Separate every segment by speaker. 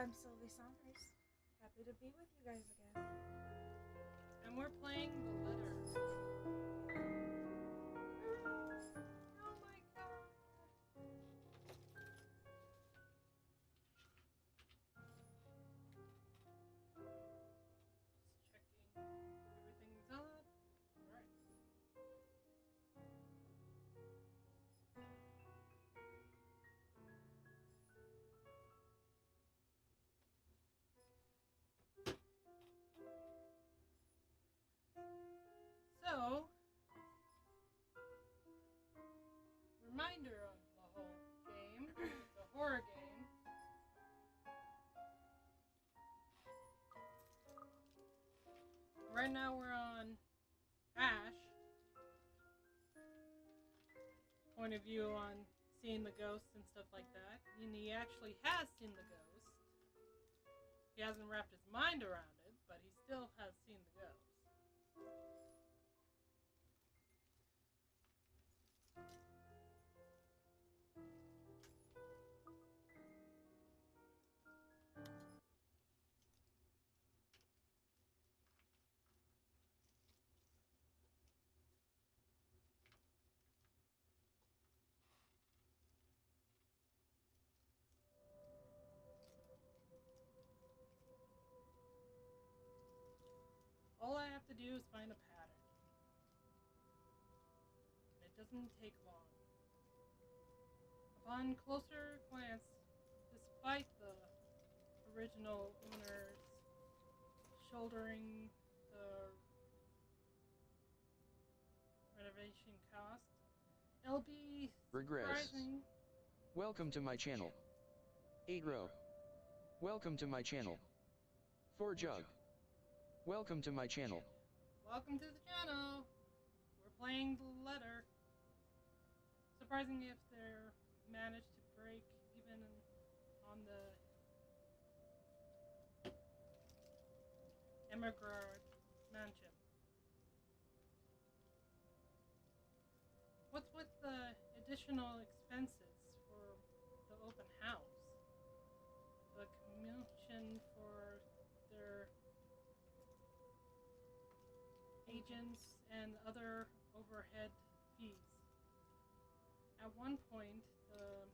Speaker 1: I'm Sylvie Saunders. Happy to be with you guys again.
Speaker 2: And we're playing the letter. Oh my god. Just checking everything's up. Alright. So, reminder of the whole game. It's a horror game. Right now we're on Ash. Point of view on seeing the ghosts and stuff like that. And he actually has seen the ghost. He hasn't wrapped his mind around it, but he still has seen the ghost. All I have to do is find a pattern. And it doesn't take long. Upon closer glance, despite the original owners shouldering the renovation cost, it'll be
Speaker 3: Regress.
Speaker 2: surprising.
Speaker 3: Welcome to my channel. 8 row. Welcome to my channel. 4 jug. Welcome to my channel.
Speaker 2: Welcome to the channel. We're playing the letter. Surprising if they're managed to break even on the Emigrant mansion. What's with the additional expenses for the open house? The commission for their agents and other overhead fees. At one point, the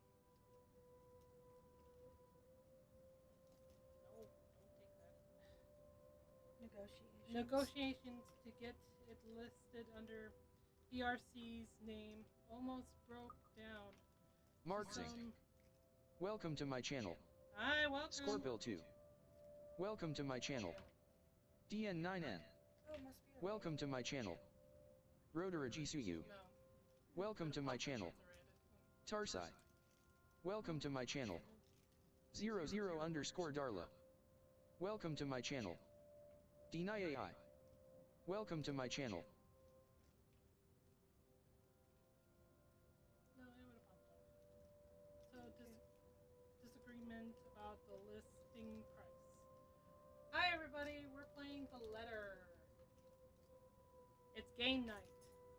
Speaker 2: don't take that. Negotiations to get it listed under BRC's name almost broke down.
Speaker 3: Marksing. Welcome to my channel.
Speaker 2: Hi, welcome.
Speaker 3: Scorpil 2. Welcome to my channel. DN9N.
Speaker 1: Oh, must be
Speaker 3: Welcome to my channel. Rotara Jisuyu.
Speaker 2: No.
Speaker 3: Welcome to my channel. Tarsai. Welcome to my channel. 00_ Darla. Welcome to my channel. Deny Welcome to my channel.
Speaker 2: No, it would have popped up. So, disagreement about the listing price. Hi everybody, we're playing the letter. It's game night.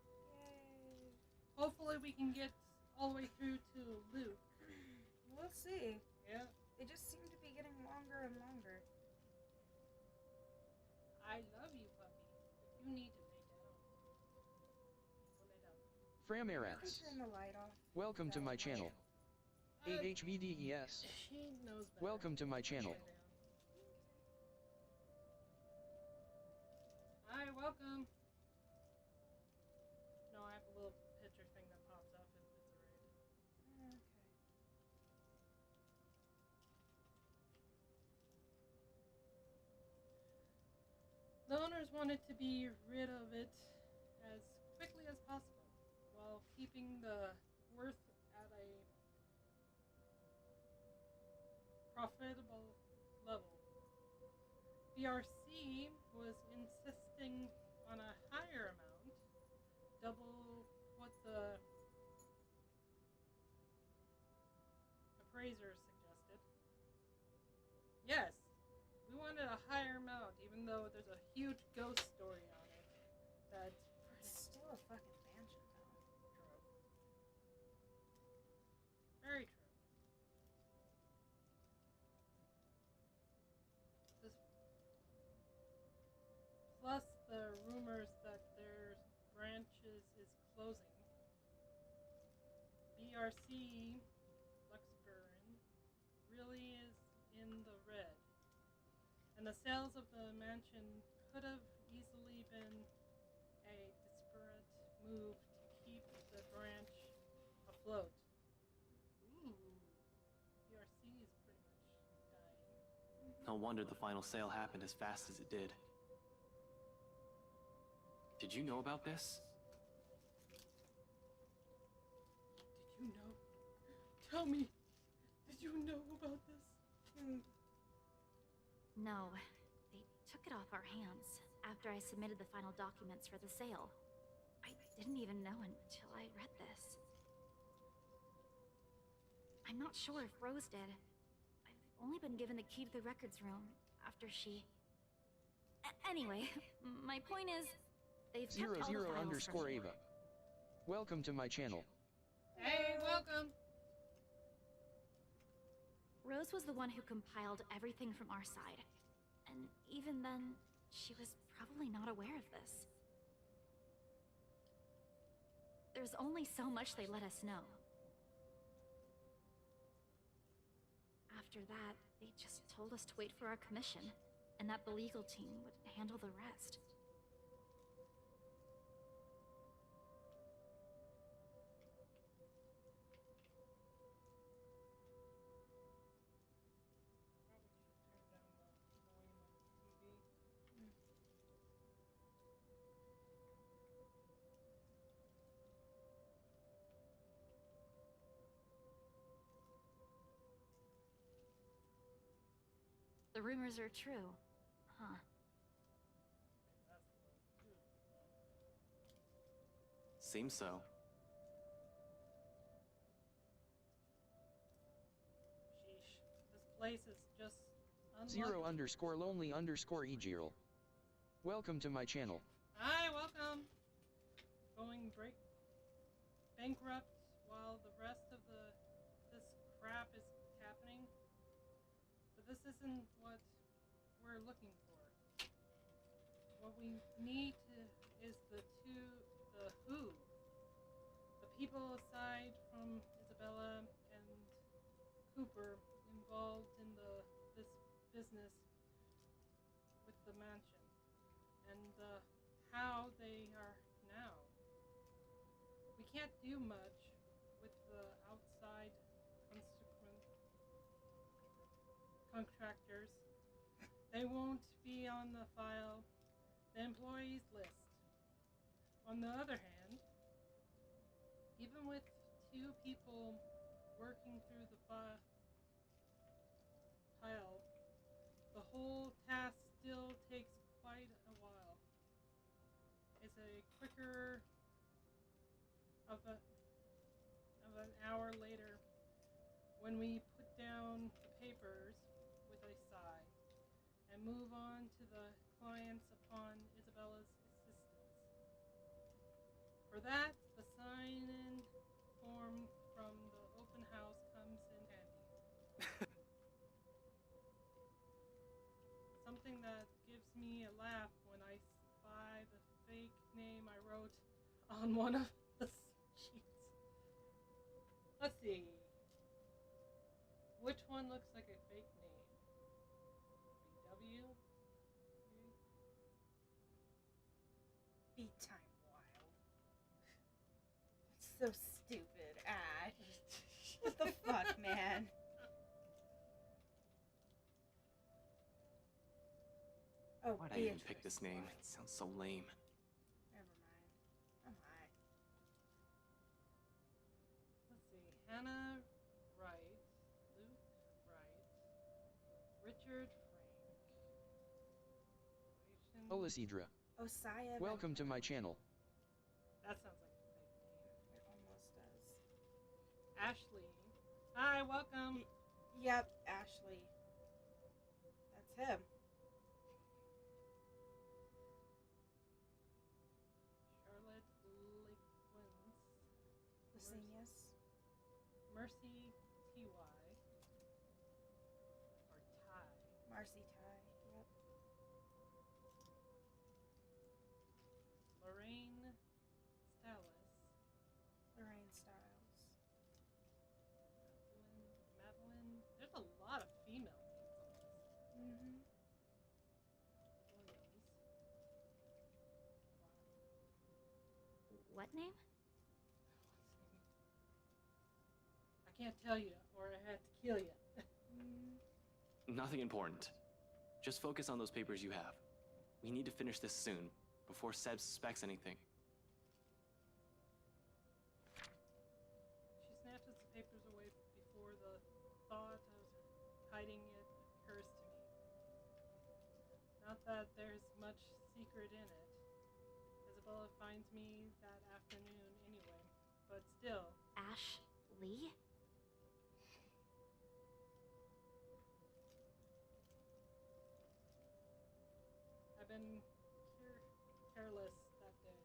Speaker 1: Yay.
Speaker 2: Hopefully we can get all the way through to Luke.
Speaker 1: We'll see.
Speaker 2: Yeah.
Speaker 1: They just seem to be getting longer and longer.
Speaker 2: I love you, puppy, but you need to lay down. Go lay down.
Speaker 1: I can
Speaker 3: Framerats.
Speaker 1: turn the light off.
Speaker 3: Welcome to my channel. 8HVDES.
Speaker 2: She knows better.
Speaker 3: Welcome to my channel.
Speaker 2: Lay down. Hi, welcome. No, I have a little picture thing that pops up if it's a raid.
Speaker 1: Okay.
Speaker 2: The owners wanted to be rid of it as quickly as possible, while keeping the worth at a profitable level. BRC was insisting on a higher amount, double what the appraiser suggested. Yes, we wanted a higher amount, even though there's a huge ghost story on it. That's
Speaker 1: It's still a fucking mansion, though.
Speaker 2: true. Very true. the rumors that their branches is closing, BRC Luxburn really is in the red. And the sales of the mansion could have easily been a desperate move to keep the branch afloat. Ooh, BRC is pretty much dying.
Speaker 4: No wonder the final sale happened as fast as it did. Did you know about this?
Speaker 2: Did you know? Tell me, did you know about this?
Speaker 5: No, they took it off our hands after I submitted the final documents for the sale. I didn't even know until I read this. I'm not sure if Rose did. I've only been given the key to the records room after she... Anyway, my point is, they've kept all the files from me.
Speaker 3: _Ava. Welcome to my channel.
Speaker 2: Hey, welcome!
Speaker 5: Rose was the one who compiled everything from our side. And even then, she was probably not aware of this. There's only so much they let us know. After that, they just told us to wait for our commission, and that the legal team would handle the rest. The rumors are true, huh?
Speaker 4: Seems so.
Speaker 2: Sheesh, this place is just unlucky.
Speaker 3: _lonely_Egirl. Welcome to my channel.
Speaker 2: Hi, welcome. Going bankrupt while the rest of this crap is happening. But this isn't what we're looking for. What we need is the who. The people aside from Isabella and Cooper involved in this business with the mansion. And how they are now. We can't do much with the outside contractors. They won't be on the the employees list. On the other hand, even with 2 people working through the file, the whole task still takes quite a while. It's a quicker of an hour later when we put down the papers with a sigh and move on to the clients upon Isabella's assistance. For that, the sign-in form from the open house comes in handy. Something that gives me a laugh when I spy the fake name I wrote on one of the sheets. Let's see. Which one looks like a fake name? BW?
Speaker 1: Beat time wild. That's so stupid, Ash. What the fuck, man? Oh,
Speaker 4: Why'd I even
Speaker 1: Beatrice.
Speaker 4: pick this name? It sounds so lame.
Speaker 1: Never mind. I'm high.
Speaker 2: Let's see. Hannah Wright, Luke Wright, Richard Frank.
Speaker 3: Olisidra.
Speaker 1: Osaya.
Speaker 3: Welcome to my channel.
Speaker 2: That sounds like a fake name.
Speaker 1: It almost does.
Speaker 2: Ashley. Hi, welcome.
Speaker 1: Yep, Ashley. That's him.
Speaker 2: Charlotte Liquins.
Speaker 1: Lasinius.
Speaker 2: Mercy T.Y. Or Ty.
Speaker 1: Marcy Ty. Yep.
Speaker 5: What name?
Speaker 2: I can't tell you, or I had to kill you.
Speaker 4: Nothing important. Just focus on those papers you have. We need to finish this soon, before Seb suspects anything.
Speaker 2: She snatches the papers away before the thought of hiding it occurs to me. Not that there's much secret in it. Isabella finds me that afternoon anyway, but still.
Speaker 5: Ash Lee?
Speaker 2: I've been careless that day,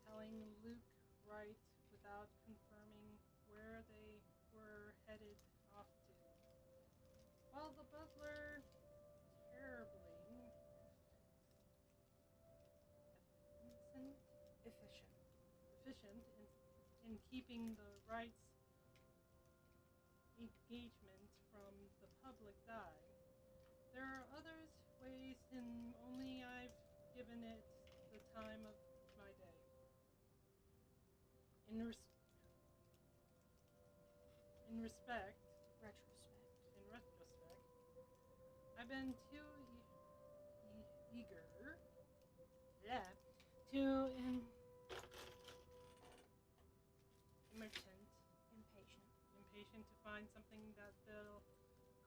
Speaker 2: telling Luke Wright without confirming where they were headed off to. While the butler terribly efficient in keeping the Wrights' engagement from the public's eye, there are others ways in only I've given it the time of my day. In retrospect, I've been too eager, impatient to find something that will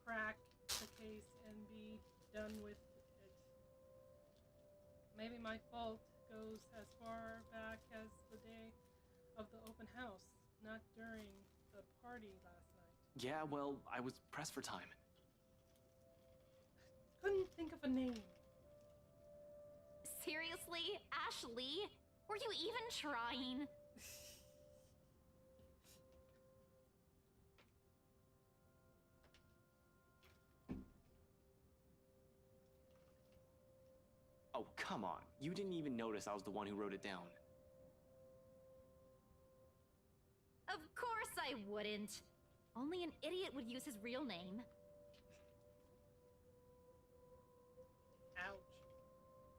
Speaker 2: crack the case and be done with it. Maybe my fault goes as far back as the day of the open house, not during the party last night.
Speaker 4: Yeah, well, I was pressed for time.
Speaker 2: Couldn't think of a name.
Speaker 5: Seriously, Ash Lee? Were you even trying?
Speaker 4: Oh, come on. You didn't even notice I was the one who wrote it down.
Speaker 5: Of course I wouldn't. Only an idiot would use his real name.
Speaker 2: Ouch.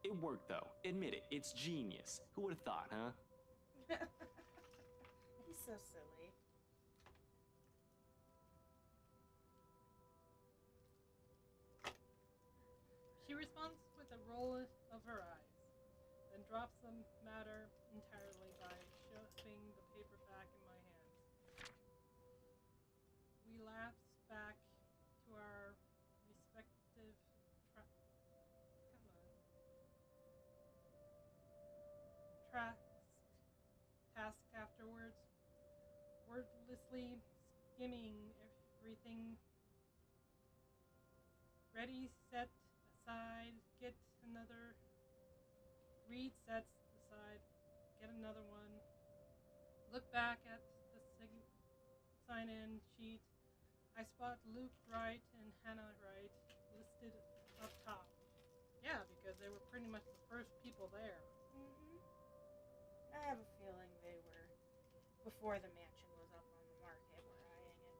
Speaker 4: It worked, though. Admit it. It's genius. Who would have thought, huh?
Speaker 1: He's so silly.
Speaker 2: She responds with a roll of her eyes, then drops the matter entirely by shoving the paper back in my hands. We lapse back to our respective task afterwards, wordlessly skimming everything. Ready, set, aside, get another. Read, sets, aside, get another one. Look back at the sign-in sheet. I spot Luke Wright and Hannah Wright listed up top. Yeah, because they were pretty much the first people there.
Speaker 1: I have a feeling they were before the mansion was up on the market. Were eyeing it.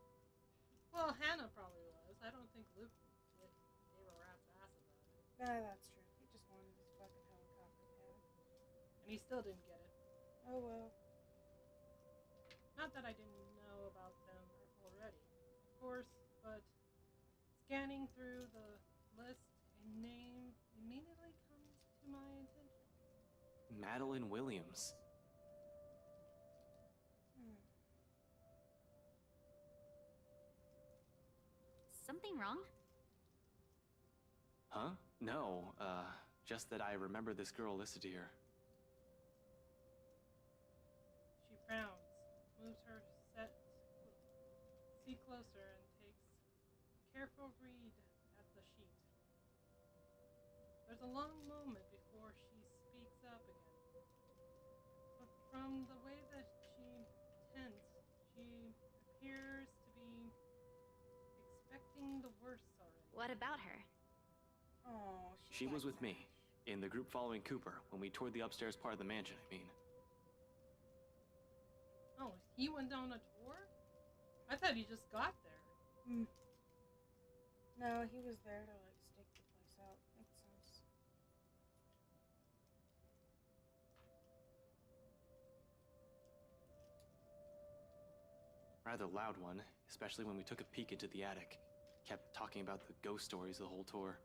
Speaker 2: Well, Hannah probably was. I don't think Luke gave a rat's ass about it.
Speaker 1: Nah, that's true. He just wanted his fucking helicopter pad.
Speaker 2: And he still didn't get it.
Speaker 1: Oh well.
Speaker 2: Not that I didn't know about them already, of course, but scanning through the list, a name immediately comes to my attention.
Speaker 4: Madeline Williams.
Speaker 5: Something wrong?
Speaker 4: Huh? No, just that I remember this girl listed here.
Speaker 2: She frowns, moves her seat closer, and takes careful read at the sheet. There's a long moment before she speaks up again. But from the way that she tenses, she appears to be expecting the worst already.
Speaker 5: What about her?
Speaker 1: Oh,
Speaker 4: She was with me, in the group following Cooper, when we toured the upstairs part of the mansion, I mean.
Speaker 2: Oh, he went on a tour? I thought he just got there.
Speaker 1: No, he was there to like stake the place out. Makes sense.
Speaker 4: Rather loud one, especially when we took a peek into the attic. Kept talking about the ghost stories the whole tour.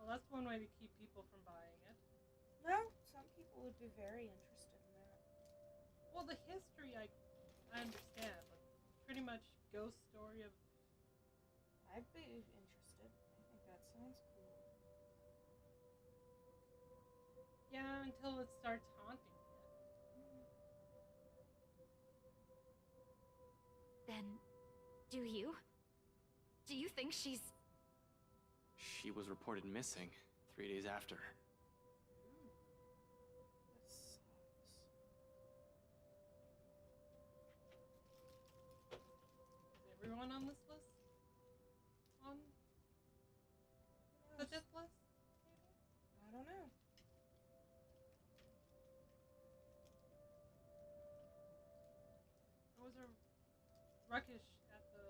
Speaker 2: Well, that's one way to keep people from buying it.
Speaker 1: No, some people would be very interested in that.
Speaker 2: Well, the history I understand, but pretty much ghost story of.
Speaker 1: I'd be interested. I think that sounds cool.
Speaker 2: Yeah, until it starts haunting me.
Speaker 5: Then, do you? Do you think she's...
Speaker 4: She was reported missing 3 days after.
Speaker 1: That sucks.
Speaker 2: Is everyone on this list? On the death list? Maybe?
Speaker 1: I don't know.
Speaker 2: There was a ruckus at the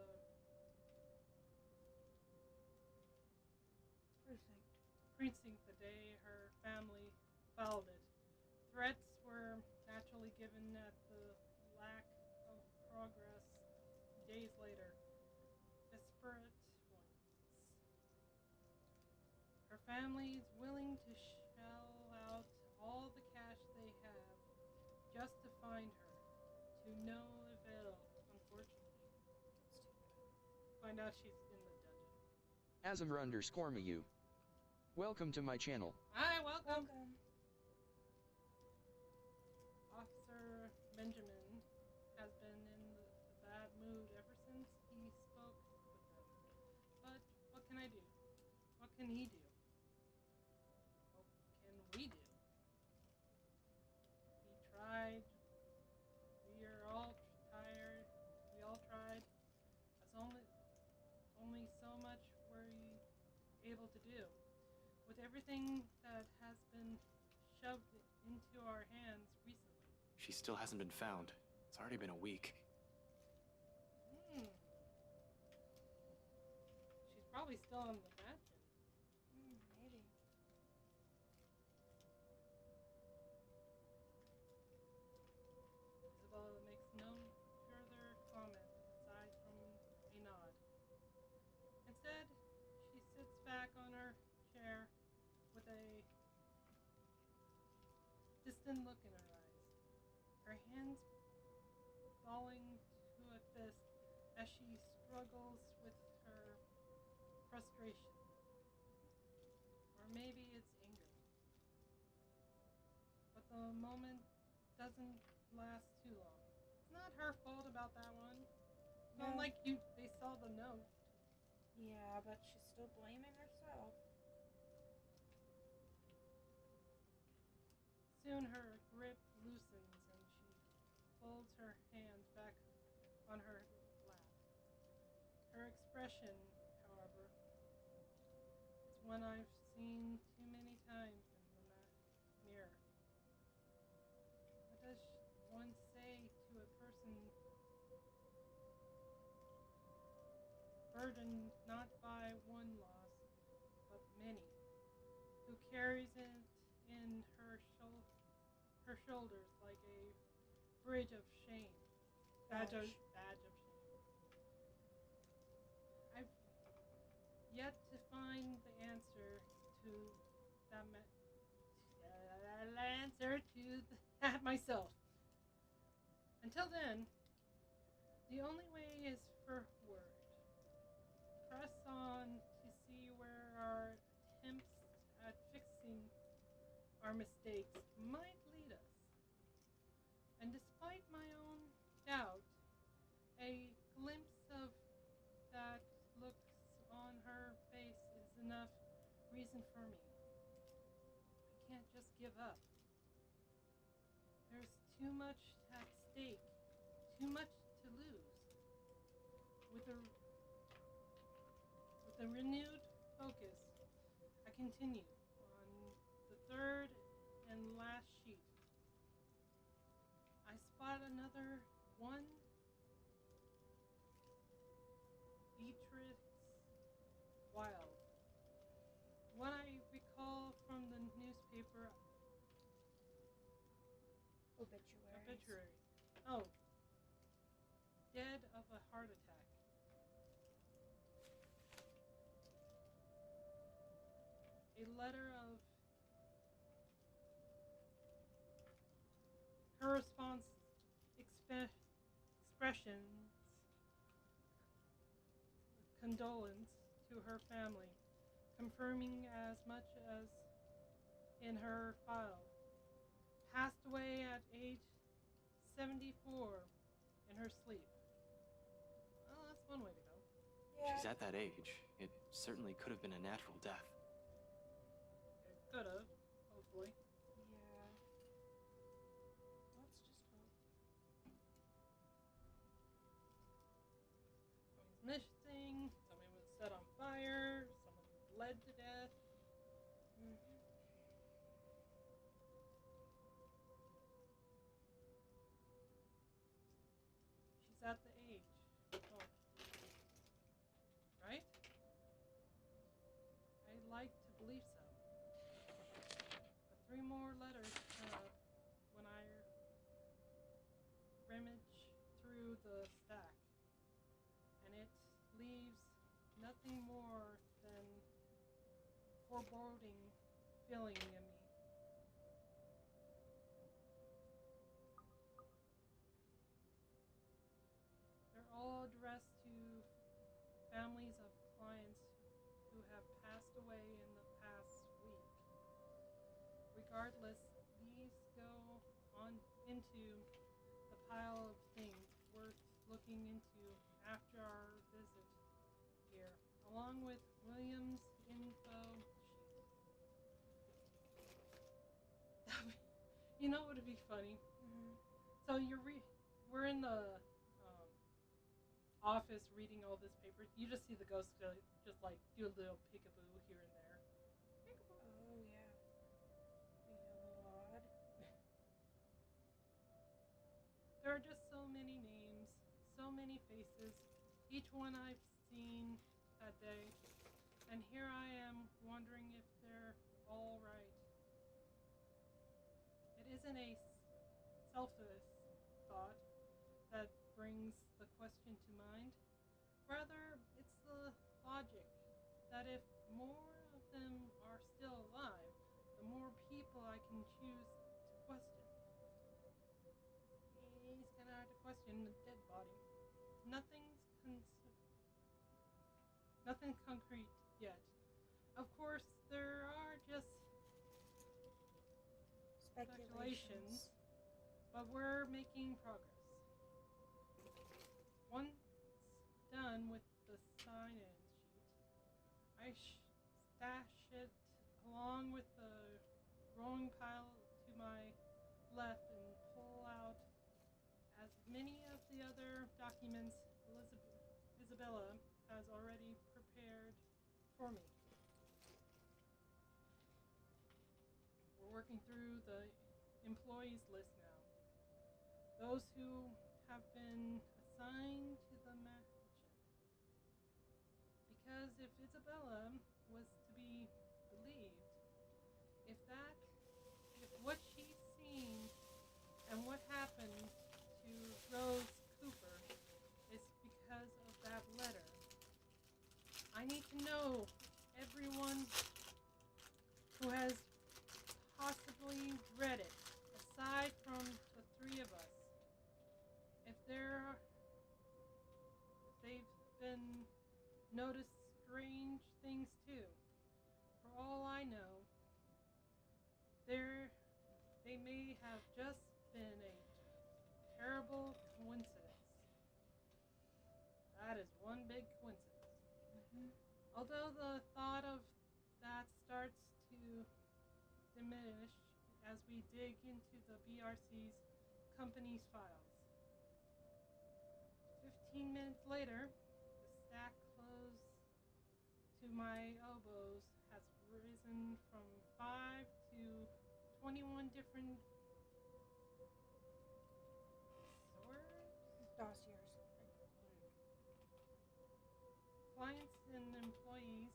Speaker 2: precinct the day her family filed it. Threats were naturally given at the lack of progress days later. Desperate ones. Her family is willing to shell out all the cash they have just to find her, to no avail, unfortunately.
Speaker 1: That's too bad.
Speaker 2: Find out she's in the dungeon.
Speaker 3: Azamr_Mayu. Welcome to my channel.
Speaker 2: Hi, welcome.
Speaker 1: Welcome.
Speaker 2: Officer Benjamin has been in the bad mood ever since he spoke with them. But what can I do? What can he do? What can we do? He tried. We are all tired. We all tried. That's only so much we're able to do. With everything that has been shoved into our hands recently.
Speaker 4: She still hasn't been found. It's already been a week.
Speaker 2: She's probably still in the mansion.
Speaker 1: Maybe.
Speaker 2: Isabella makes no further comment aside from a nod. Instead, she sits back on her chair with a distant look in her eyes, her hands balling to a fist as she struggles with her frustration. Or maybe it's anger. But the moment doesn't last too long. It's not her fault about that one. It's not
Speaker 1: No.
Speaker 2: like they saw the note.
Speaker 1: Yeah, but she's still blaming herself.
Speaker 2: Soon her grip loosens and she folds her hands back on her lap. Her expression, however, is one I've seen too many times in the mirror. What does one say to a person burdened not by one loss, but many, who carries it in her shoulders like a bridge of shame, badge of shame. I've yet to find the answer to that myself. Until then, the only way is for word. Press on to see where our attempts at fixing our mistakes might lead us. And despite my own doubt, a glimpse of that look on her face is enough reason for me. I can't just give up. There's too much at stake, too much to lose. With a renewed focus, I continue on the third and last sheet. I spot another one. Beatrix Wild. What I recall from the newspaper
Speaker 1: Obituaries.
Speaker 2: Obituaries. Oh. Dead of a heart attack. A letter of her response expressions condolence to her family, confirming as much as in her file. Passed away at age 74 in her sleep. Well, that's one way to go.
Speaker 1: Yeah.
Speaker 4: She's at that age. It certainly could have been a natural death.
Speaker 2: It could have, hopefully.
Speaker 1: Yeah. Let's just hope.
Speaker 2: Somebody's missing, somebody was set on fire, someone bled to death.
Speaker 1: Mhm.
Speaker 2: She's at the age. Oh. Right? I like to believe so. But 3 more letters when I rummage through the stack. And it leaves nothing more than foreboding feeling in me. They're all addressed to families of clients who have passed away in the past week. Regardless, these go on into the pile of things worth looking into after our visit here, along with William's info sheet. You know what would be funny?
Speaker 1: Mhm.
Speaker 2: So we're in the office reading all this paper. You just see the ghost just like do a little peekaboo here and there.
Speaker 1: Oh yeah. Be a little odd.
Speaker 2: There are just so many names, so many faces, each one I've seen that day, and here I am wondering if they're all right. It isn't a selfish thought that brings the question to mind. Rather, it's the logic that if more of them are still alive, the more people I can choose to question. He's kind of hard to question a dead body. Nothing concrete yet. Of course, there are just speculations, but we're making progress. Once done with the sign-in sheet, I stash it along with the rolling pile to my left and pull out as many of the other documents Isabella has already prepared for me. We're working through the employees list now. Those who have been assigned to the mansion. Because if Isabella was to be believed, if what she's seen and what happened to Rose Cooper is because of that letter, I need to know everyone who has possibly read it, aside from the 3 of us. If they've been noticed strange things too. For all I know, they may have just been a terrible coincidence. That is one big coincidence.
Speaker 1: Mhm.
Speaker 2: Although the thought of that starts to diminish as we dig into the BRC's company's files. 15 minutes later, the stack close to my elbows has risen from 5 to 21 different
Speaker 1: Dossiers.
Speaker 2: clients and employees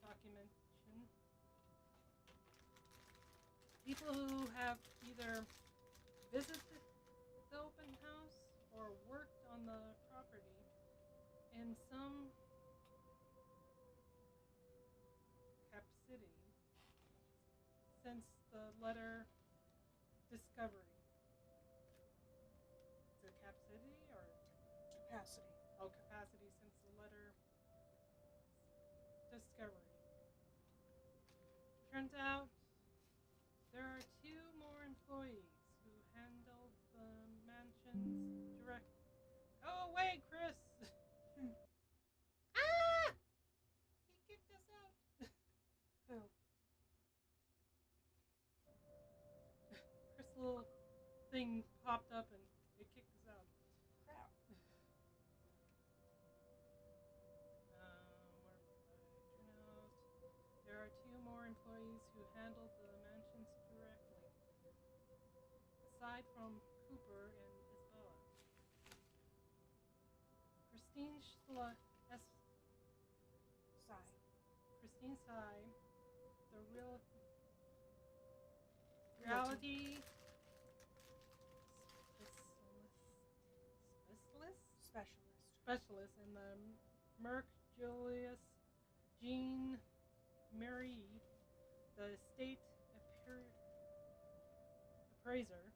Speaker 2: documentation. People who have either visited the open house or worked on the property in some capacity since the letter discovery. Is it capacity or
Speaker 1: Capacity.
Speaker 2: capacity since the letter discovery? Turns out there are 2 more employees who handled the mansion's direct. Go away, Chris! Ah! He kicked us out.
Speaker 1: Who?
Speaker 2: Chris' little thing popped up and it kicked us out.
Speaker 1: Crap.
Speaker 2: Where was I? Turn out there are 2 more employees who handled the mansions directly, aside from Cooper and Isabella. Christine
Speaker 1: Sigh.
Speaker 2: Christine Sy, the reality specialist in the Merc Julius Jean Marie, the estate appraiser.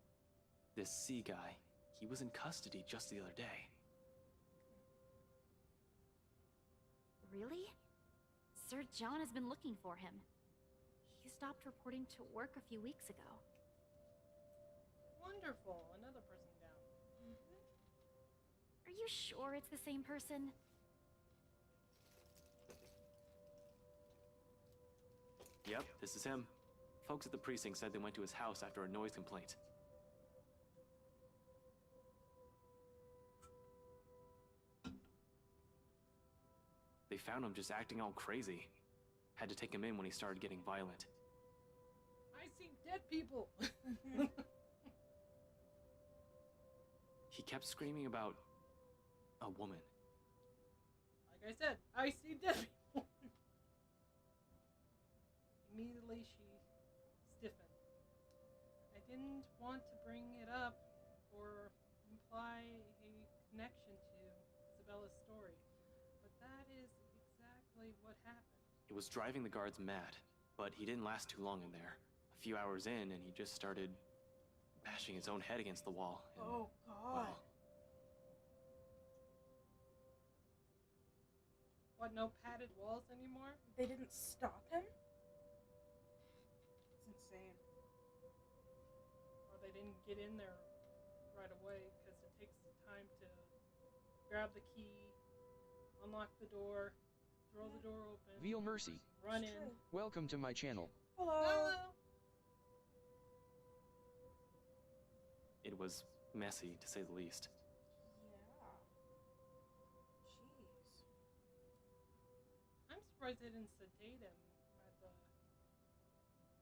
Speaker 4: This C guy, he was in custody just the other day.
Speaker 5: Really? Sir John has been looking for him. He stopped reporting to work a few weeks ago.
Speaker 2: Wonderful, another person down.
Speaker 5: Are you sure it's the same person?
Speaker 4: Yep, this is him. Folks at the precinct said they went to his house after a noise complaint. They found him just acting all crazy. Had to take him in when he started getting violent.
Speaker 2: I see dead people.
Speaker 4: He kept screaming about a woman.
Speaker 2: Like I said, I see dead people. Immediately she stiffened. I didn't want to bring it up or imply a connection to Isabella's story, but that is exactly what happened.
Speaker 4: It was driving the guards mad, but he didn't last too long in there. A few hours in, and he just started bashing his own head against the wall. And,
Speaker 1: Oh, God.
Speaker 4: well,
Speaker 2: What, no padded walls anymore?
Speaker 1: They didn't stop him? It's insane.
Speaker 2: Or they didn't get in there right away because it takes time to grab the key, unlock the door, throw the door open,
Speaker 3: Veal Mercy,
Speaker 2: run
Speaker 1: It's
Speaker 2: in.
Speaker 1: true.
Speaker 3: welcome to my channel.
Speaker 1: Hello.
Speaker 2: Hello!
Speaker 4: it was messy, to say the least.
Speaker 1: Yeah. Jeez.
Speaker 2: I'm surprised they didn't sedate him at the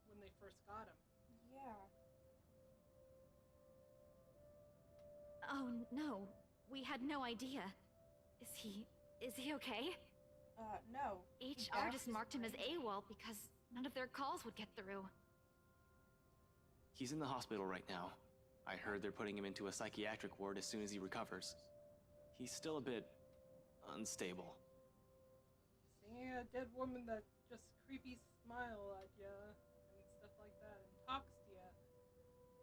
Speaker 2: when they first got him.
Speaker 1: Yeah.
Speaker 5: Oh, no. We had no idea. Is he okay?
Speaker 1: No.
Speaker 5: HR just
Speaker 1: His
Speaker 5: marked him as
Speaker 1: brain.
Speaker 5: AWOL because none of their calls would get through.
Speaker 4: He's in the hospital right now. I heard they're putting him into a psychiatric ward as soon as he recovers. He's still a bit unstable.
Speaker 2: Seeing a dead woman that just creepy smile at ya and stuff like that and talks to ya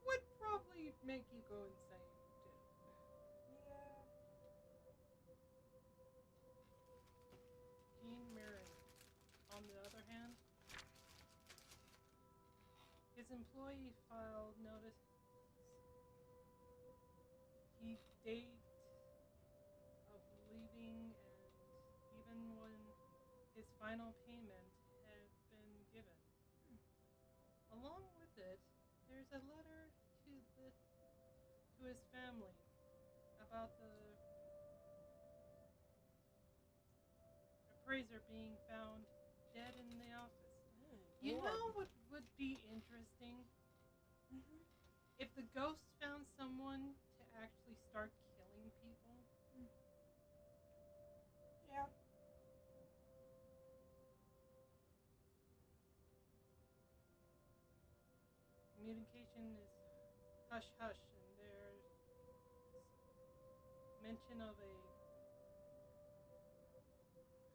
Speaker 2: would probably make you go insane too.
Speaker 1: Yeah.
Speaker 2: Jean Marie, on the other hand, his employee file notice he date of leaving, and even when his final payment had been given. Along with it, there's a letter to his family about the appraiser being found dead in the office. You
Speaker 1: Lord.
Speaker 2: know what would be interesting?
Speaker 1: Mhm.
Speaker 2: If the ghost found someone to actually start killing people.
Speaker 1: Yeah.
Speaker 2: Communication is hush hush, and mention of a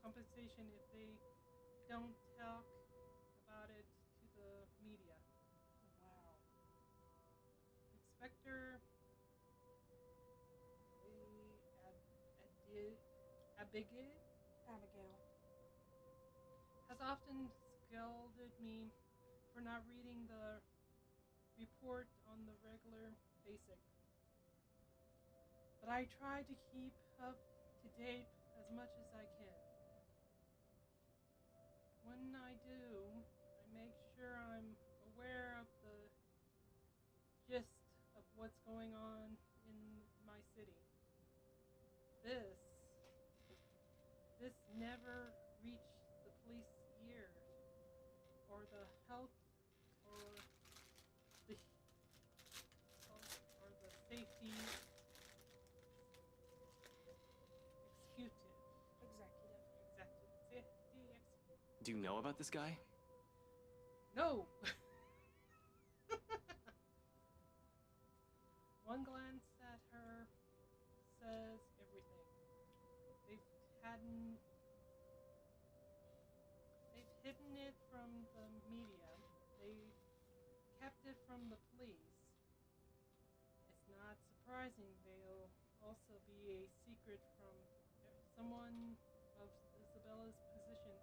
Speaker 2: compensation if they don't talk about it to the media.
Speaker 1: Wow.
Speaker 2: Inspector Abigail
Speaker 1: Abigail.
Speaker 2: has often scolded me for not reading the report on the regular basis. But I try to keep up to date as much as I can. When I do, I make sure I'm aware of the gist of what's going on in my city. This never reached the police ears, or the health, or the safety executive.
Speaker 4: Do you know about this guy?
Speaker 2: No. One glance at her says everything. They've hidden it from the media. They kept it from the police. It's not surprising they'll also be a secret from someone of Isabella's position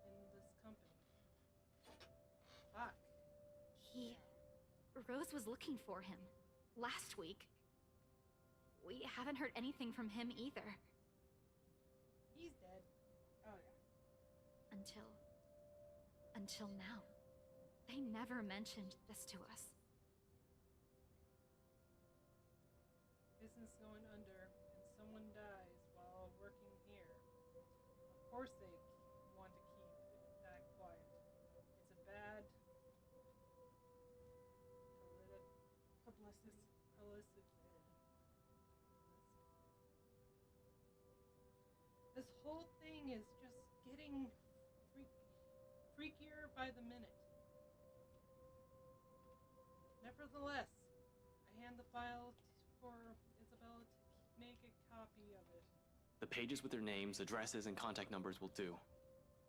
Speaker 2: in this company. Fuck.
Speaker 5: Rose was looking for him last week. We haven't heard anything from him either.
Speaker 2: He's dead.
Speaker 1: Oh yeah.
Speaker 5: Until now. They never mentioned this to us.
Speaker 2: Business going under and someone dies while working here. Of course they want to keep that quiet. It's a bad
Speaker 1: Publicity.
Speaker 2: This whole thing is just getting freakier by the minute. Nevertheless, I hand the file for Isabella to make a copy of it.
Speaker 4: The pages with their names, addresses, and contact numbers will do.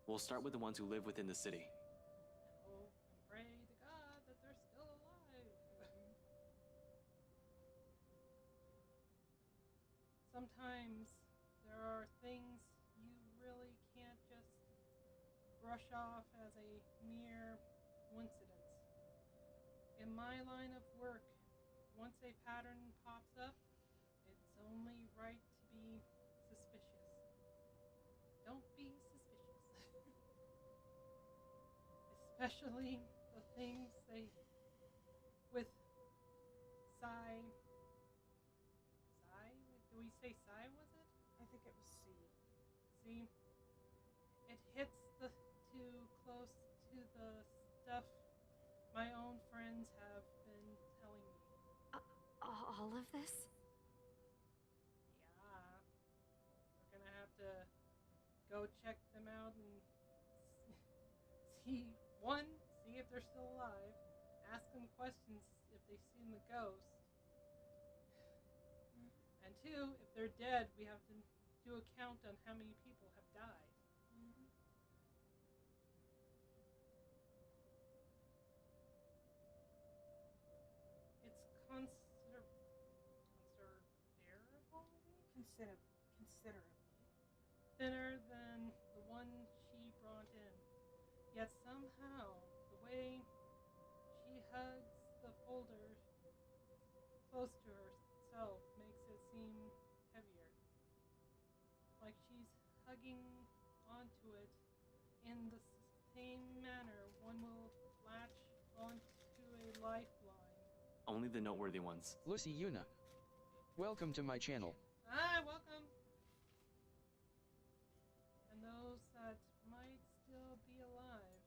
Speaker 4: We'll start with the ones who live within the city.
Speaker 2: And hope and pray to God that they're still alive. Sometimes there are things you really can't just brush off as a mere coincidence. In my line of work, once a pattern pops up, it's only right to be suspicious. Don't be suspicious. Especially the things with Psy. Do we say Psy, was it?
Speaker 1: I think it was C.
Speaker 2: See, it hits too close to the stuff my own friends have been telling me.
Speaker 5: All of this?
Speaker 2: Yeah, we're gonna have to go check them out and see if they're still alive, ask them questions if they've seen the ghost, and two, if they're dead, we have to do a count on how many people have died. It's considerably thinner than the one she brought in. Yet somehow, the way she hugs the folder close to herself makes it seem heavier. Like she's hugging onto it in the same manner one will latch onto a lifeline.
Speaker 4: Only the noteworthy ones.
Speaker 3: Lucy Yuna. Welcome to my channel.
Speaker 2: Ah, welcome. And those that might still be alive,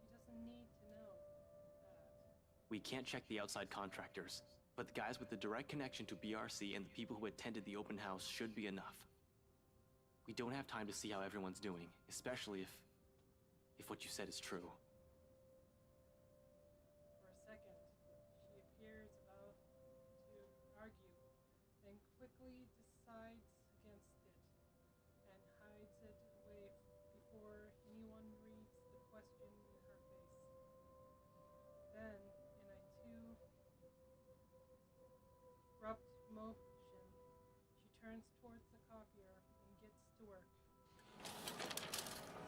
Speaker 2: she doesn't need to know that.
Speaker 4: We can't check the outside contractors, but the guys with the direct connection to BRC and the people who attended the open house should be enough. We don't have time to see how everyone's doing, especially if what you said is true.
Speaker 2: For a second, she appears about to argue. abrupt motion, she turns towards the copier and gets to work.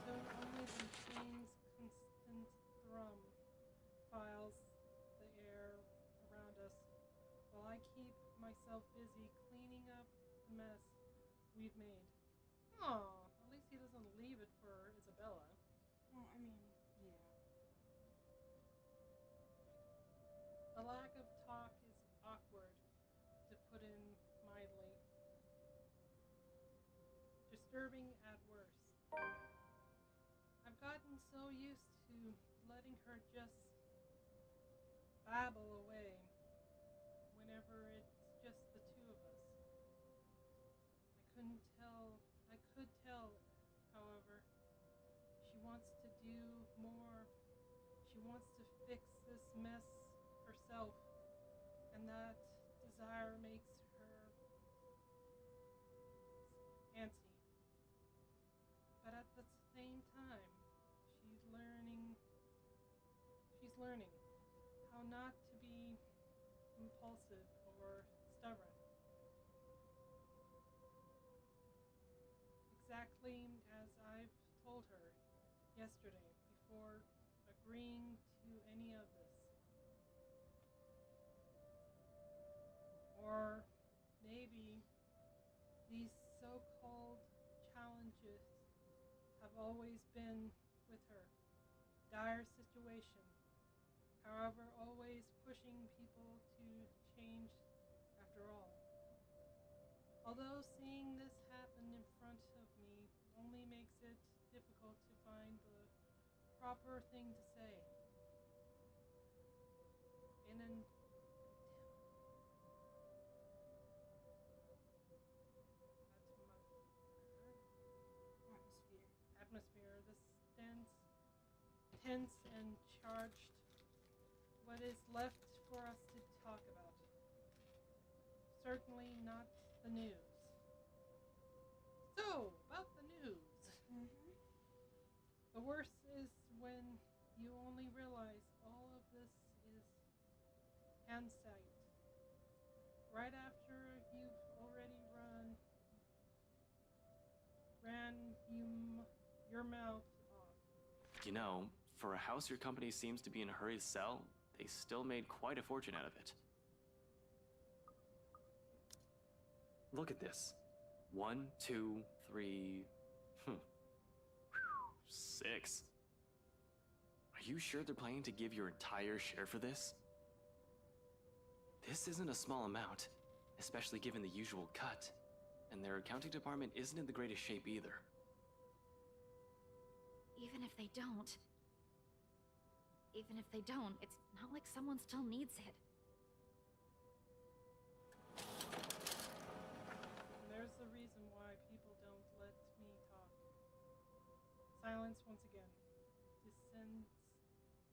Speaker 2: Soon only the machine's constant thrum files the air around us, while I keep myself busy cleaning up the mess we've made. Aw, at least he doesn't leave it for Isabella.
Speaker 1: Well, I mean, yeah.
Speaker 2: The lack of talk is awkward, to put in mildly. Disturbing at worst. I've gotten so used to letting her just babble away whenever it's just the two of us. I could tell, however, she wants to do more. She wants to fix this mess herself, and that desire makes her antsy. But at the same time, she's learning how not to be impulsive or stubborn. Exactly as I've told her yesterday before agreeing to any of this. Or maybe these so-called challenges have always been with her. Dire situation, however, always pushing people to change after all. Although seeing this happen in front of me only makes it difficult to find the proper thing to say. In an atmosphere, this tense and charged. What is left for us to talk about? Certainly not the news. So, about the news.
Speaker 1: Mm-hmm.
Speaker 2: The worst is when you only realize all of this is hindsight. Right after you've already ran your mouth off.
Speaker 4: You know, for a house your company seems to be in a hurry to sell, they still made quite a fortune out of it. Look at this. 1, 2, 3, 6. Are you sure they're planning to give your entire share for this? This isn't a small amount, especially given the usual cut. And their accounting department isn't in the greatest shape either.
Speaker 5: Even if they don't, it's not like someone still needs it.
Speaker 2: And there's the reason why people don't let me talk. Silence once again descends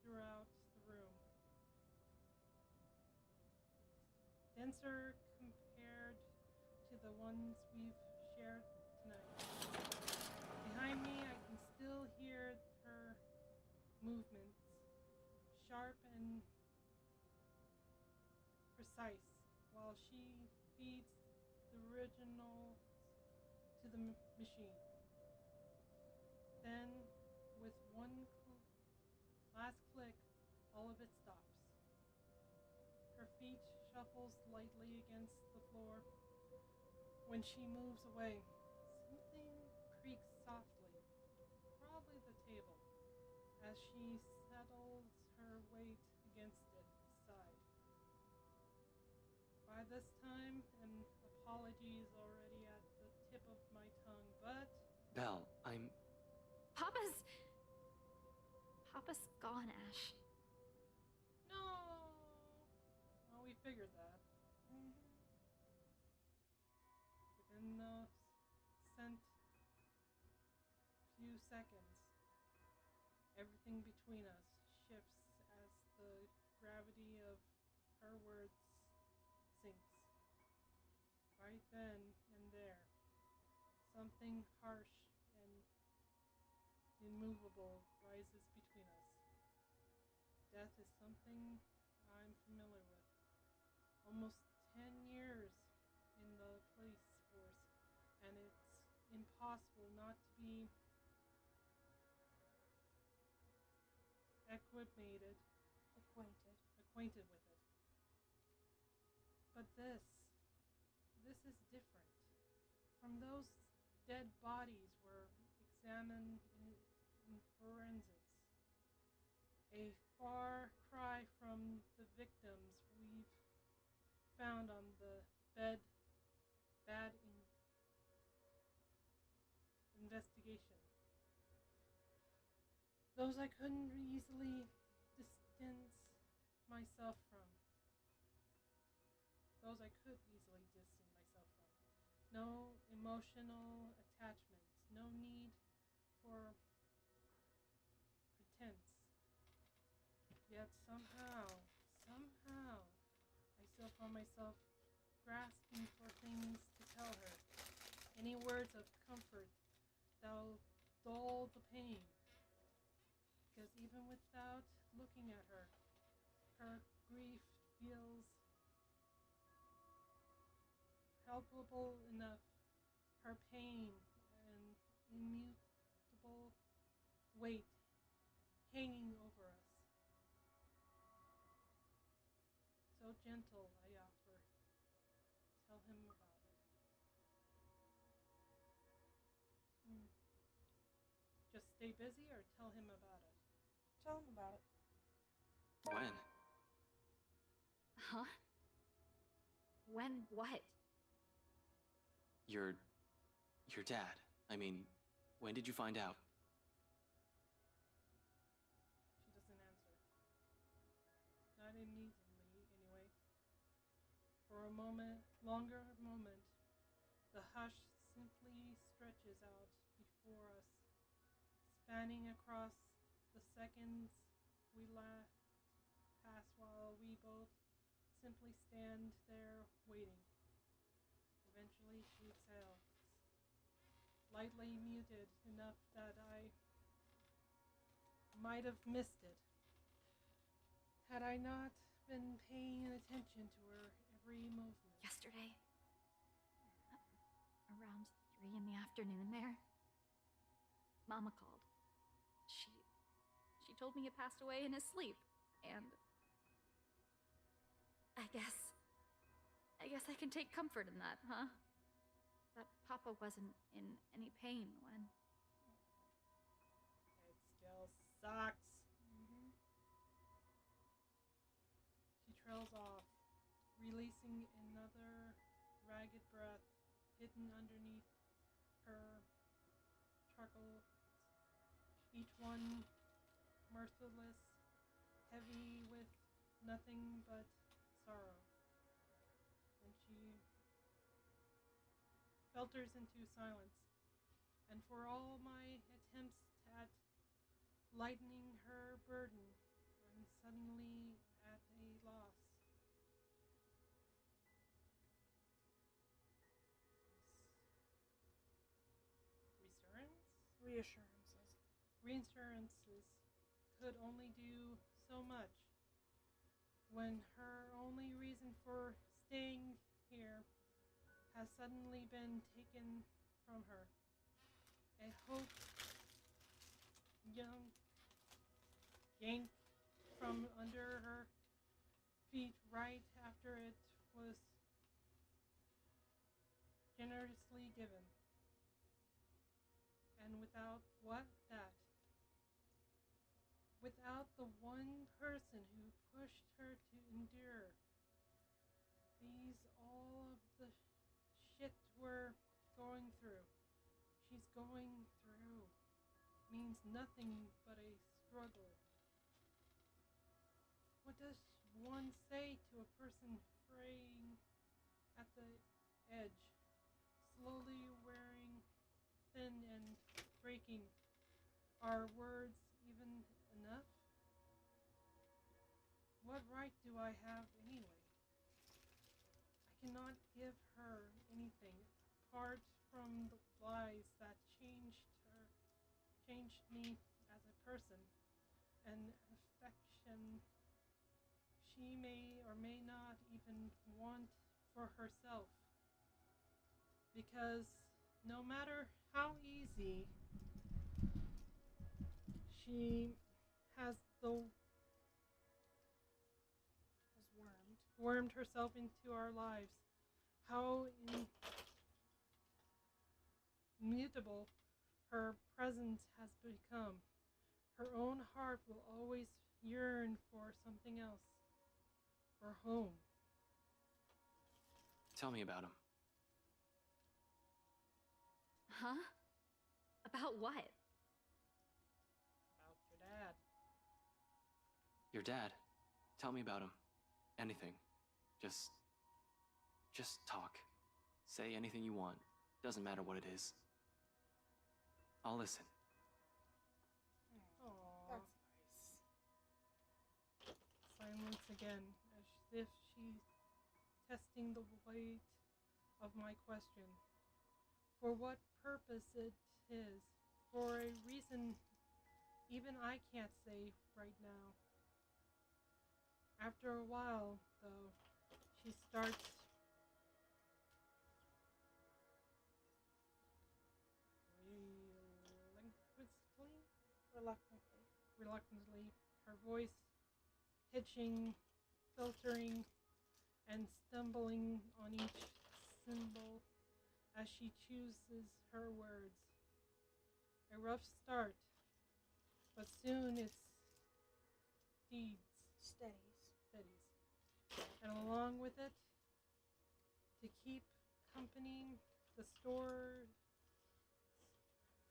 Speaker 2: throughout the room. Denser compared to the ones we've shared tonight. Behind me, I can still hear her movements, sharp and precise, while she feeds the originals to the machine. Then, with one last click, all of it stops. Her feet shuffles lightly against the floor. When she moves away, something creaks softly, probably the table, as she settles her weight against its side. By this time, an apology is already at the tip of my tongue, but...
Speaker 4: Belle, I'm...
Speaker 5: Papa's gone, Ash.
Speaker 2: No! Well, we figured that.
Speaker 1: Mm-hmm.
Speaker 2: Within the few seconds, everything between us shifts as the gravity of her words sinks. Right then and there, something harsh and immovable rises between us. Death is something I'm familiar with, almost 10 years in the police force, and it's impossible not to be acquainted with it. But this is different. From those dead bodies were examined in forensics. A far cry from the victims we've found on the bad investigation. Those I couldn't easily distance myself from. No emotional attachments, no need for pretense. Yet somehow, I still found myself grasping for things to tell her. Any words of comfort that'll dull the pain. Because even without looking at her, her grief feels palpable enough. Her pain and immutable weight hanging over us. So gentle, I offer. Tell him about it. Just stay busy or tell him about it?
Speaker 1: Tell him about it.
Speaker 4: When?
Speaker 5: Huh? When what?
Speaker 4: Your dad. I mean, when did you find out?
Speaker 2: She doesn't answer. Not immediately, anyway. For a longer moment, the hush simply stretches out before us, spanning across the seconds we pass while we both simply stand there waiting. Eventually she exhales, lightly muted enough that I might have missed it, had I not been paying attention to her every movement.
Speaker 5: Yesterday, around 3 in the afternoon there, Mama called. She told me he passed away in his sleep, and I guess I can take comfort in that, huh? That Papa wasn't in any pain when...
Speaker 2: It still sucks. She trails off, releasing another ragged breath hidden underneath her chuckles, each one mirthless, heavy with nothing but sorrow. Then she filters into silence, and for all my attempts at lightening her burden, I'm suddenly at a loss. Reassurances could only do so much when her only reason for staying here has suddenly been taken from her. A hope yanked from under her feet right after it was generously given. And without what? That. Without the one person who pushed her to endure all of the shit we're going through. She's going through means nothing but a struggle. What does one say to a person fraying at the edge, slowly wearing thin and breaking? Are words even enough? What right do I have anyway? I cannot give her anything apart from the lies that changed me as a person, and affection she may or may not even want for herself. Because no matter how easy she has wormed herself into our lives, how immutable her presence has become, her own heart will always yearn for something else, for home.
Speaker 4: Tell me about him.
Speaker 5: Huh? About what?
Speaker 2: About your dad.
Speaker 4: Your dad. Tell me about him. Anything. Just talk. Say anything you want. Doesn't matter what it is. I'll listen.
Speaker 2: Aww.
Speaker 1: That's nice.
Speaker 2: Silence again, as if she's testing the weight of my question. For what purpose it is, for a reason even I can't say right now. After a while, though, she starts reluctantly, her voice pitching, filtering, and stumbling on each syllable as she chooses her words. A rough start, but soon it's steadies. And along with it, to keep company, the store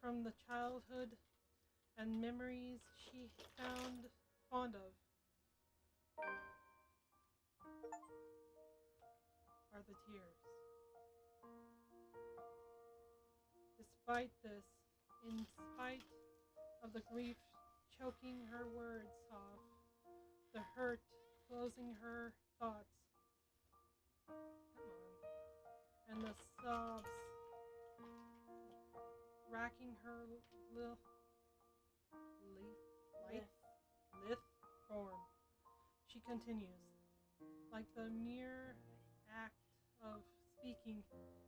Speaker 2: from the childhood and memories she found fond of are the tears. Despite this, in spite of the grief choking her words off, the hurt closing her thoughts, and the sobs racking her lithe form, she continues, like the mere act of speaking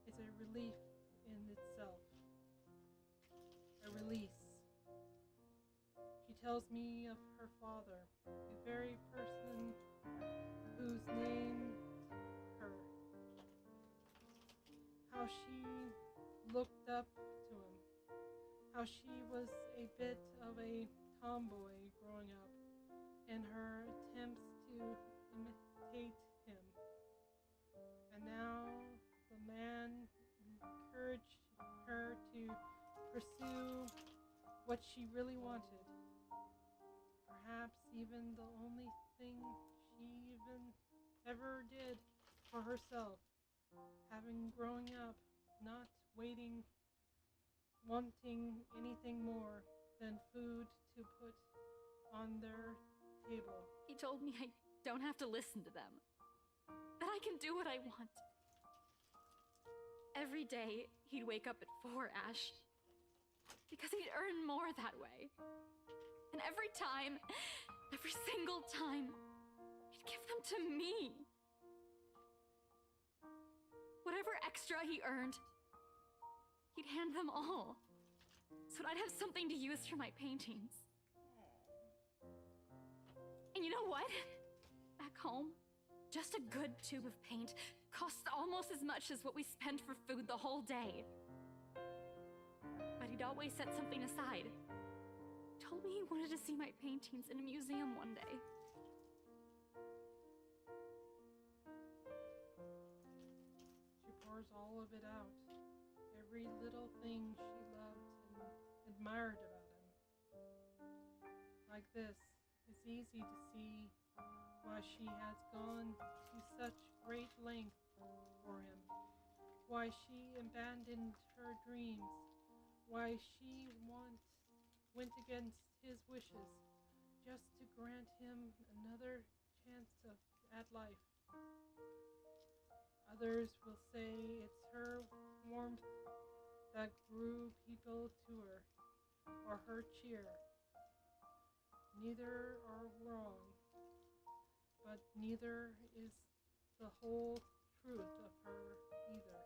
Speaker 2: is a relief in itself, a release. She tells me of her father, the very person whose named her, how she looked up to him, how she was a bit of a tomboy growing up in her attempts to imitate him. And now the man encouraged her to pursue what she really wanted. Perhaps even the only thing she even ever did for herself, having grown up, not wanting anything more than food to put on their table.
Speaker 5: He told me I don't have to listen to them, that I can do what I want. Every day, he'd wake up at 4, Ash, because he'd earn more that way. And every single time, he'd give them to me. Whatever extra he earned, he'd hand them all, so I'd have something to use for my paintings. And you know what? Back home, just a good tube of paint costs almost as much as what we spend for food the whole day. But he'd always set something aside. Told me he wanted to see my paintings in a museum one day.
Speaker 2: She pours all of it out. Every little thing she loved and admired about him. Like this, it's easy to see why she has gone to such great length for him. Why she abandoned her dreams. Why she went against his wishes just to grant him another chance at life. Others will say it's her warmth that drew people to her, or her cheer. Neither are wrong, but neither is the whole approved of her either.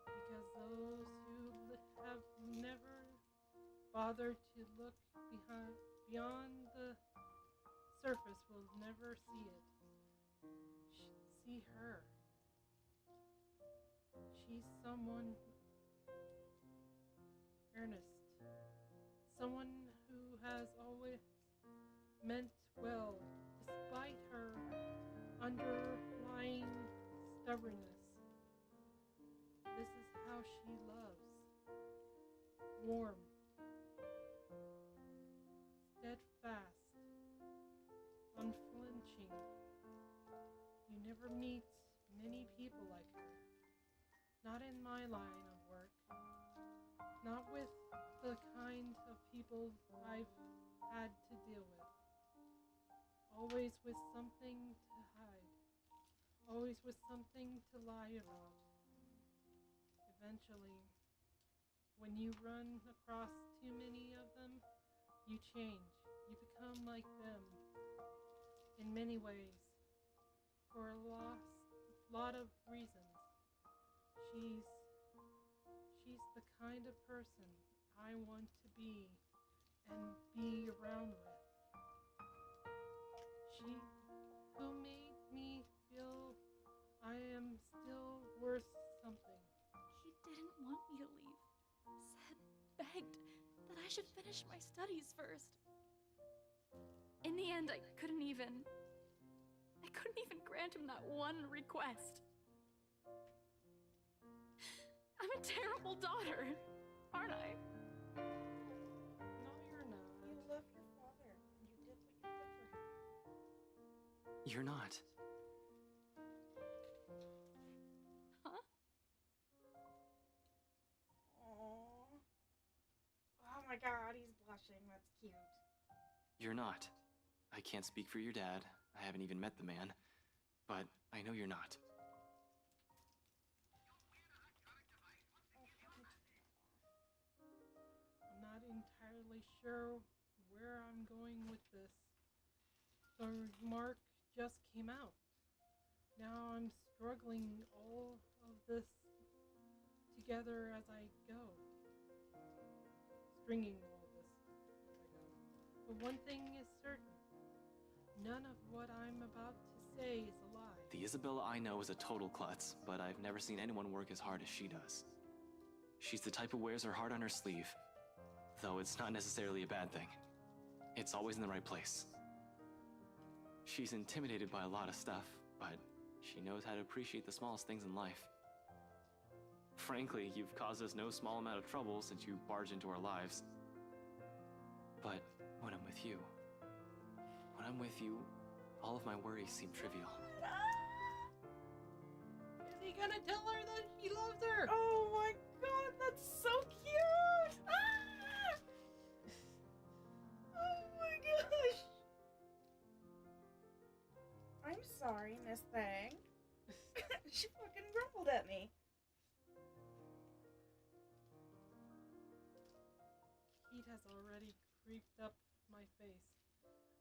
Speaker 2: Because those who have never bothered to look beyond the surface will never see it. See her. She's someone earnest, someone who has always meant well despite her underlying stubbornness. This is how she loves. Warm, steadfast, unflinching. You never meet many people like her. Not in my line of work. Not with the kind of people I've had to deal with. Always with something to hide. Always with something to lie about. Eventually, when you run across too many of them, you change. You become like them. In many ways. For a lot of reasons. She's the kind of person I want to be and be around with. She who made me feel I am still worth something.
Speaker 5: He didn't want me to leave. Begged that I should finish my studies first. In the end, I couldn't even grant him that one request. I'm a terrible daughter, aren't I?
Speaker 2: No, you're not.
Speaker 1: You love your father, and you did what you could for him.
Speaker 4: You're not.
Speaker 5: Huh?
Speaker 1: Aww. Oh my god, he's blushing. That's cute.
Speaker 4: You're not. I can't speak for your dad. I haven't even met the man. But I know you're not.
Speaker 2: I'm not entirely sure where I'm going with this. The remark just came out. Now I'm struggling all of this together as I go. Stringing all this as I go. But one thing is certain. None of what I'm about to say is a lie.
Speaker 4: The Isabella I know is a total klutz, but I've never seen anyone work as hard as she does. She's the type who wears her heart on her sleeve, though it's not necessarily a bad thing. It's always in the right place. She's intimidated by a lot of stuff, but she knows how to appreciate the smallest things in life. Frankly, you've caused us no small amount of trouble since you barged into our lives. But when I'm with you, all of my worries seem trivial.
Speaker 2: Is he gonna tell her that he loves her?
Speaker 1: Oh my god, that's so cute! Ah! Oh my gosh! I'm sorry, Miss Thing. She fucking grumbled at me.
Speaker 2: Heat has already creeped up my face.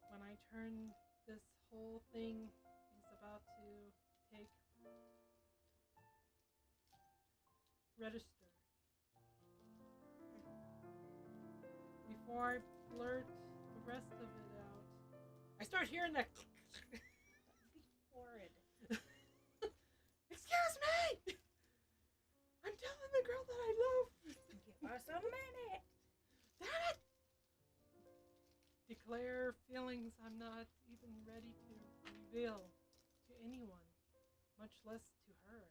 Speaker 2: When I turn, this whole thing is about to take register. Before I blurt the rest of it out, I start hearing that.
Speaker 1: Be horrid.
Speaker 2: Excuse me! I'm telling the girl that I love.
Speaker 1: Give us a minute.
Speaker 2: Damn it! Declare feelings I'm not even ready to reveal to anyone, much less to her.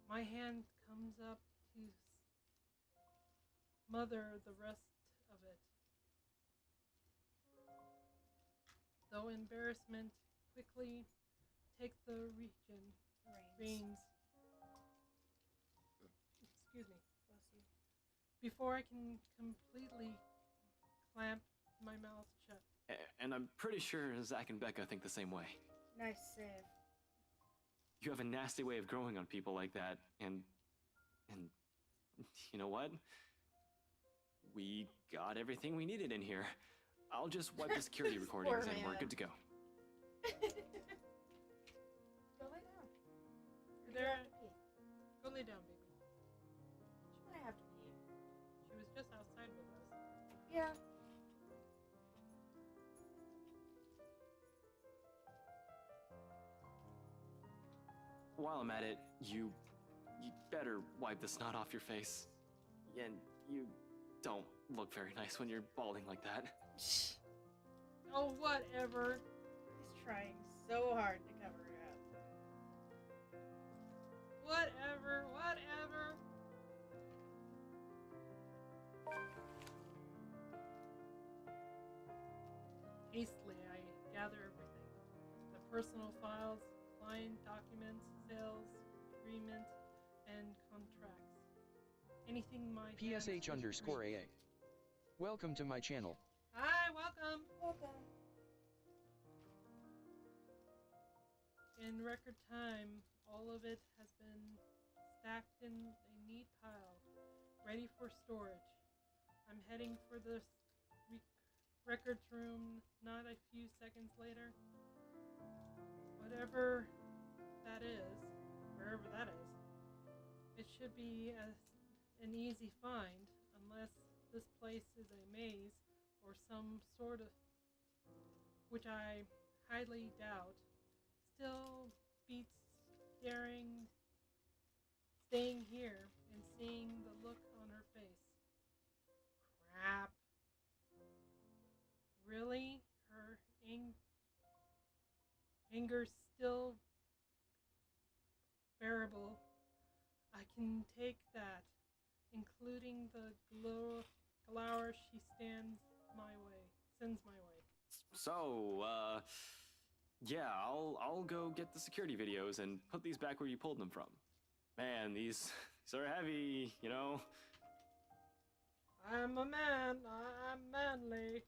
Speaker 2: My hand comes up to smother the rest of it. Though embarrassment quickly takes the reins. Excuse me.
Speaker 1: Bless you.
Speaker 2: Before I can completely clamp my mouth shut.
Speaker 4: And I'm pretty sure Zach and Becca think the same way.
Speaker 1: Nice save.
Speaker 4: You have a nasty way of growing on people like that, and you know what? We got everything we needed in here. I'll just wipe the security recordings and we're good to go.
Speaker 1: Go lay down. Or do you
Speaker 2: There.
Speaker 1: have to pee?
Speaker 2: Go lay down, baby.
Speaker 1: She might have to pee.
Speaker 2: She was just outside with us.
Speaker 1: Yeah.
Speaker 4: While I'm at it, you better wipe the snot off your face. And you don't look very nice when you're balding like that.
Speaker 2: Oh, whatever.
Speaker 1: He's trying so hard to cover it up.
Speaker 2: Whatever. Whatever. Hastily, I gather everything. The personal files, client documents, sales, agreement, and contracts. Anything my hands
Speaker 3: PSH
Speaker 2: could
Speaker 3: underscore
Speaker 2: reach.
Speaker 3: AA. Welcome to my channel.
Speaker 2: Hi, welcome.
Speaker 1: Welcome.
Speaker 2: In record time, all of it has been stacked in a neat pile, ready for storage. I'm heading for the records room not a few seconds later. Whatever that is, wherever that is, it should be an easy find, unless this place is a maze or some sort of, which I highly doubt. Still beats staying here and seeing the look on her face. Crap. Really? Her anger's still bearable. I can take that, including the glower she sends my way.
Speaker 4: So, yeah, I'll go get the security videos and put these back where you pulled them from. Man, these are heavy, you know?
Speaker 2: I'm a man. I'm manly.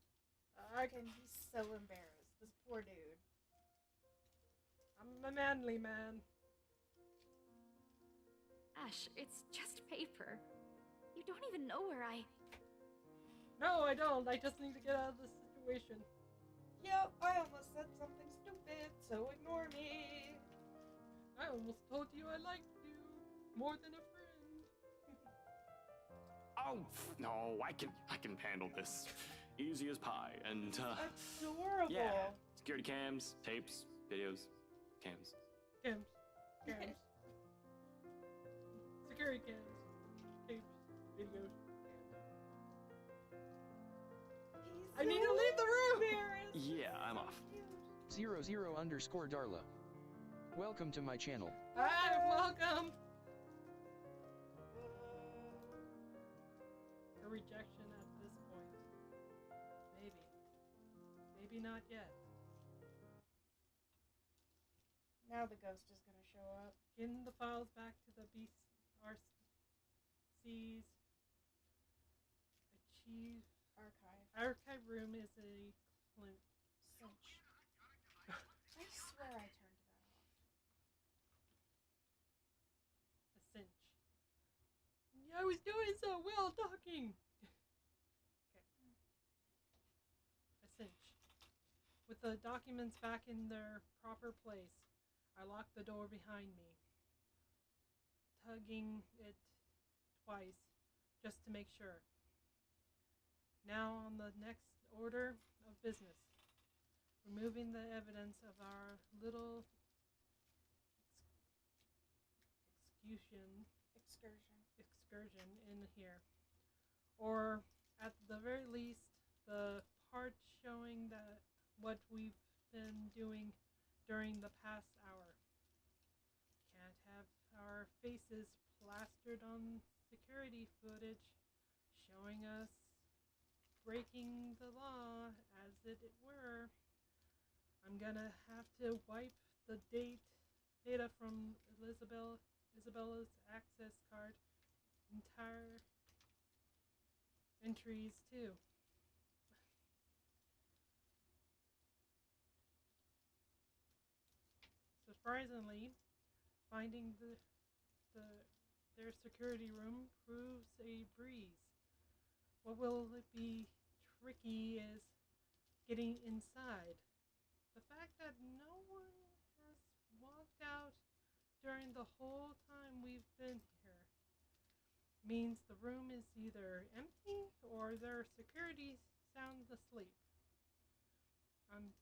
Speaker 1: And he's so embarrassed. This poor dude.
Speaker 2: I'm a manly man.
Speaker 5: Ash, it's just paper. You don't even know where I.
Speaker 2: No, I don't. I just need to get out of this situation.
Speaker 1: Yep, I almost said something stupid, so ignore me.
Speaker 2: I almost told you I liked you more than a friend.
Speaker 4: Oh no, I can handle this. Easy as pie. And
Speaker 1: Adorable.
Speaker 4: yeah, security cams, tapes, videos, cams.
Speaker 2: Cams. Security cams. Tapes. Videos.
Speaker 1: He's
Speaker 2: I need to
Speaker 1: so
Speaker 2: leave the room!
Speaker 1: embarrassed.
Speaker 4: Yeah, I'm off.
Speaker 3: 00 underscore Darla. Welcome to my channel.
Speaker 2: Hi, welcome! A rejection at this point. Maybe. Maybe not yet.
Speaker 1: Now the ghost is gonna show up.
Speaker 2: Getting the files back to the BRC's archive room is a
Speaker 1: Cinch. I swear I turned that off.
Speaker 2: cinch. Yeah, I was doing so well talking. Okay. A cinch. With the documents back in their proper place, I locked the door behind me, tugging it twice just to make sure. Now on the next order of business, removing the evidence of our little excursion in here, or at the very least the part showing that what we've been doing during the past hour. Can't have our faces plastered on security footage showing us breaking the law as it were. I'm gonna have to wipe the data from Isabella's access card entire entries too. Surprisingly, finding their security room proves a breeze. What will be tricky is getting inside. The fact that no one has walked out during the whole time we've been here means the room is either empty or their security sound asleep. I'm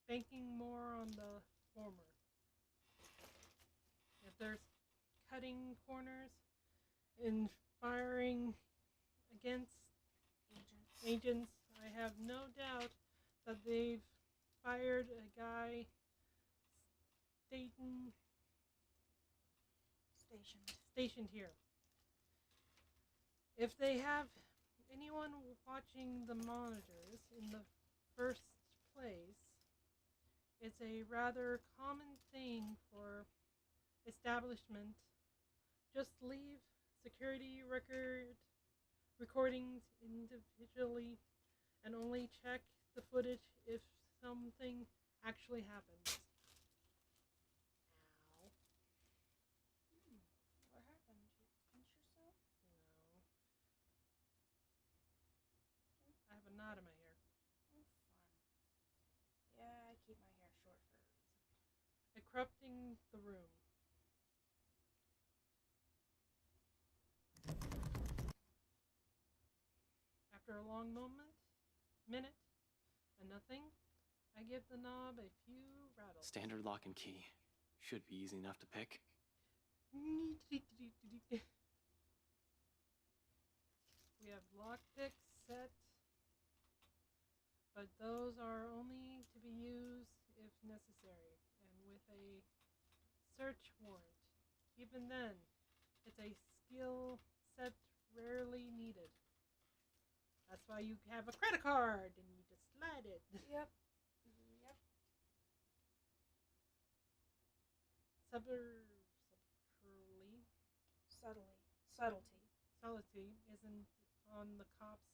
Speaker 2: banking more on the former. If there's cutting corners and firing against agents, I have no doubt that they've fired a guy stationed here. If they have anyone watching the monitors in the first place, it's a rather common thing for establishment. Just leave security recordings individually and only check the footage if something actually happens. Ow.
Speaker 1: What happened? Did you pinch yourself?
Speaker 2: No. I have a knot in my hair.
Speaker 1: Oh, fun. Yeah, I keep my hair short for a reason.
Speaker 2: Corrupting the room. After a long minute, and nothing, I give the knob a few rattles.
Speaker 4: Standard lock and key. Should be easy enough to pick.
Speaker 2: We have lockpicks set, but those are only to be used if necessary, and with a search warrant. Even then, it's a skill set rarely needed. That's why you have a credit card and you just slide it.
Speaker 1: Yep.
Speaker 2: Subtlety isn't on the cops'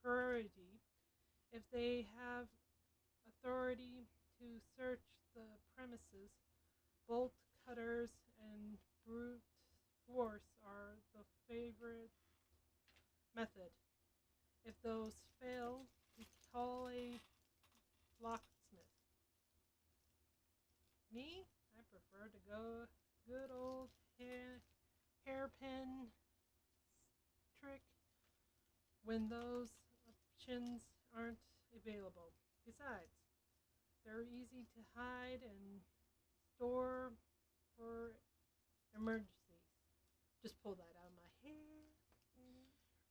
Speaker 2: priority. If they have authority to search the premises, bolt cutters and brute force are the favorite method. If those fail, we call a locksmith. Me, I prefer to go good old hairpin trick when those options aren't available. Besides, they're easy to hide and store for emergencies. Just pull that out of my hair.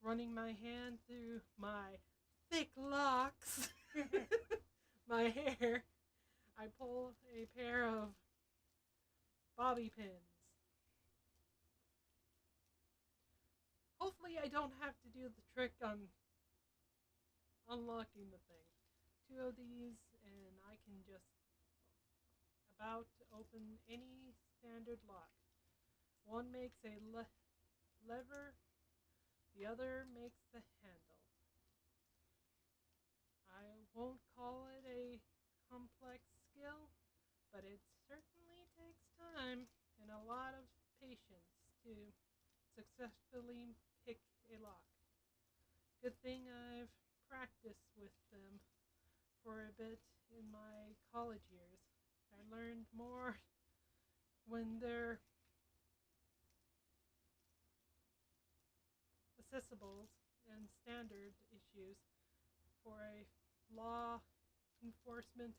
Speaker 2: Running my hand through my thick locks, my hair, I pull a pair of bobby pins. Hopefully I don't have to do the trick on unlocking the thing. 2 of these and I can just about open any standard lock. One makes a lever, the other makes the handle. I won't call it a complex skill, but it certainly takes time and a lot of patience to successfully pick a lock. Good thing I've practiced with them for a bit in my college years. I learned more when they're accessibles and standard issues for a law enforcement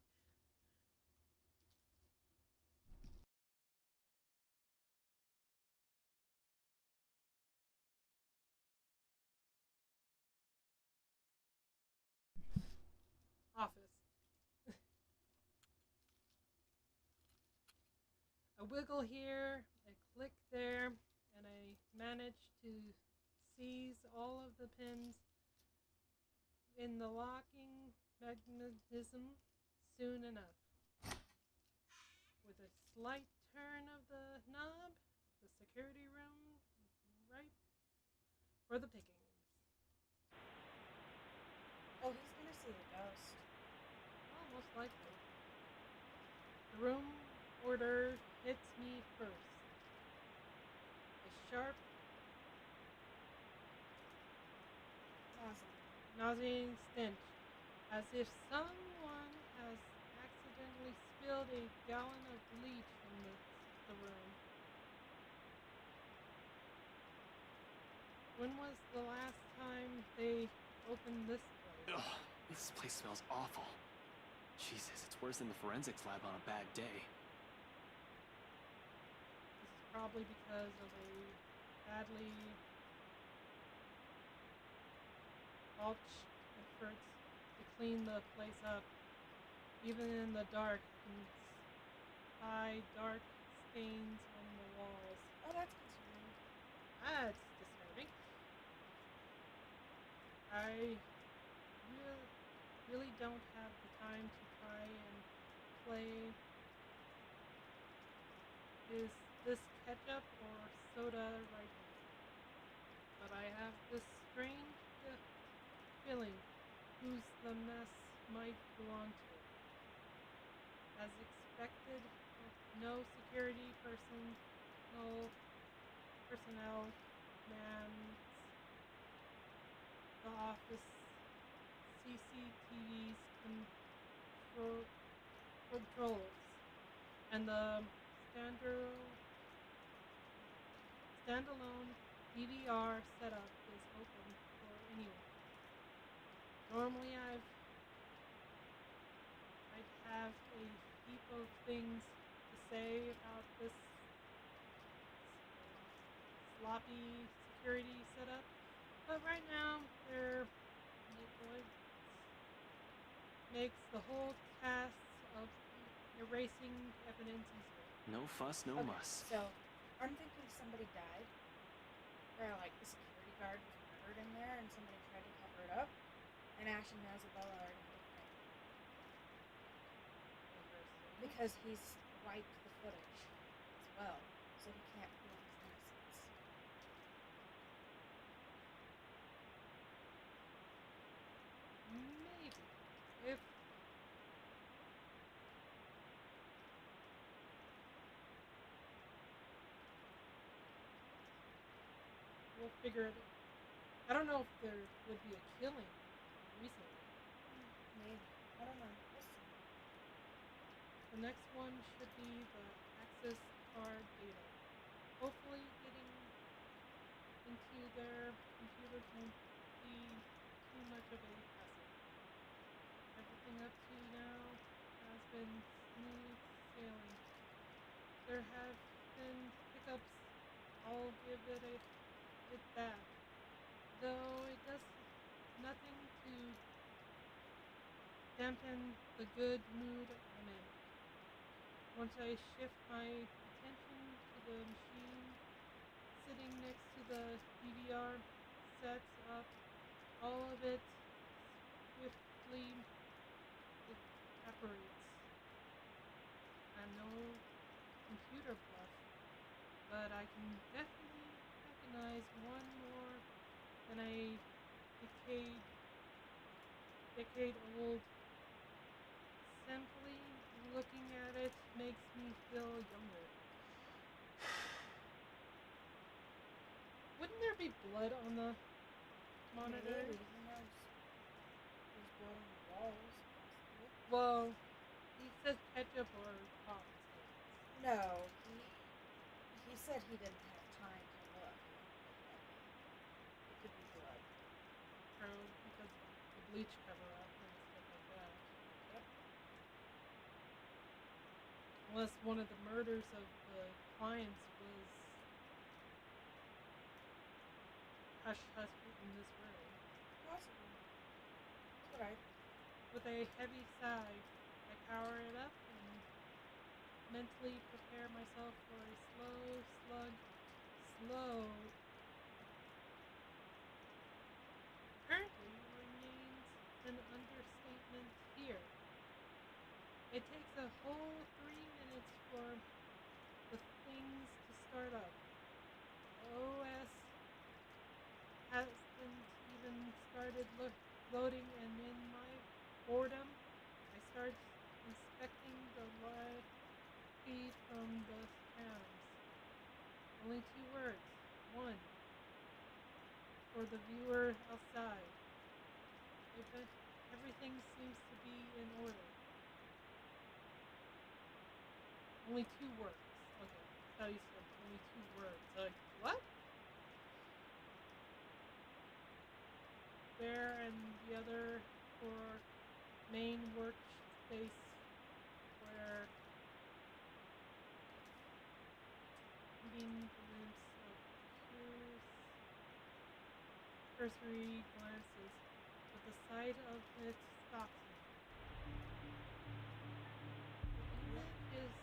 Speaker 2: office. A wiggle here, a click there, and I managed to seize all of the pins in the locking mechanism soon enough. With a slight turn of the knob, the security room ripe for the pickings.
Speaker 1: Oh, he's gonna see the ghost.
Speaker 2: Well, most likely. The room order hits me first. A sharp, nauseating stench, as if someone has accidentally accidentally spilled a gallon of bleach in the room. When was the last time they opened this place?
Speaker 4: Ugh, this place smells awful. Jesus, it's worse than the forensics lab on a bad day.
Speaker 2: This is probably because of a badly botched efforts to clean the place up. Even in the dark, I can spy dark stains on the walls.
Speaker 1: Oh, that's concerning.
Speaker 2: That's disturbing. I really don't have the time to try and play. Is this ketchup or soda right now? But I have this strange feeling whose the mess might belong to. As expected, no security personnel mans the office. CCTVs controls, and the standalone DVR setup is open for anyone. Normally, I'd have a heap of things to say about this sloppy security setup, but right now it makes the whole task of erasing evidence easier.
Speaker 4: No fuss, no
Speaker 1: Okay,
Speaker 4: muss.
Speaker 1: so I'm thinking somebody died, or like the security guard was murdered in there, and somebody tried to cover it up. And Ash and Isabella are gonna get framed
Speaker 2: Interesting.
Speaker 1: because he's wiped the footage as well, so he can't prove his innocence.
Speaker 2: Maybe. If we'll figure it. I don't know if there would be a killing recently.
Speaker 1: Maybe. I don't know. We'll see.
Speaker 2: The next one should be the access card data. Hopefully, getting into their computers won't be too much of a hassle. Everything up to now has been smooth sailing. There have been hiccups. I'll give it that. Though it does nothing to dampen the good mood I'm in. Once I shift my attention to the machine sitting next to the DVR set up, all of it swiftly evaporates. I'm no computer buff, but I can definitely recognize one more than a decade old. Simply looking at it makes me feel younger. Wouldn't there be blood on the monitor?
Speaker 1: Maybe. Who knows? There's blood on the walls, possibly.
Speaker 2: Well, he said ketchup or chalk stains.
Speaker 1: No, he said he didn't have time to look, and it might be. It could be blood.
Speaker 2: True, because of the bleach cover up and stuff like that.
Speaker 1: Yep.
Speaker 2: Unless one of the murders of the clients was hush hush in this room.
Speaker 1: Possibly. That's what I think.
Speaker 2: With a heavy sigh, I power it up and mentally prepare myself for a slow, apparently remains an understatement here. It takes a whole 3 minutes for the things to start up. OS hasn't even started loading, and in my boredom, I start inspecting the live feed from the cams. Only 2 words. One, for the viewer outside. Everything seems to be in order. Only 2 words. Okay, that's how you said only 2 words. Like, what? There and the other for main workspace where fleeting glimpse of cursory glances, but the sight of it stops me. The image is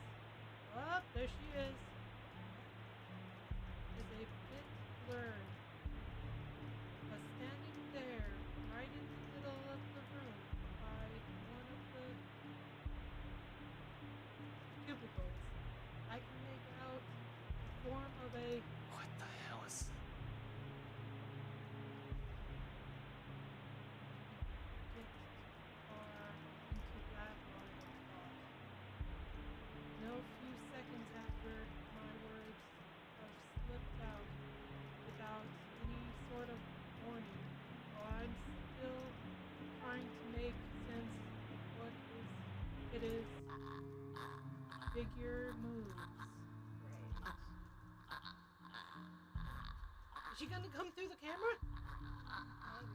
Speaker 2: up, there she is a bit blurred, but standing there, right in the middle of the room, by one of the cubicles, I can make out the form of a
Speaker 4: What the hell is...
Speaker 2: get too far into that line of thought. No few seconds after my words have slipped out without any sort of warning, while I'm still trying to make sense of what it is, figure moves.
Speaker 1: Great.
Speaker 2: Is she gonna come through the camera?
Speaker 1: Maybe.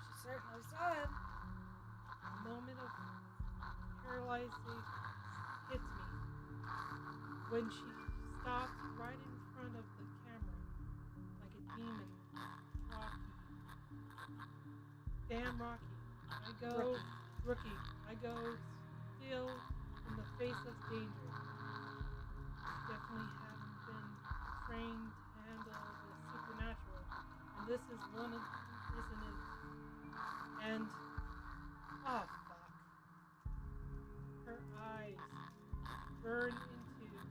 Speaker 1: She certainly saw him.
Speaker 2: A moment of paralyzing hits me when she stopped right in front of the camera like a demon. Rocky. Damn Rocky. I go rookie. I go still in the face of danger. Definitely haven't been trained to handle the supernatural. And this is one of isn't it? And oh fuck. Her eyes burn into me.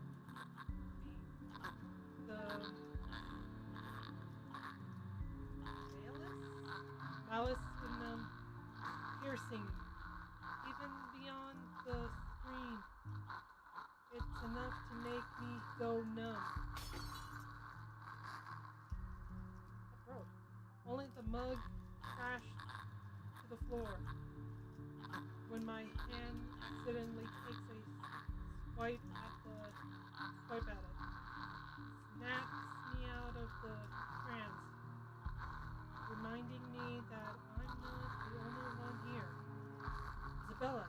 Speaker 2: The malice in them, piercing, even beyond the screen. It's enough to make me go numb. I broke. Only the mug crashed to the floor when my hand accidentally takes a swipe at it. Snaps me out of the trance, reminding me that I'm not the only one here. Isabella.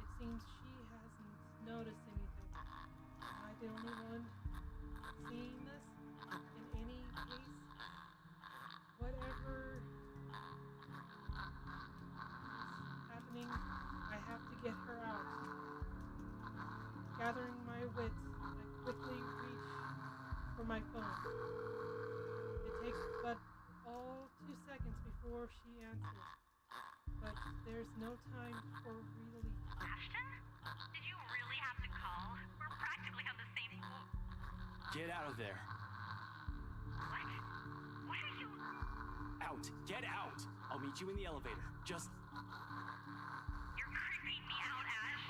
Speaker 2: It seems she hasn't noticed anything. Am I the only one seeing this? In any case, whatever is happening, I have to get her out. Gathering my wits, I quickly reach for my phone. It takes but all 2 seconds before she answers. But there's no time for relief.
Speaker 6: Ashton? Did you really have to call? We're practically on the same floor.
Speaker 4: Get out of there.
Speaker 6: What? What are you...
Speaker 4: Out. Get out. I'll meet you in the elevator. Just...
Speaker 6: You're creeping me out, Ash.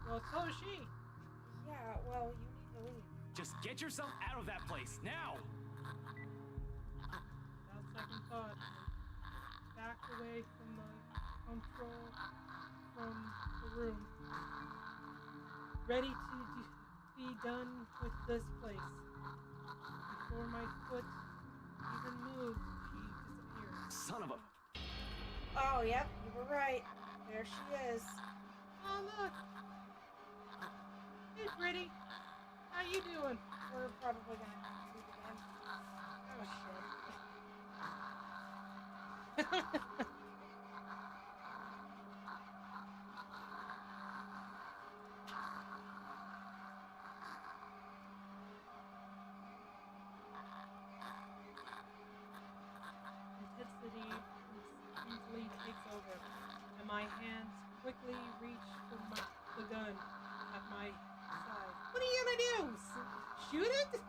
Speaker 2: Well, so is she.
Speaker 1: Yeah, well, you need to leave.
Speaker 4: Just get yourself out of that place, now!
Speaker 2: Without second thought, I back away from the control from the room. Ready to be done with this place. Before my foot even moved, she disappeared.
Speaker 4: Son of a...
Speaker 1: Oh, yep, you were right. There she is.
Speaker 2: Oh, look! Hey, pretty. How you doing?
Speaker 1: We're probably gonna have to leave again. Oh, shit.
Speaker 2: Intensity easily takes over, and my hands quickly reach for the gun at my side. What are you gonna do? Shoot it?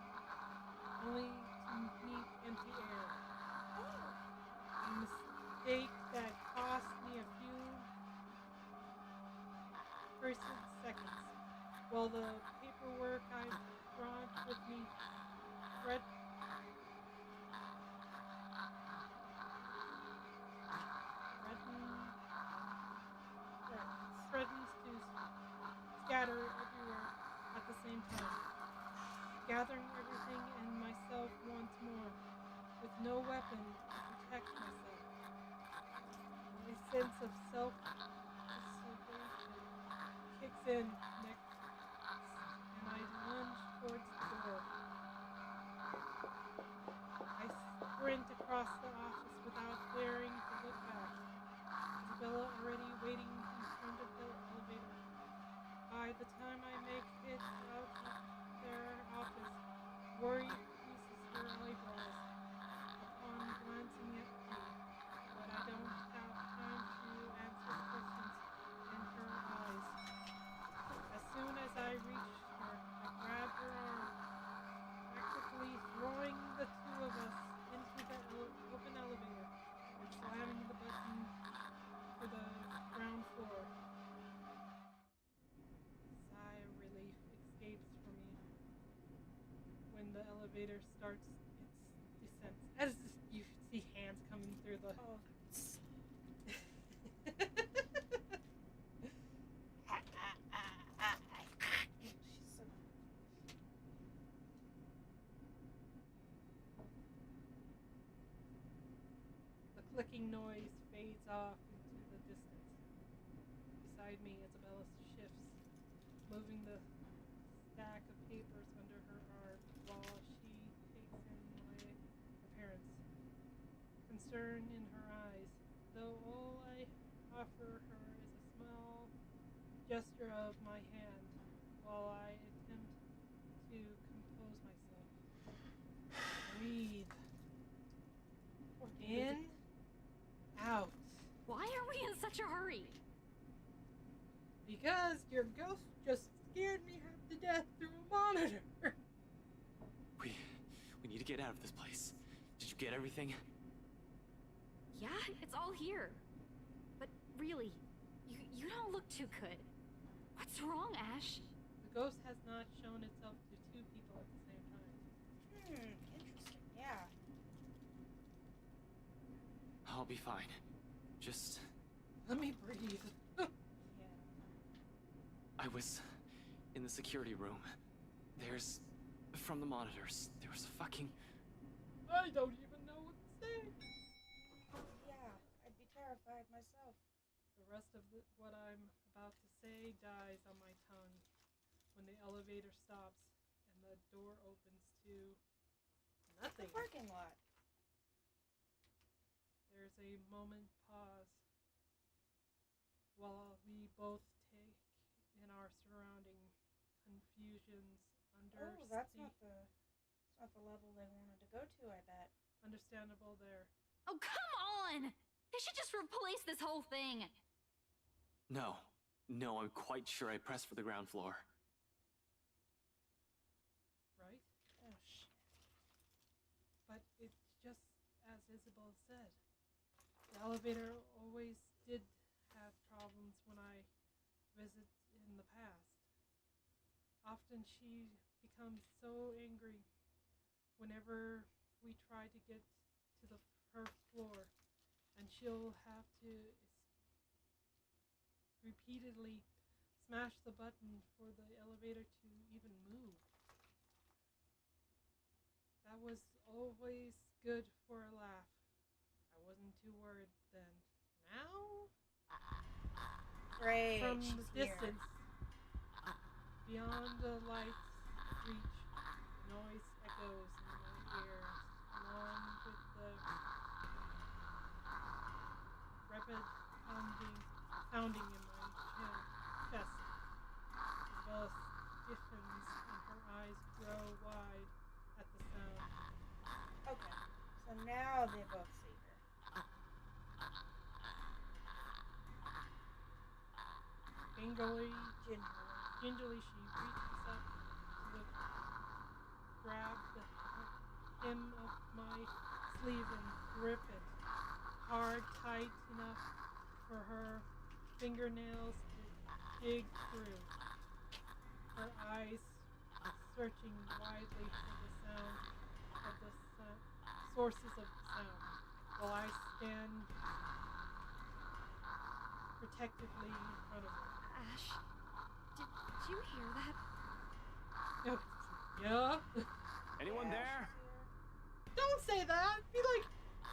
Speaker 2: Only to meet empty air. A mistake that cost me a few precious seconds. While the paperwork I brought with me threatens to gathering everything and myself once more, with no weapon to protect myself. A sense of self-preservation kicks in next, and I lunge towards the door. I sprint across the office without daring to look back. Isabella already waiting in front of the elevator. By the time I make it out of their office, worry creases her eyebrows upon glancing at me, but I don't have time to answer questions in her eyes. As soon as I reach her, I grab her arm, practically throwing the two of us into the open elevator and slamming the button for the ground floor. A sigh of relief escapes from me when the elevator starts its descent. As you see hands coming through the.
Speaker 1: Oh, that's she's so
Speaker 2: The clicking noise fades off into the distance. Beside me, Isabella shifts, moving the stack of papers under her arm while she takes in my appearance. Concern in her eyes, though all I offer her is a small gesture of my hand while I attempt to compose myself. Breathe. In, out.
Speaker 5: Why are we in such a hurry?
Speaker 2: Because your ghost just scared me half to death through a monitor.
Speaker 4: We need to get out of this place. Did you get everything?
Speaker 5: Yeah, it's all here. But really, you don't look too good. What's wrong, Ash?
Speaker 2: The ghost has not shown itself to two people at the same time.
Speaker 1: interesting. Yeah.
Speaker 4: I'll be fine. Just...
Speaker 2: Let me breathe.
Speaker 1: Yeah.
Speaker 4: I was in the security room. There's... From the monitors, there was a fucking...
Speaker 2: I don't even know what to say.
Speaker 1: Yeah, I'd be terrified myself.
Speaker 2: The rest of what I'm about to say dies on my tongue when the elevator stops and the door opens to
Speaker 1: The
Speaker 2: nothing.
Speaker 1: parking lot.
Speaker 2: There's a moment pause while we both take in our surrounding confusions.
Speaker 1: Oh, that's not the level they wanted to go to, I bet.
Speaker 2: Understandable there.
Speaker 5: Oh, come on! They should just replace this whole thing.
Speaker 4: No, I'm quite sure I pressed for the ground floor.
Speaker 2: Right?
Speaker 1: Oh, shit.
Speaker 2: But it's just as Isabel said. The elevator always did have problems when I visit in the past. Often she becomes so angry whenever we try to get to the first floor, and she'll have to repeatedly smash the button for the elevator to even move. That was always good for a laugh. I wasn't too worried then. Now?
Speaker 1: Great.
Speaker 2: From
Speaker 1: she's
Speaker 2: the
Speaker 1: here.
Speaker 2: distance, beyond the light's reach, noise echoes in my ears, along with the rapid pounding in my chest. Isabella stiffens and her eyes grow wide at the sound.
Speaker 1: Okay, so now they both see her.
Speaker 2: Gingerly she reaches up to grab the hem of my sleeve and grip it hard, tight enough for her fingernails to dig through. Her eyes searching widely for the sound of the sources of sound, while I stand protectively in front of her.
Speaker 5: Ash, did you hear that?
Speaker 2: No, Yeah?
Speaker 4: Anyone there?
Speaker 2: Don't say that! Be like,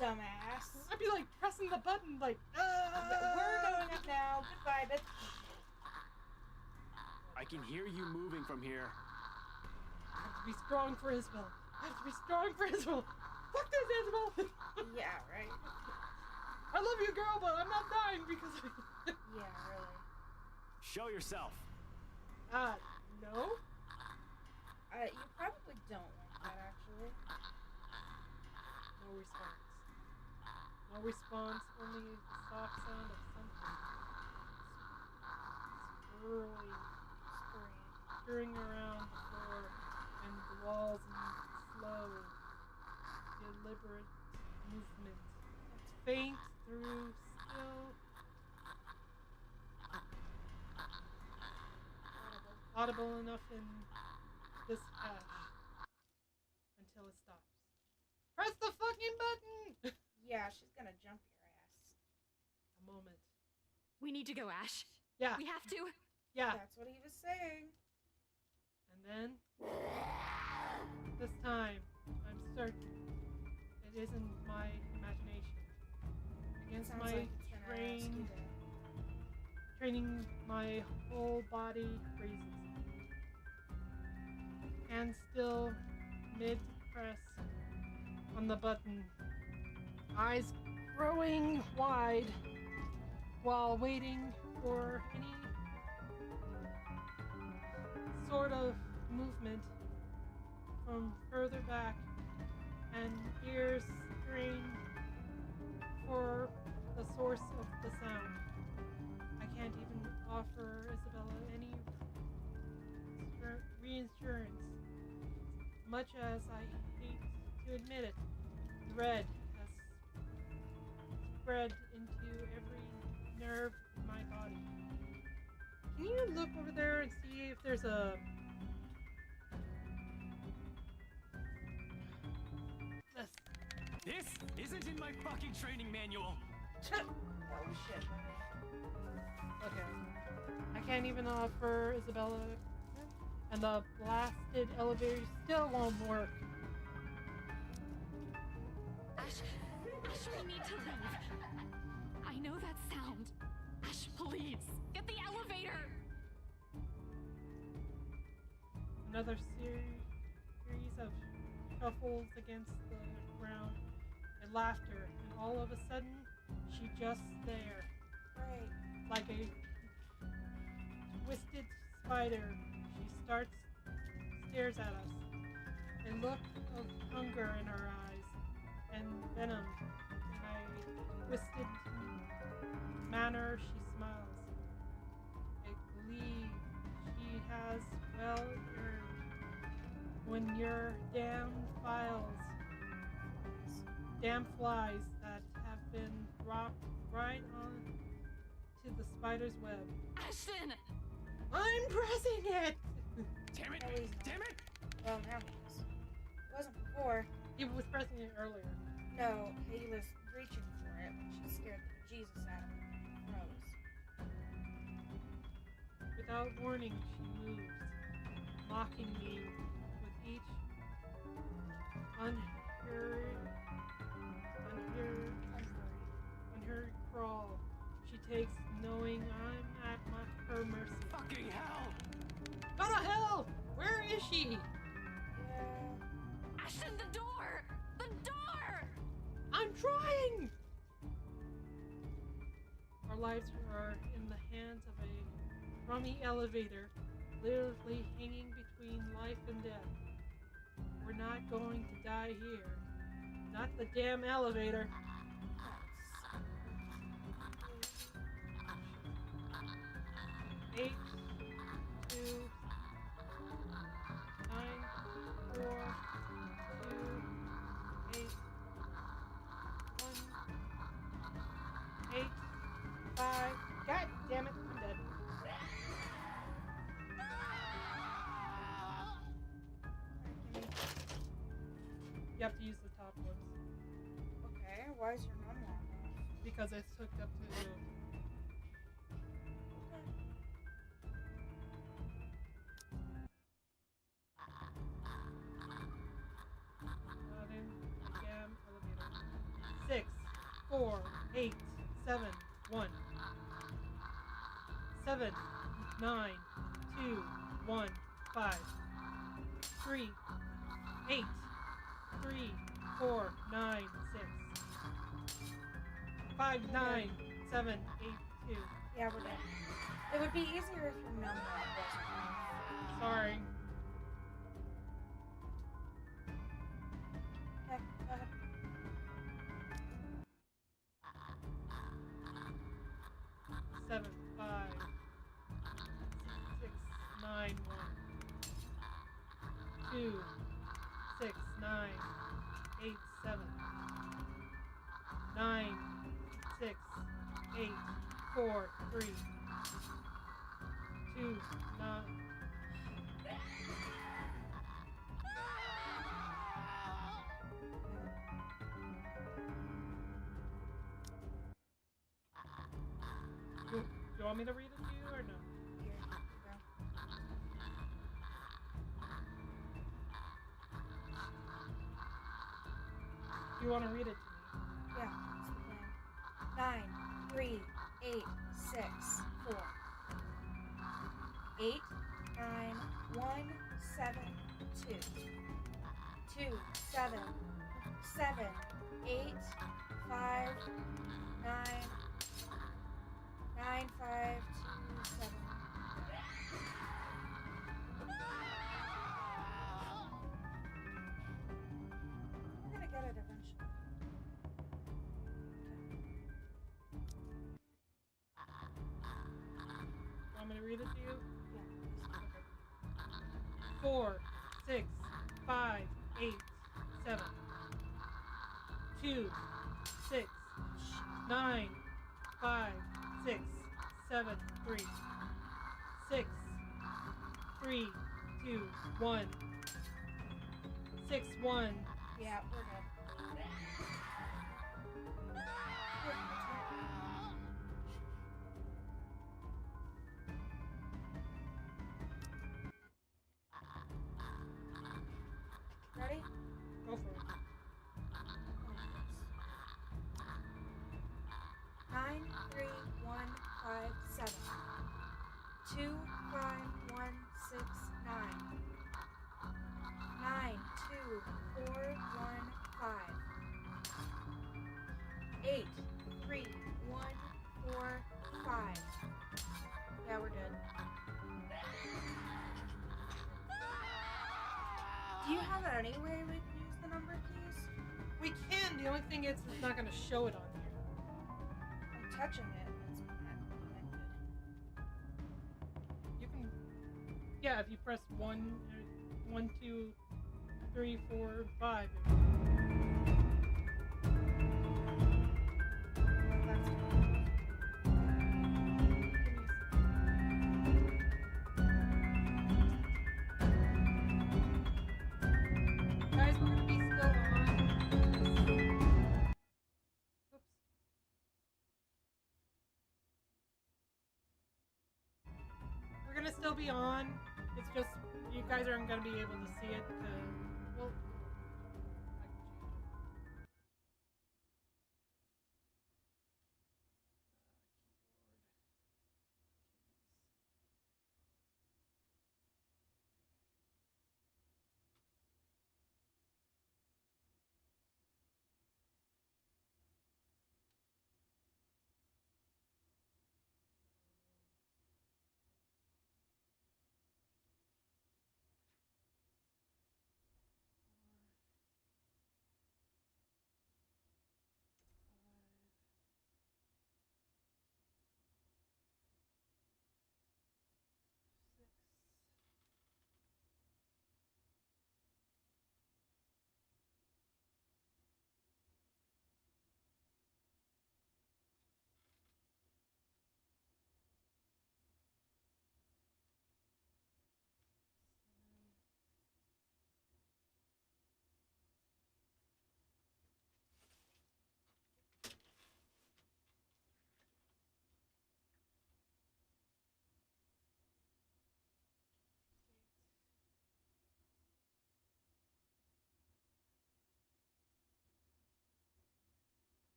Speaker 1: Dumbass.
Speaker 2: I'd be like pressing the button, like,
Speaker 1: We're going up now. Goodbye, bitch.
Speaker 4: I can hear you moving from here.
Speaker 2: I have to be strong for Isabel. I have to be strong for Isabel. Fuck this, Isabel!
Speaker 1: Yeah, right.
Speaker 2: I love you, girl, but I'm not dying because of you.
Speaker 1: Yeah, really.
Speaker 4: Show yourself.
Speaker 2: No?
Speaker 1: You probably don't want that, actually.
Speaker 2: No response. No response, only the soft sound of something stirring around the floor and the walls in slow, deliberate movement. It's faint through still audible enough in this hash until it stops. Press the fucking button!
Speaker 1: Yeah, she's gonna jump your ass.
Speaker 2: A moment.
Speaker 5: We need to go, Ash.
Speaker 2: Yeah.
Speaker 5: We have to.
Speaker 2: Yeah.
Speaker 1: That's what he was saying.
Speaker 2: And then, this time, I'm certain it isn't my imagination. Against
Speaker 1: Sounds
Speaker 2: my
Speaker 1: like it's gonna ask you that.
Speaker 2: training, my whole body freezes. And still, mid-press on the button. Eyes growing wide while waiting for any sort of movement from further back, and ears strained for the source of the sound. I can't even offer Isabella any reassurance. Much as I hate to admit it, dread has spread into every nerve in my body. Can you look over there and see if there's a...
Speaker 4: This isn't in my fucking training manual.
Speaker 1: Oh shit.
Speaker 2: Okay. I can't even offer Isabella... And the blasted elevator still won't work.
Speaker 5: Ash, we need to leave. I know that sound. Ash, please, get the elevator.
Speaker 2: Another series of shuffles against the ground and laughter, and all of a sudden, she just there,
Speaker 1: Great.
Speaker 2: like a twisted spider. She stares at us, a look of hunger in her eyes, and venom in a twisted manner. She smiles, a glee she has well earned. When your damn flies that have been dropped right on to the spider's web.
Speaker 5: Ashton!
Speaker 2: I'm pressing it!
Speaker 4: Damn it!
Speaker 1: No, he's not.
Speaker 4: Damn it!
Speaker 1: Well, now he is. It wasn't before.
Speaker 2: He was pressing it earlier.
Speaker 1: No, he was reaching for it when she scared the bejesus out of him and froze.
Speaker 2: Without warning, she moves, mocking me with each unhurried crawl she takes, knowing I'm at her mercy.
Speaker 4: Fucking hell!
Speaker 2: Go to hell! Where is she?
Speaker 1: Yeah.
Speaker 5: Ashton, the door! The door!
Speaker 2: I'm trying! Our lives are in the hands of a crummy elevator, literally hanging between life and death. We're not going to die here. Not the damn elevator.
Speaker 1: That's...
Speaker 2: 8, 2, 9, 4, 2, 8, 1, 8, 5. God damn it, I'm dead. You have to use the top ones
Speaker 1: Okay, why is your mom locked off?
Speaker 2: because it's hooked up to the
Speaker 1: Okay.
Speaker 2: 8, 7, 1. 7, 9, 2, 1, 5. 3, 8, 3, 4, 9, 6. 5, 9, 7, 8, 2.
Speaker 1: Yeah, we're done. It would be easier if your number wasn't off.
Speaker 2: Sorry.
Speaker 1: Okay, go ahead.
Speaker 2: Seven, 5, 6, 9, 1. 2, 6, 9, 8, 7. 9, 6, 8, 4, 3. 2, 9. Do you want me to read it to you or no?
Speaker 1: Here, you go.
Speaker 2: Do you want to read it to me?
Speaker 1: Yeah, that's the plan. 9, 3, 8, 6, 4. 8, 9, 1, 7, 2. 2, 7, 7, 8, 5, 9, 9, 5, 2, 7. We're gonna get it eventually.
Speaker 2: Want me to read it to you?
Speaker 1: Yeah, please.
Speaker 2: Okay. 4, 6, 5, 8, 7. 2, 6, 9, 5, 6, 7, 3. 6, 3, 2, 1. 6, 1.
Speaker 1: Yeah, we're good. Ready?
Speaker 2: Go for it.
Speaker 1: 9, 3, 1, 5, 7. 2, 5, 1, 6, 9. 9, 2, 4, 1, 5. 8, 3, 1, 4, 5. Yeah, we're good. Do you have any way we can use the number keys?
Speaker 2: We can. The only thing is, it's not going to show it on here.
Speaker 1: I'm touching it. It's not connected.
Speaker 2: You can. Yeah, if you press 1, 1, 2, 3, 4, 5.
Speaker 1: Well, that's good.
Speaker 2: Guys, we're gonna be still on. Oops. We're gonna still be on. It's just you guys aren't gonna be able to see it. Well, I can change it.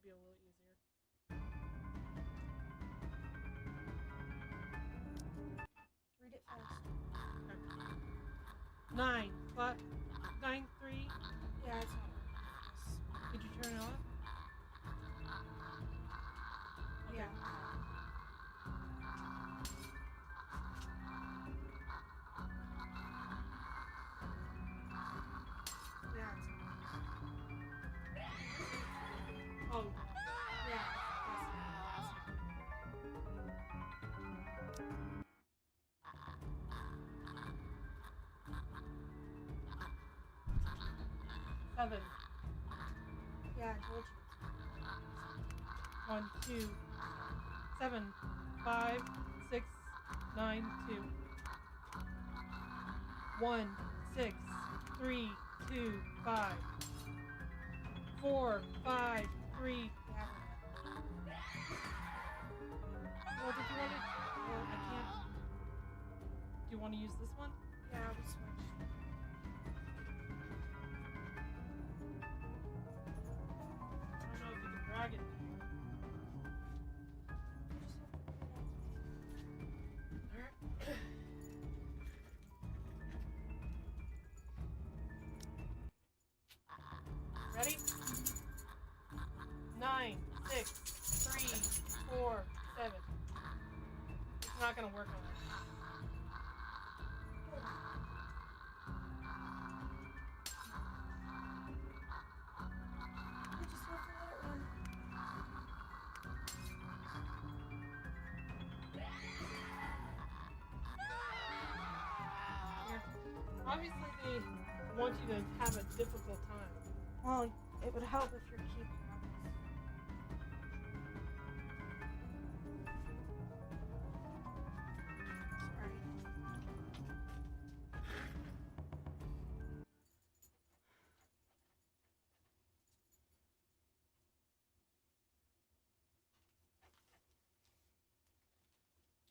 Speaker 2: could be a little easier.
Speaker 1: Read it fast.
Speaker 2: Okay. 9, 5, 9, 3.
Speaker 1: Yeah, it's not working.
Speaker 2: Did you turn it off? Okay.
Speaker 1: Yeah. Yeah, it's not.
Speaker 2: Oh,
Speaker 1: Yeah, that's
Speaker 2: seven.
Speaker 1: yeah, I told you.
Speaker 2: 1, 2, 7, 5, 6, 9, 2. 1, 6, 3, 2, 5. 4, 5, 3.
Speaker 1: Yeah.
Speaker 2: Well, did you want to? Well, I can't. Do you want to use this one?
Speaker 1: Yeah, we switched.
Speaker 2: I don't know if you can drag it. Ready? 9, 6, 3, 4, 7. It's not gonna work on that.
Speaker 1: We just have to let it run.
Speaker 2: Here. Obviously, they want you to have a difficult time.
Speaker 1: Well, it would help if your keyboard was. Sorry.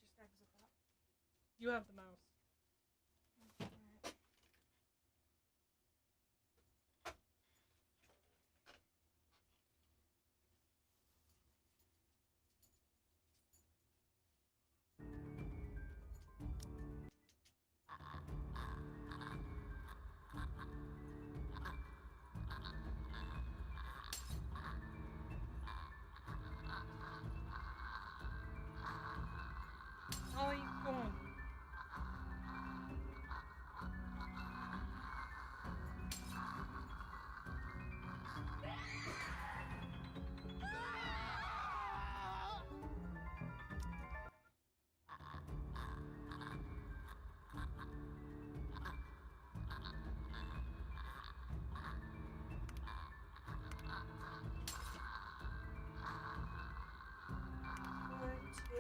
Speaker 1: Just exit that.
Speaker 2: You have the mouse.
Speaker 1: Alright.
Speaker 2: Ollie, go on.
Speaker 1: Four, 2,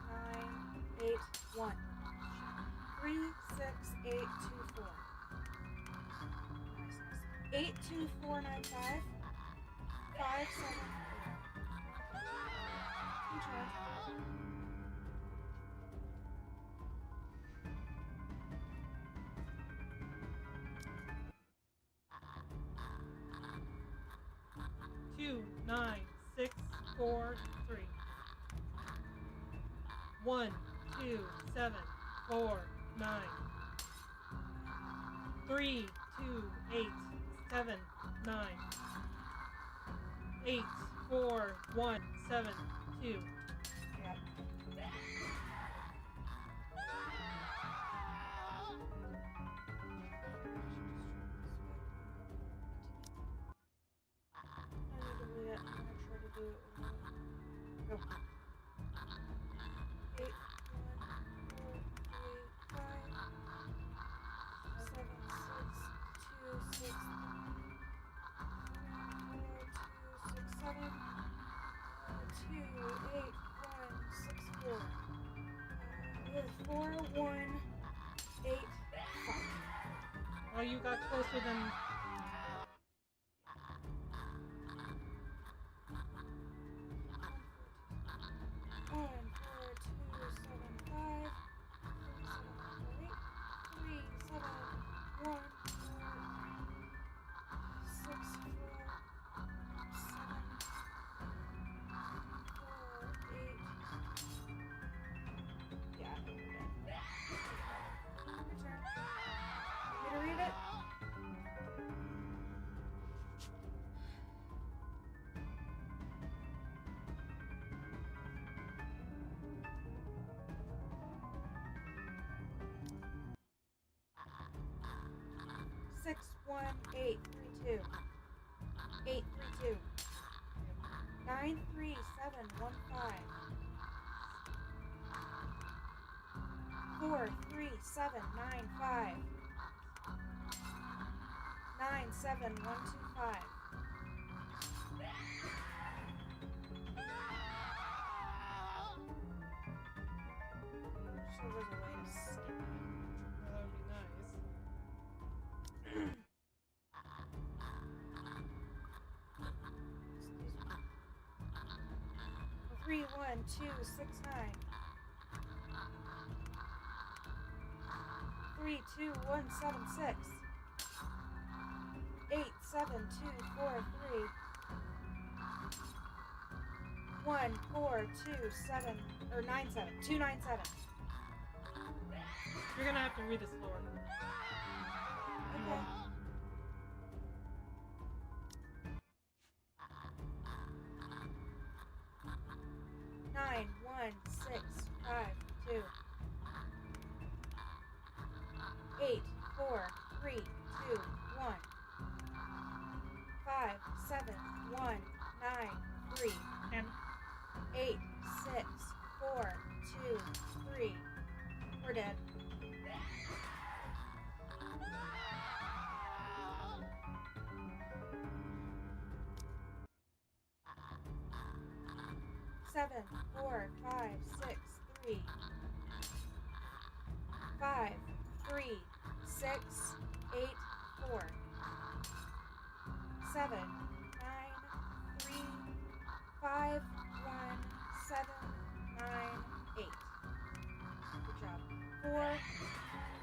Speaker 1: 9, 8, 1. 3, 6, 8, 2, 4. Nice. 8, 2, 4, 9, 5. 5, 7, 4. Good try.
Speaker 2: Two, 9, 6, 4, 3. 1, 2, 7, 4, 9. 3, 2, 8, 7, 9. 8, 4, 1, 7, 2.
Speaker 1: Yep. I need to read it. I'm gonna try to do it with go. 8, 1, 4, 3, 5, 7, 6, 2, 6, 4, 2, 6, 7, 2, 8, 1, 6, 4. 4, 1, 8, 5.
Speaker 2: Oh, you got closer than.
Speaker 1: 1, 4, 2, 7, 5, 3, 7, 1, 4, 6, 4, 7, 61832. 832. 93715. 43795. 97125. So there's a way to skip it.
Speaker 2: Well, that would be nice.
Speaker 1: 31269. 32176. 87243. 1427 or 97 297.
Speaker 2: You're gonna have to read it slower.
Speaker 1: Okay. Nine one six five two. 8 4 3 2 1. 5 7 1 9 3.
Speaker 2: And
Speaker 1: 8 6 4 2 3. We're dead. Seven, 4, 5, 6, 3. 5, 3, 6, 8, 4. 7, 9, 3, 5, 1, 7, 9, 8. Good job. 4.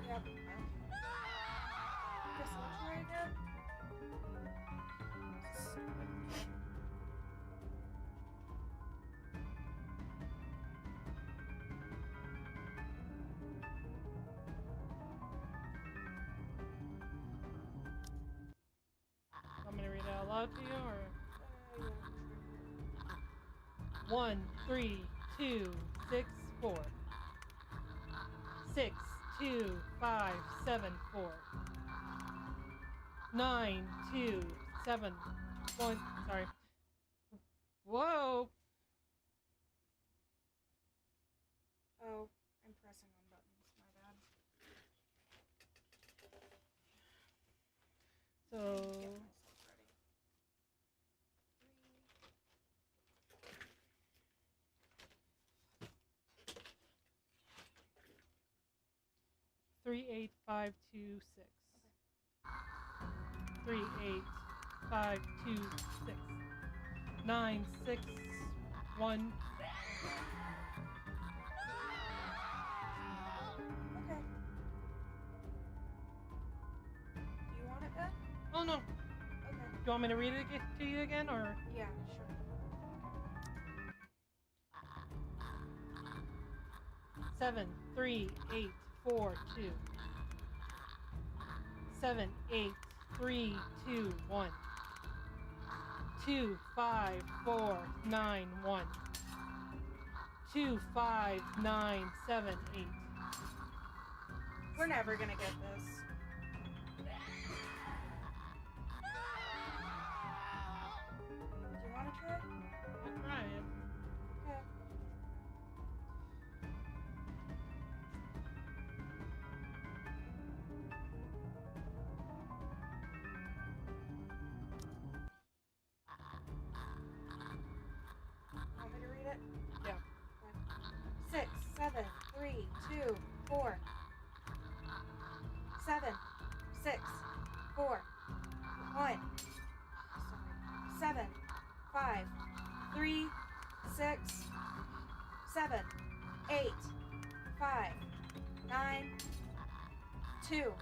Speaker 1: Yep. Guess I'll try again. Stupid.
Speaker 2: want me to read it out loud to you, or?
Speaker 1: Yeah.
Speaker 2: 1 3 2 6 4. 6 2 5 7 4. 9 2 7 1. Sorry. Whoa.
Speaker 1: Oh, I'm pressing on buttons. My bad.
Speaker 2: So
Speaker 1: Get myself ready.
Speaker 2: 38526. 38526. 961.
Speaker 1: Okay. Do you want it then?
Speaker 2: Oh no.
Speaker 1: Okay.
Speaker 2: You want me to read it to you again, or?
Speaker 1: Yeah, sure.
Speaker 2: 7 3 8 4 2. 7 8 3 2 1. 2 5 4 9 1. 2 5 9 7 8.
Speaker 1: We're never gonna get this. Do you want to try?
Speaker 2: I'll try it.
Speaker 1: Okay. Want me to read it?
Speaker 2: Yeah.
Speaker 1: 6 7 3 2 4. 7 6 4 1. 7 5 3 6 7 8 5 9 2.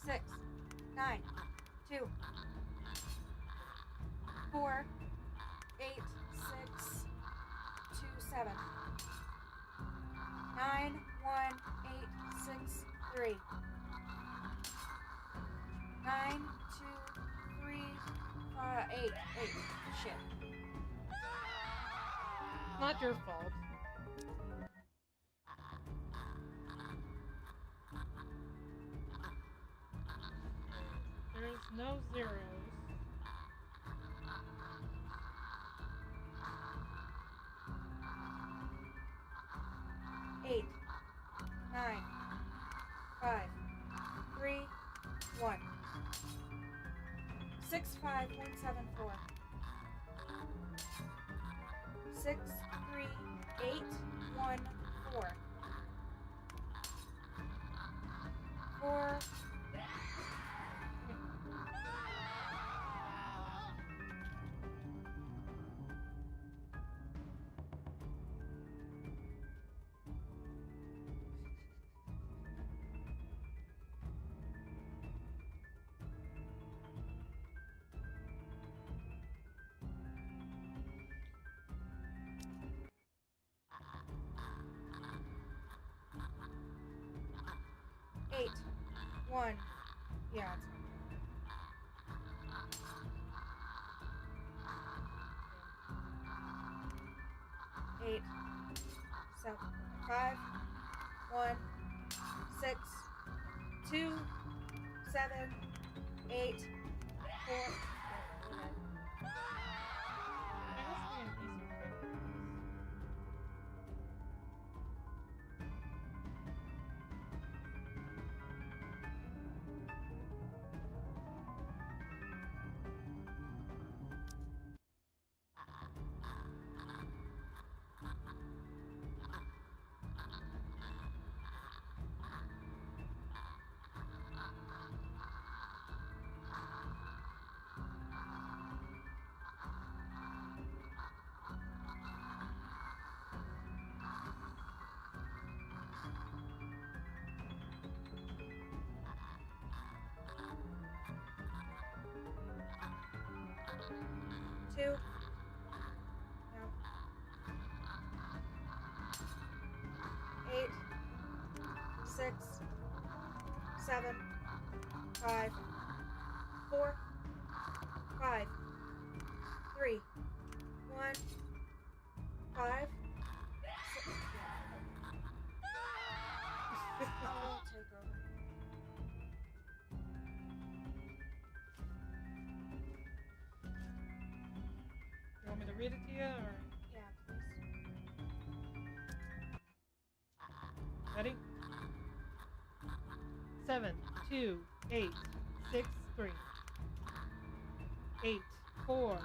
Speaker 1: Six, 9 2 4 8 6 2 7 9 1 8 6 3. 9, 2, 3, 5, 8. 8. Shit.
Speaker 2: Not your fault. There's no zeros.
Speaker 1: Eight, 9, 5, 3, 1. 6, 5, 1, 7, 4. 6, 3, 8, 1, 4. 4. Eight, 1. Yeah, it's 8, 7, 5, 1, 6, 2, 7, 8, 4.
Speaker 2: There has to be an easier way to do this.
Speaker 1: Two. No. 8, 6, 7, 5, 4, 5, 3, 1, 5, 6. I'll take over.
Speaker 2: You want me to read it to you, or
Speaker 1: Yeah, please.
Speaker 2: ready? 7, 2, 8, 6, 3. 8, 4,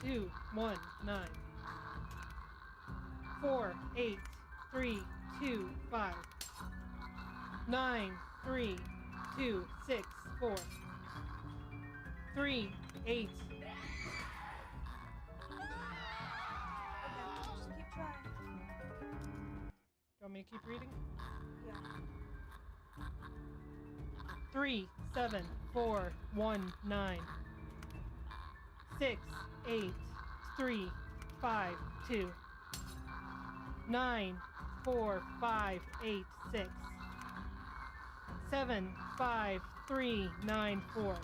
Speaker 2: 2, 1, 9. 4, 8, 3, 2, 5. 9, 3, 2, 6, 4. 3, 8.
Speaker 1: Okay, just keep trying.
Speaker 2: You want me to keep reading?
Speaker 1: Yeah.
Speaker 2: 3, 7, 4, 1, 9. 6, 8, 3, 5, 2. 9, 4, 5, 8, 6. 7, 5, 3, 9, 4.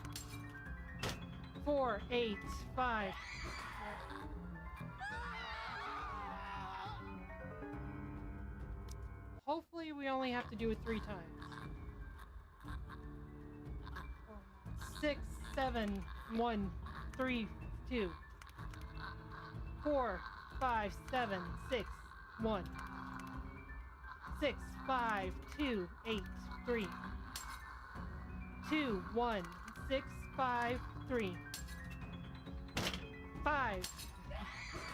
Speaker 2: 4, 8, 5. Hopefully we only have to do it 3 times.
Speaker 1: Oh, nice.
Speaker 2: 6, 7, 1, 3, 2. 4, 5, 7, 6, 1. 6, 5, 2, 8, 3. 2, 1, 6, 5, 3. 5.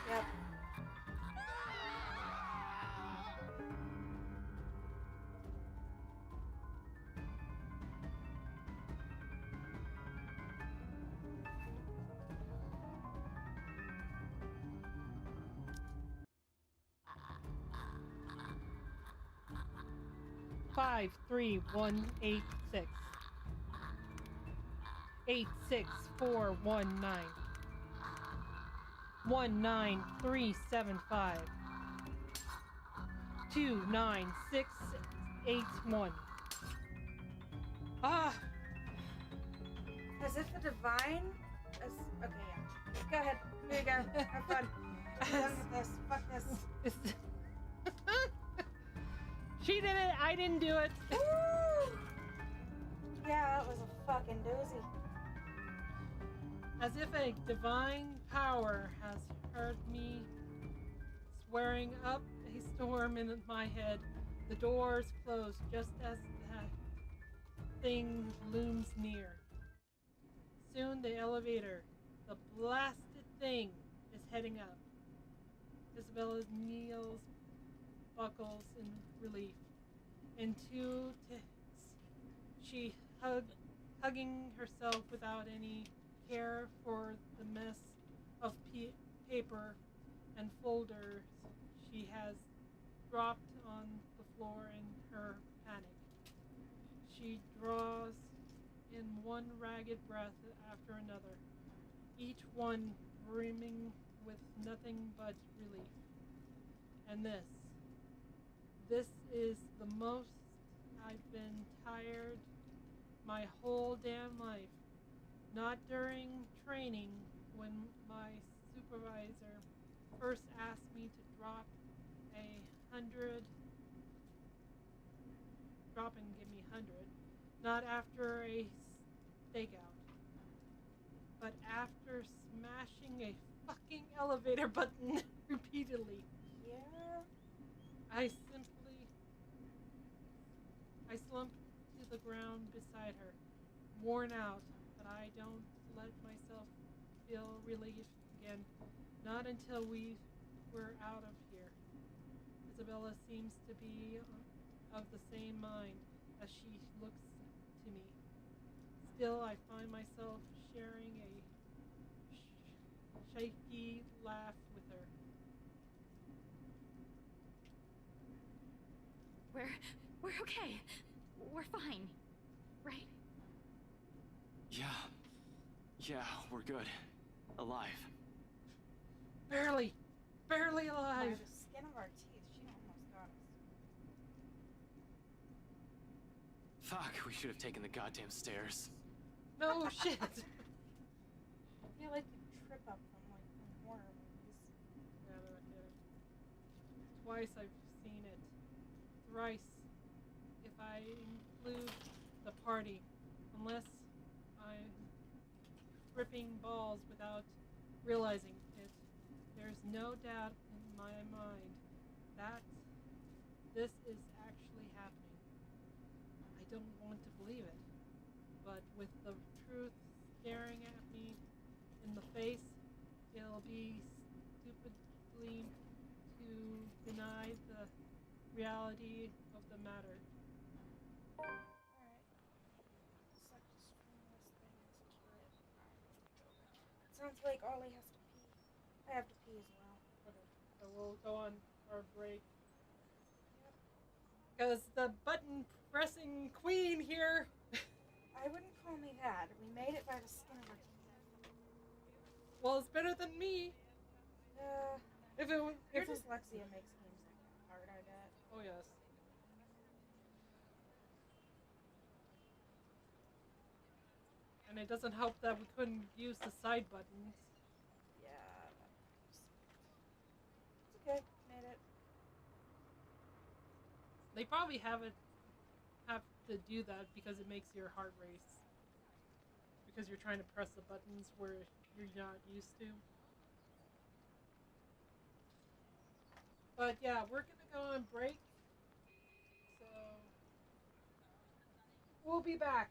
Speaker 1: Yep.
Speaker 2: Five, 3, 1, 8, 6. 8, 6, 4, 1, 9. 1, 9, 3, 7, 5. 2, 9, 6, 8, 1.
Speaker 1: As if the divine. Okay, yeah. Go ahead. Here you go. Have fun. I'm done with this. Fuck this.
Speaker 2: She did it. I didn't do it.
Speaker 1: Woo! Yeah, that was a fucking doozy.
Speaker 2: As if a divine power has heard me swearing up a storm in my head, the doors close just as that thing looms near. Soon the elevator, the blasted thing, is heading up. Isabella kneels, buckles in relief. In 2 ticks, she hugging herself without any care for the mess of paper and folders she has dropped on the floor in her panic. She draws in one ragged breath after another, each one brimming with nothing but relief. And this is the most I've been tired my whole damn life. Not during training, when my supervisor first asked me to drop and give me 100. Not after a stakeout, but after smashing a fucking elevator button repeatedly.
Speaker 1: Yeah.
Speaker 2: I slumped to the ground beside her, worn out, but I don't let myself feel relief again. Not until we were out of here. Isabella seems to be of the same mind as she looks to me. Still, I find myself sharing a shaky laugh with her.
Speaker 5: We're okay. We're fine. Right?
Speaker 4: Yeah, we're good. Alive.
Speaker 2: Barely
Speaker 1: By
Speaker 2: alive.
Speaker 1: the skin of our teeth, she almost got us.
Speaker 4: Fuck, we should have taken the goddamn stairs.
Speaker 2: No shit.
Speaker 1: I feel like we trip up from horror movies.
Speaker 2: Yeah, no kidding. Twice I've seen it. Thrice, if I include the party, unless I'm tripping balls without realizing it. There's no doubt in my mind that this is actually happening. I don't want to believe it, but with the truth staring at me in the face, it'll be stupidly to deny the reality of the matter.
Speaker 1: Alright. Suck to string this thing is turret. Sounds like Ollie has to pee. I have to pee as well.
Speaker 2: Okay, so we'll go on our break. Because the button pressing queen here.
Speaker 1: I wouldn't call me that. We made it by the skin of our teeth.
Speaker 2: Well, it's better than me. If it was,
Speaker 1: Your dyslexia makes games that kind of hard, I bet.
Speaker 2: oh yes. And it doesn't help that we couldn't use the side buttons.
Speaker 1: Yeah. It's okay. Made it.
Speaker 2: They probably have to do that because it makes your heart race. Because you're trying to press the buttons where you're not used to. But yeah, we're gonna go on break. So we'll be back.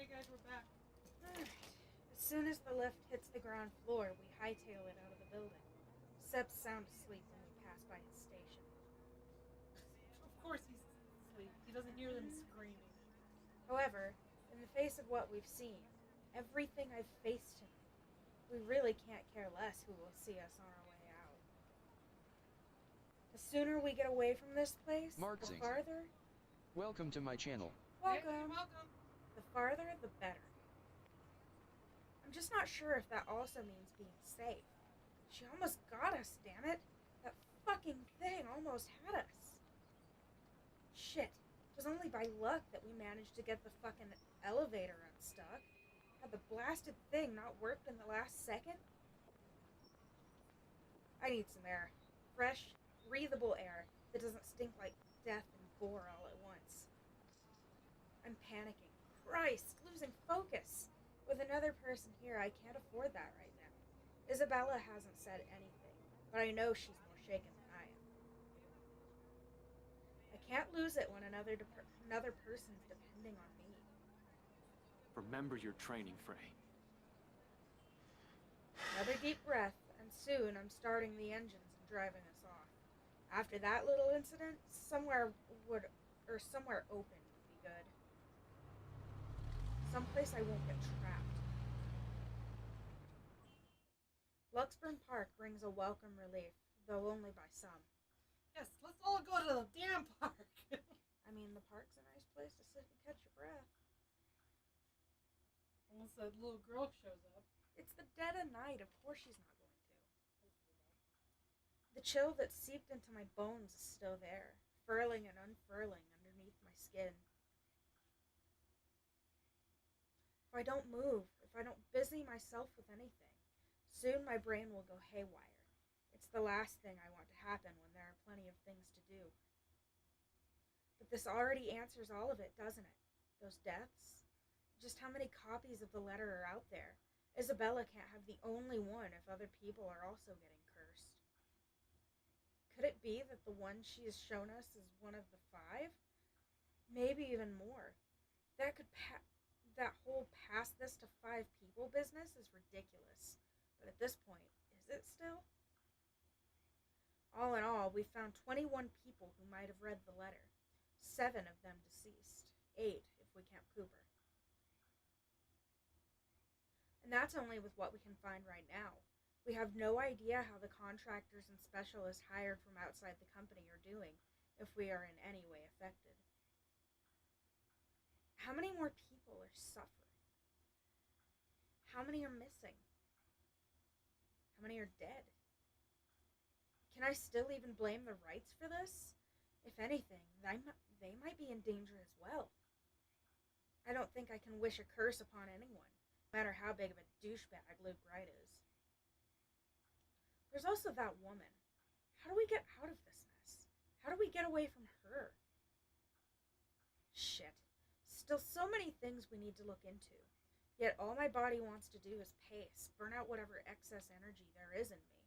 Speaker 2: Okay, guys, we're back.
Speaker 1: Alright. As soon as the lift hits the ground floor, we hightail it out of the building. Seb's sound asleep when we pass by his station.
Speaker 2: Of course he's asleep. He doesn't hear them screaming.
Speaker 1: However, in the face of what we've seen, everything I've faced tonight, we really can't care less who will see us on our way out. The sooner we get away from this place,
Speaker 3: Mark
Speaker 1: the
Speaker 3: Zings.
Speaker 1: farther...
Speaker 3: Welcome to my channel.
Speaker 2: Yeah,
Speaker 1: Welcome.
Speaker 2: you're welcome.
Speaker 1: The farther, the better. I'm just not sure if that also means being safe. She almost got us, damn it. That fucking thing almost had us. Shit. It was only by luck that we managed to get the fucking elevator unstuck. Had the blasted thing not worked in the last second? I need some air. Fresh, breathable air that doesn't stink like death and gore all at once. I'm panicking. Christ, losing focus. With another person here, I can't afford that right now. Isabella hasn't said anything, but I know she's more shaken than I am. I can't lose it when another person's depending on me.
Speaker 4: Remember your training, Frey.
Speaker 1: Another deep breath, and soon I'm starting the engines and driving us off. After that little incident, somewhere open would be good. Someplace I won't get trapped. Luxburn Park brings a welcome relief, though only by some.
Speaker 2: Yes, let's all go to the damn park.
Speaker 1: I mean, the park's a nice place to sit and catch your breath.
Speaker 2: Unless that little girl shows up.
Speaker 1: It's the dead of night, of course she's not going to. The chill that seeped into my bones is still there, furling and unfurling underneath my skin. If I don't move, if I don't busy myself with anything, soon my brain will go haywire. It's the last thing I want to happen when there are plenty of things to do. But this already answers all of it, doesn't it? Those deaths? Just how many copies of the letter are out there? Isabella can't have the only one if other people are also getting cursed. Could it be that the one she has shown us is one of the 5? Maybe even more. That whole pass this to 5 people business is ridiculous. But at this point, is it still? All in all, we found 21 people who might have read the letter. 7 of them deceased. 8 if we count Cooper. And that's only with what we can find right now. We have no idea how the contractors and specialists hired from outside the company are doing, if we are in any way affected. How many more people are suffering? How many are missing? How many are dead? Can I still even blame the Wrights for this? If anything, they might be in danger as well. I don't think I can wish a curse upon anyone, no matter how big of a douchebag Luke Wright is. There's also that woman. How do we get out of this mess? How do we get away from her? Shit. Still so many things we need to look into. Yet all my body wants to do is pace, burn out whatever excess energy there is in me.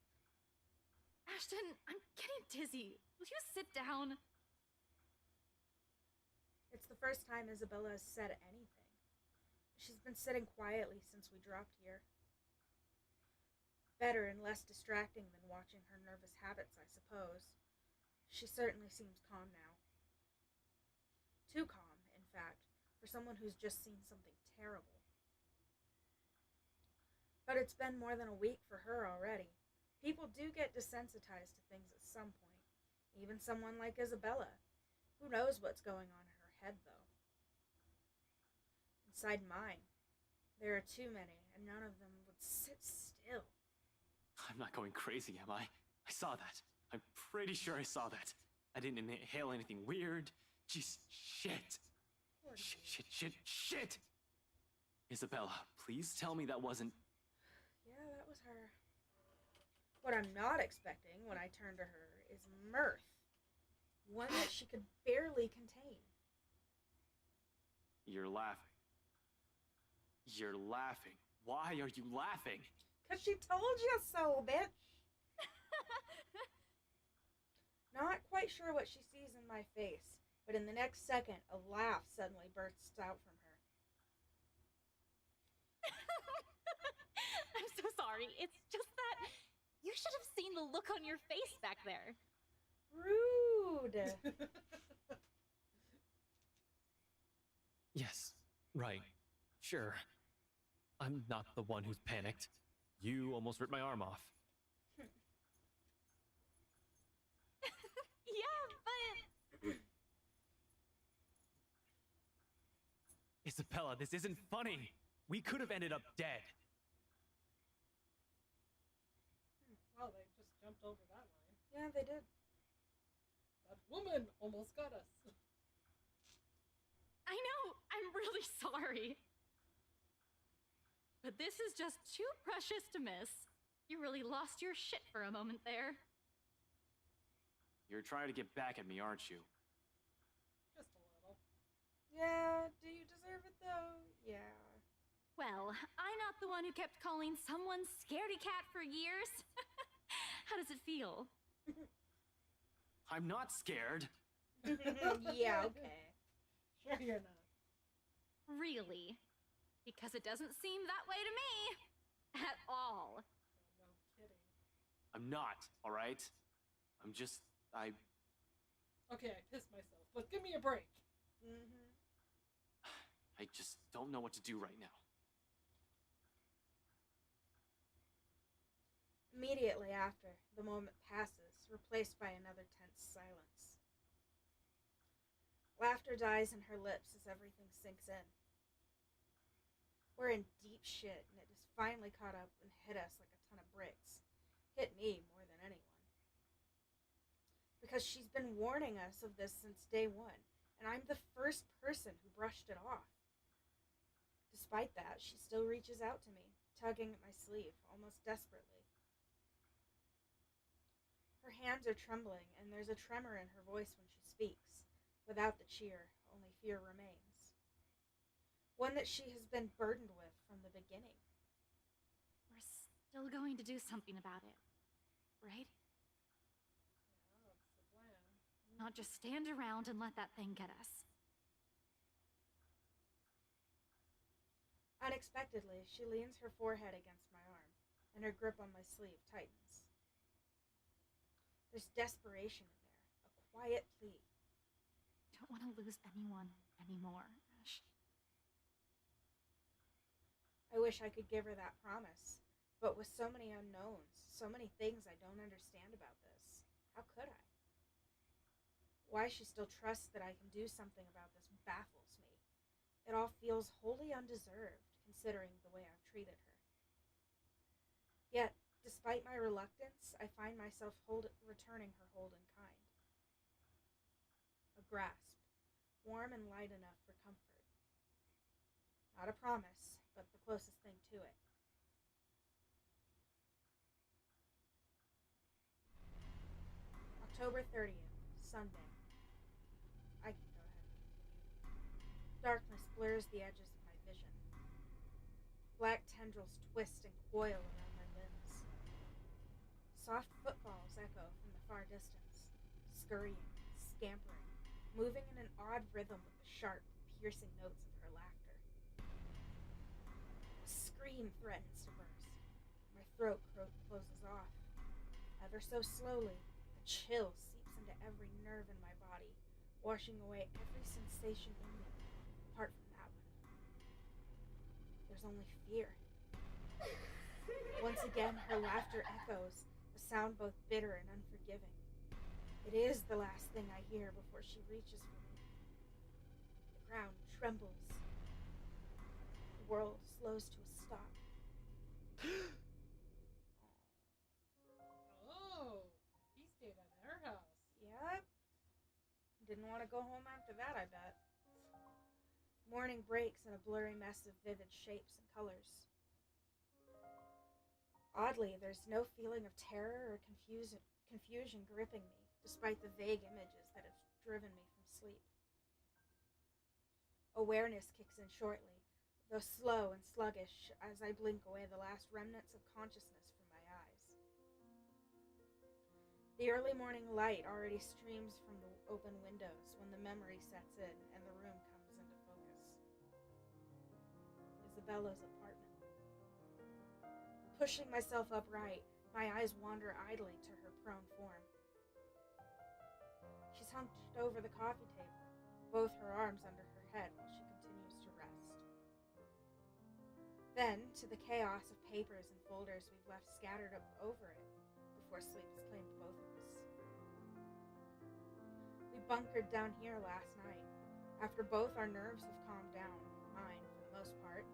Speaker 5: Ashton, I'm getting dizzy. Will you sit down?
Speaker 1: It's the first time Isabella has said anything. She's been sitting quietly since we dropped here. Better and less distracting than watching her nervous habits, I suppose. She certainly seems calm now. Too calm, in fact, for someone who's just seen something terrible. But it's been more than a week for her already. People do get desensitized to things at some point. Even someone like Isabella. Who knows what's going on in her head, though? Inside mine, there are too many, and none of them would sit still.
Speaker 4: I'm not going crazy, am I? I saw that. I'm pretty sure I saw that. I didn't inhale anything weird. Just shit.
Speaker 1: Poor
Speaker 4: Shit! Isabella, please tell me that wasn't...
Speaker 1: Yeah, that was her. What I'm not expecting when I turn to her is mirth. One that she could barely contain.
Speaker 4: You're laughing. You're laughing. Why are you laughing?
Speaker 1: 'Cause she told you so, bitch! Not quite sure what she sees in my face, but in the next second, a laugh suddenly bursts out from her.
Speaker 5: sorry. It's just that you should have seen the look on your face back there.
Speaker 1: Rude.
Speaker 7: Yes, right. Sure. I'm not the one who's panicked. You almost ripped my arm off.
Speaker 5: Yeah, but
Speaker 7: Isabella, this isn't funny. We could have ended up dead.
Speaker 2: Well, they just jumped over that line.
Speaker 1: Yeah, they did.
Speaker 2: That woman almost got us.
Speaker 5: I know, I'm really sorry. But this is just too precious to miss. You really lost your shit for a moment there.
Speaker 4: You're trying to get back at me, aren't you?
Speaker 2: Just a little.
Speaker 1: Yeah, do you deserve it though? Yeah.
Speaker 5: Well, I'm not the one who kept calling someone scaredy cat for years. How does it feel?
Speaker 4: I'm not scared.
Speaker 1: Yeah, okay.
Speaker 2: Sure you're not.
Speaker 5: Really? Because it doesn't seem that way to me. At all.
Speaker 2: No kidding.
Speaker 4: I'm not, alright? I'm just.
Speaker 2: Okay, I pissed myself, but give me a break.
Speaker 1: Mm-hmm.
Speaker 4: I just don't know what to do right now.
Speaker 1: Immediately after, the moment passes, replaced by another tense silence. Laughter dies in her lips as everything sinks in. We're in deep shit, and it has finally caught up and hit us like a ton of bricks. Hit me more than anyone. Because she's been warning us of this since day one, and I'm the first person who brushed it off. Despite that, she still reaches out to me, tugging at my sleeve, almost desperately. Her hands are trembling, and there's a tremor in her voice when she speaks. Without the cheer, only fear remains. One that she has been burdened with from the beginning.
Speaker 5: We're still going to do something about it, right?
Speaker 2: Yeah, that's the plan.
Speaker 5: Not just stand around and let that thing get us.
Speaker 1: Unexpectedly, she leans her forehead against my arm, and her grip on my sleeve tightens. There's desperation in there, a quiet plea.
Speaker 5: Don't want to lose anyone anymore, Ash.
Speaker 1: I wish I could give her that promise, but with so many unknowns, so many things I don't understand about this, how could I? Why she still trusts that I can do something about this baffles me. It all feels wholly undeserved, considering the way I've treated her. Yet, despite my reluctance, I find myself returning her hold in kind. A grasp, warm and light enough for comfort. Not a promise, but the closest thing to it. October 30th, Sunday. I can go ahead and continue. Darkness blurs the edges of my vision. Black tendrils twist and coil around my limbs. Soft footfalls echo from the far distance, scurrying, scampering, moving in an odd rhythm with the sharp, piercing notes of her laughter. A scream threatens to burst. My throat closes off. Ever so slowly, a chill seeps into every nerve in my body, washing away every sensation in me, apart from that one. There's only fear. Once again, her laughter echoes, a sound both bitter and unforgiving. It is the last thing I hear before she reaches for me. The ground trembles. The world slows to a stop.
Speaker 2: Oh, he stayed at her house.
Speaker 1: Yep. Didn't want to go home after that, I bet. Morning breaks in a blurry mess of vivid shapes and colors. Oddly, there's no feeling of terror or confusion gripping me, despite the vague images that have driven me from sleep. Awareness kicks in shortly, though slow and sluggish as I blink away the last remnants of consciousness from my eyes. The early morning light already streams from the open windows when the memory sets in and the room comes into focus. Isabella's apartment. Pushing myself upright, my eyes wander idly to her prone form. She's hunched over the coffee table, both her arms under her head while she continues to rest. Then, to the chaos of papers and folders we've left scattered up over it before sleep has claimed both of us. We bunkered down here last night, after both our nerves have calmed down, mine for the most part.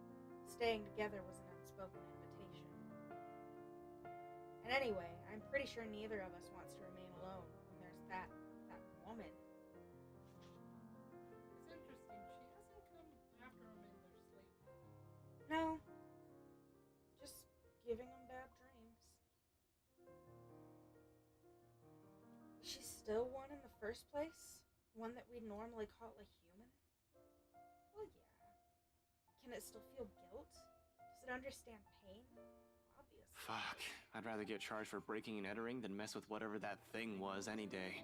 Speaker 1: Staying together was an unspoken invitation. And anyway, I'm pretty sure neither of us wants to remain alone when there's that woman.
Speaker 2: It's interesting. She hasn't come after them in their sleep yet.
Speaker 1: No, just giving them bad dreams. Is she still one in the first place? One that we'd normally call a human? Well, yeah. Can it still feel guilt? Does it understand pain? Obviously.
Speaker 4: Fuck. I'd rather get charged for breaking and entering than mess with whatever that thing was any day.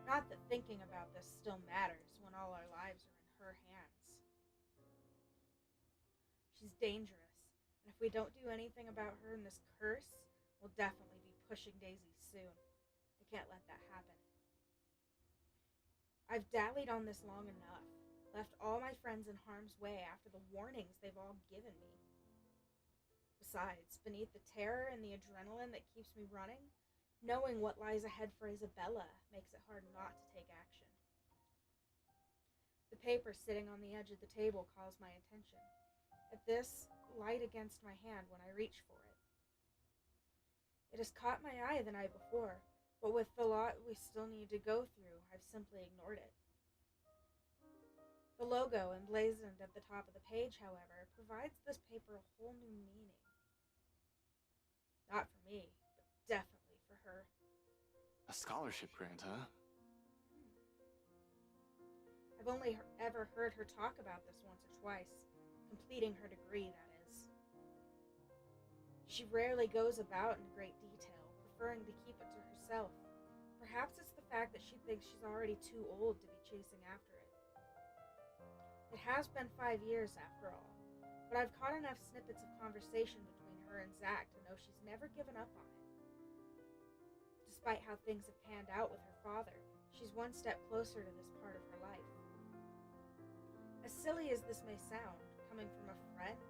Speaker 1: Not that thinking about this still matters when all our lives are in her hands. She's dangerous, and if we don't do anything about her and this curse, we'll definitely be pushing daisies soon. I can't let that happen. I've dallied on this long enough, left all my friends in harm's way after the warnings they've all given me. Besides, beneath the terror and the adrenaline that keeps me running, knowing what lies ahead for Isabella makes it hard not to take action. The paper sitting on the edge of the table calls my attention. At this, light against my hand when I reach for it. It has caught my eye the night before, but with the lot we still need to go through, I've simply ignored it. The logo emblazoned at the top of the page, however, provides this paper a whole new meaning. Not for me, but definitely for her.
Speaker 4: A scholarship grant, huh?
Speaker 1: I've only ever heard her talk about this once or twice, completing her degree, that is. She rarely goes about in great detail, preferring to keep it to herself. Perhaps it's the fact that she thinks she's already too old to be chasing after it. It has been 5 years, after all, but I've caught enough snippets of conversation between her and Zach to know she's never given up on it. Despite how things have panned out with her father, she's one step closer to this part of her life. As silly as this may sound, coming from a friend,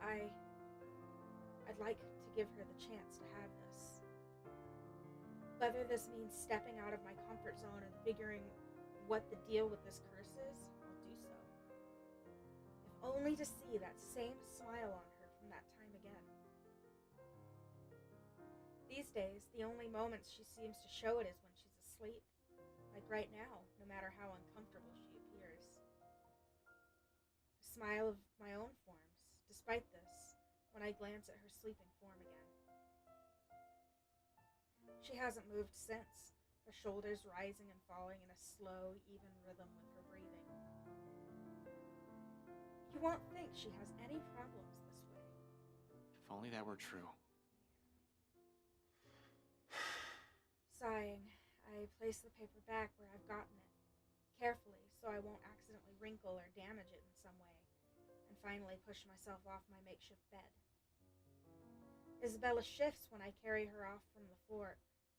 Speaker 1: I'd like to give her the chance to have this. Whether this means stepping out of my comfort zone and figuring what the deal with this curse is, I'll do so. If only to see that same smile on her from that time again. These days, the only moments she seems to show it is when she's asleep. Like right now, no matter how uncomfortable she appears. A smile of my own forms, despite this, when I glance at her sleeping form again. She hasn't moved since, her shoulders rising and falling in a slow, even rhythm with her breathing. You won't think she has any problems this way.
Speaker 4: If only that were true.
Speaker 1: Sighing, I place the paper back where I've gotten it, carefully so I won't accidentally wrinkle or damage it in some way, and finally push myself off my makeshift bed. Isabella shifts when I carry her off from the floor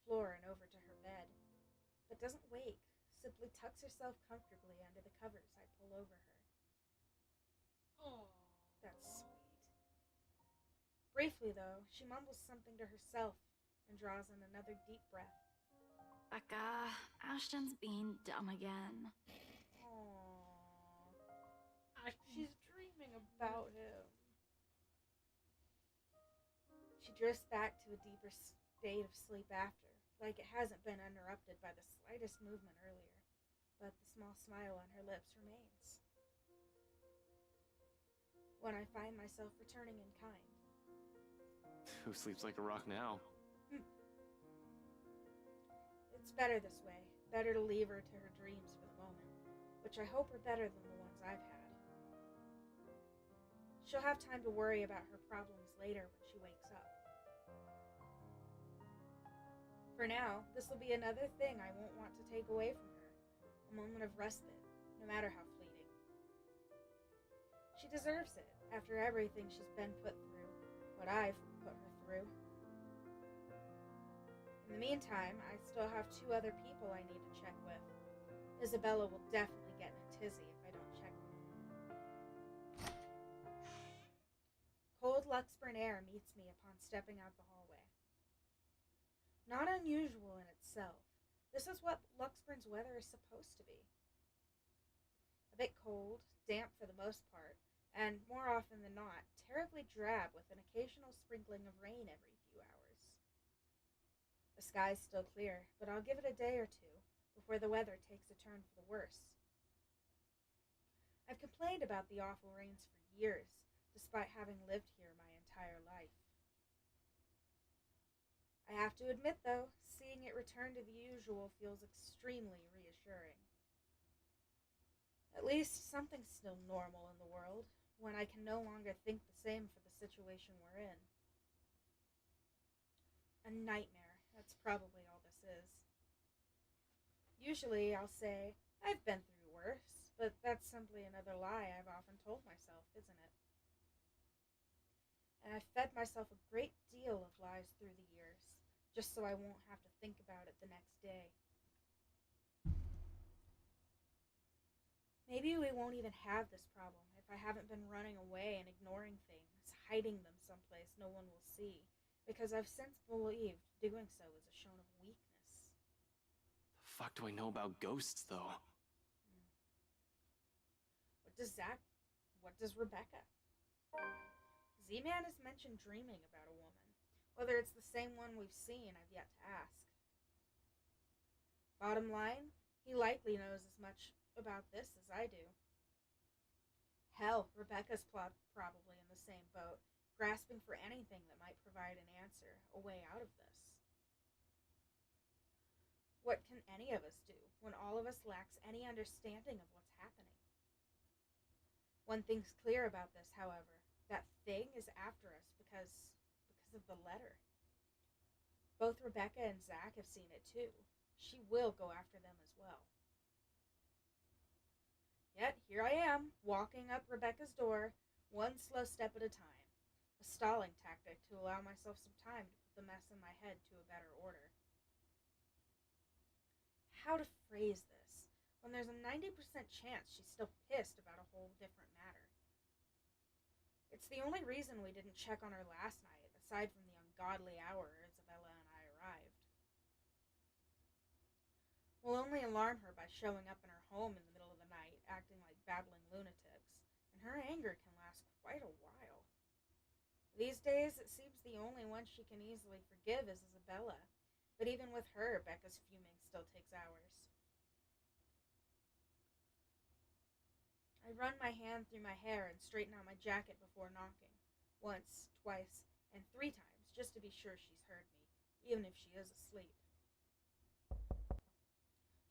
Speaker 1: and over to her bed, but doesn't wake, simply tucks herself comfortably under the covers I pull over her.
Speaker 2: Oh,
Speaker 1: That's sweet. Briefly, though, she mumbles something to herself and draws in another deep breath.
Speaker 5: Becca, Ashton's being dumb again.
Speaker 1: Aww. She's dreaming about him. She drifts back to a deeper state of sleep after, like it hasn't been interrupted by the slightest movement earlier, but the small smile on her lips remains. When I find myself returning in kind.
Speaker 4: Who sleeps like a rock now?
Speaker 1: It's better this way. Better to leave her to her dreams for the moment, which I hope are better than the ones I've had. She'll have time to worry about her problems later when she wakes up. For now, this will be another thing I won't want to take away from her. A moment of respite, no matter how fleeting. She deserves it after everything she's been put through, what I've put her through. In the meantime, I still have 2 other people I need to check with. Isabella will definitely get in a tizzy if I don't check them. Cold Luxburn air meets me upon stepping out the hallway. Not unusual in itself. This is what Luxburn's weather is supposed to be. A bit cold, damp for the most part, and more often than not, terribly drab with an occasional sprinkling of rain every few hours. The sky's still clear, but I'll give it a day or 2 before the weather takes a turn for the worse. I've complained about the awful rains for years, despite having lived here my entire life. I have to admit, though, seeing it return to the usual feels extremely reassuring. At least something's still normal in the world, when I can no longer think the same for the situation we're in. A nightmare, that's probably all this is. Usually I'll say, I've been through worse, but that's simply another lie I've often told myself, isn't it? And I've fed myself a great deal of lies through the years, just so I won't have to think about it the next day. Maybe we won't even have this problem if I haven't been running away and ignoring things, hiding them someplace no one will see, because I've since believed doing so is a show of weakness.
Speaker 4: The fuck do I know about ghosts, though?
Speaker 1: What does Zach? What does Rebecca? Z-Man has mentioned dreaming about a woman. Whether it's the same one we've seen, I've yet to ask. Bottom line, he likely knows as much about this as I do. Hell, Rebecca's probably in the same boat, grasping for anything that might provide an answer, a way out of this. What can any of us do when all of us lacks any understanding of what's happening? One thing's clear about this, however. That thing is after us because of the letter. Both Rebecca and Zach have seen it too. She will go after them as well. Yet here I am, walking up Rebecca's door, one slow step at a time. A stalling tactic to allow myself some time to put the mess in my head to a better order. How to phrase this when there's a 90% chance she's still pissed about a whole different matter. It's the only reason we didn't check on her last night, aside from the ungodly hour Isabella and I arrived. We'll only alarm her by showing up in her home in the middle of the night, acting like babbling lunatics, and her anger can last quite a while. These days, it seems the only one she can easily forgive is Isabella, but even with her, Becca's fuming still takes hours. I run my hand through my hair and straighten out my jacket before knocking, once, twice, and 3 times, just to be sure she's heard me, even if she is asleep.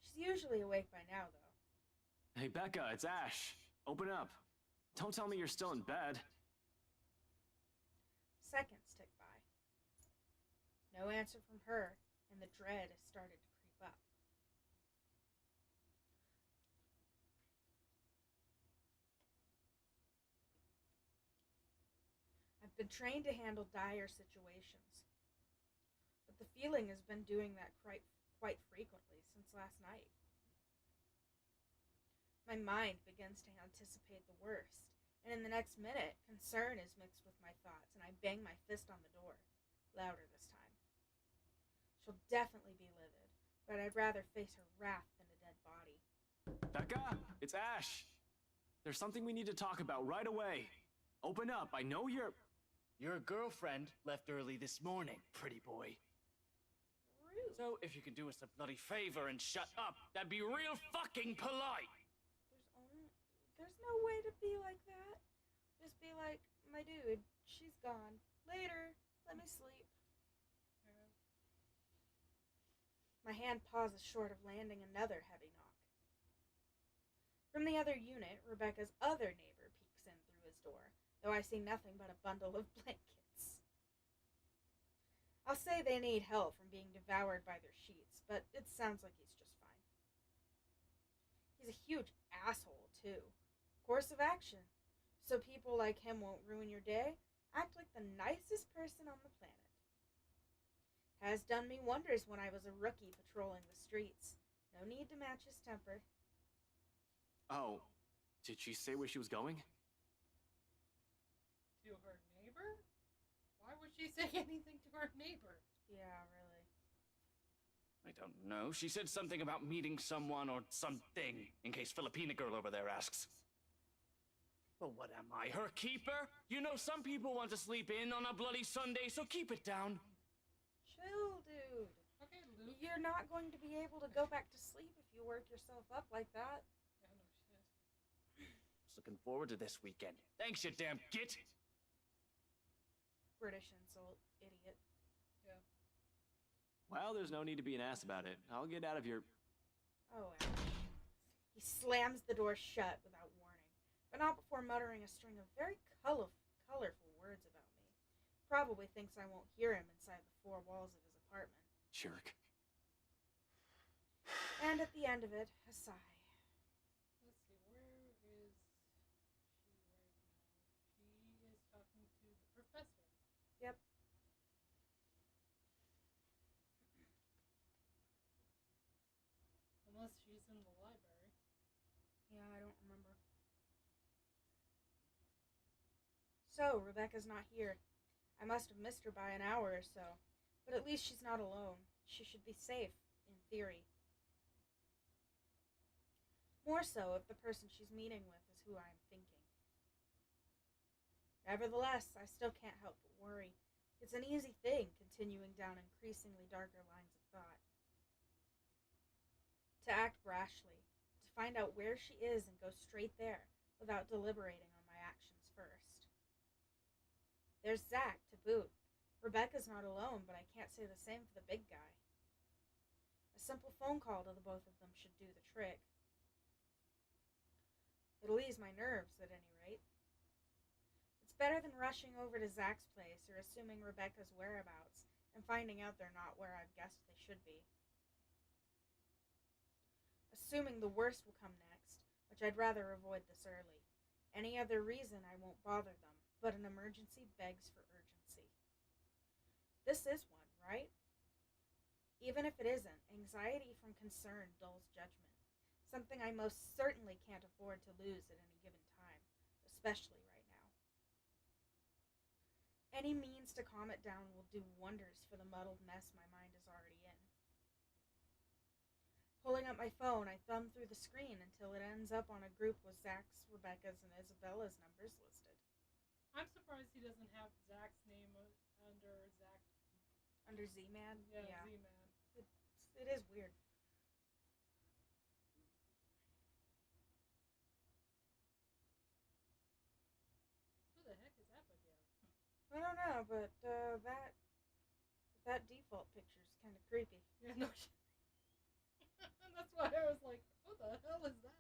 Speaker 1: She's usually awake by now, though.
Speaker 4: Hey, Becca, it's Ash. Open up. Don't tell me you're still in bed.
Speaker 1: Seconds tick by. No answer from her, and the dread has started to creep up. I've been trained to handle dire situations, but the feeling has been doing that quite frequently since last night. My mind begins to anticipate the worst, and in the next minute, concern is mixed with my thoughts, and I bang my fist on the door, louder this time. She'll definitely be livid, but I'd rather face her wrath than a dead body.
Speaker 4: Becca, it's Ash. There's something we need to talk about right away. Open up. I know you're...
Speaker 8: Your girlfriend left early this morning, pretty boy.
Speaker 1: Rude.
Speaker 8: So if you can do us a bloody favor and shut up, that'd be real fucking polite.
Speaker 1: There's no way to be like that. Just be like, my dude, she's gone. Later, let me sleep. My hand pauses short of landing another heavy knock. From the other unit, Rebecca's other neighbor peeks in through his door, though I see nothing but a bundle of blankets. I'll say they need help from being devoured by their sheets, but it sounds like he's just fine. He's a huge asshole, too. Course of action. So people like him won't ruin your day? Act like the nicest person on the planet. Has done me wonders when I was a rookie patrolling the streets. No need to match his temper.
Speaker 4: Oh, did she say where she was going?
Speaker 2: To her neighbor? Why would she say anything to her neighbor?
Speaker 1: Yeah, really.
Speaker 8: I don't know. She said something about meeting someone or something, in case Filipina girl over there asks. Well, what am I, her keeper? You know some people want to sleep in on a bloody Sunday, so keep it down.
Speaker 1: Chill, dude.
Speaker 2: Okay, Luke.
Speaker 1: You're not going to be able to go back to sleep if you work yourself up like that.
Speaker 2: Yeah, no shit.
Speaker 8: Just looking forward to this weekend. Thanks, you damn git.
Speaker 1: British insult, idiot.
Speaker 2: Yeah.
Speaker 4: Well, there's no need to be an ass about it. I'll get out of your...
Speaker 1: Oh, ouch. He slams the door shut without warning, but not before muttering a string of very colorful words about me. Probably thinks I won't hear him inside the four walls of his apartment.
Speaker 4: Jerk.
Speaker 1: And at the end of it, a sigh.
Speaker 2: Let's see, where is she right now? She is talking to the professor.
Speaker 1: Yep.
Speaker 2: Unless she's in the library.
Speaker 1: Yeah, I don't remember. So, Rebecca's not here. I must have missed her by an hour or so. But at least she's not alone. She should be safe, in theory. More so if the person she's meeting with is who I am thinking. Nevertheless, I still can't help but worry. It's an easy thing, continuing down increasingly darker lines of thought. To act brashly, to find out where she is and go straight there, without deliberating on my actions first. There's Zach, to boot. Rebecca's not alone, but I can't say the same for the big guy. A simple phone call to the both of them should do the trick. It'll ease my nerves, at any rate. It's better than rushing over to Zach's place or assuming Rebecca's whereabouts and finding out they're not where I've guessed they should be. Assuming the worst will come next, which I'd rather avoid this early. Any other reason I won't bother them, but an emergency begs for urgency. This is one, right? Even if it isn't, anxiety from concern dulls judgment. Something I most certainly can't afford to lose at any given time, especially right now. Any means to calm it down will do wonders for the muddled mess my mind is already in. Pulling up my phone, I thumb through the screen until it ends up on a group with Zach's, Rebecca's, and Isabella's numbers listed.
Speaker 2: I'm surprised he doesn't have Zach's name under Zach.
Speaker 1: Under Z-Man?
Speaker 2: Yeah. Z-Man.
Speaker 1: It is weird.
Speaker 2: Who the heck is that again?
Speaker 1: I don't know, but that default picture's kind of creepy.
Speaker 2: Yeah, no shit. That's why I was like, what the hell is that?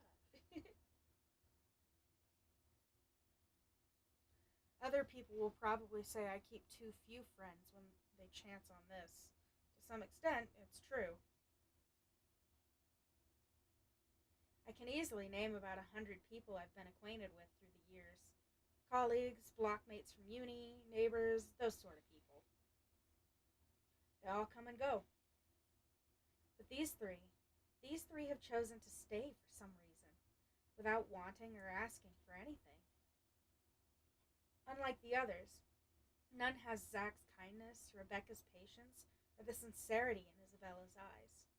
Speaker 1: Other people will probably say I keep too few friends when they chance on this. To some extent, it's true. I can easily name about 100 people I've been acquainted with through the years. Colleagues, blockmates from uni, neighbors, those sort of people. They all come and go. But these three have chosen to stay for some reason, without wanting or asking for anything. Unlike the others, none has Zach's kindness, Rebecca's patience, or the sincerity in Isabella's eyes.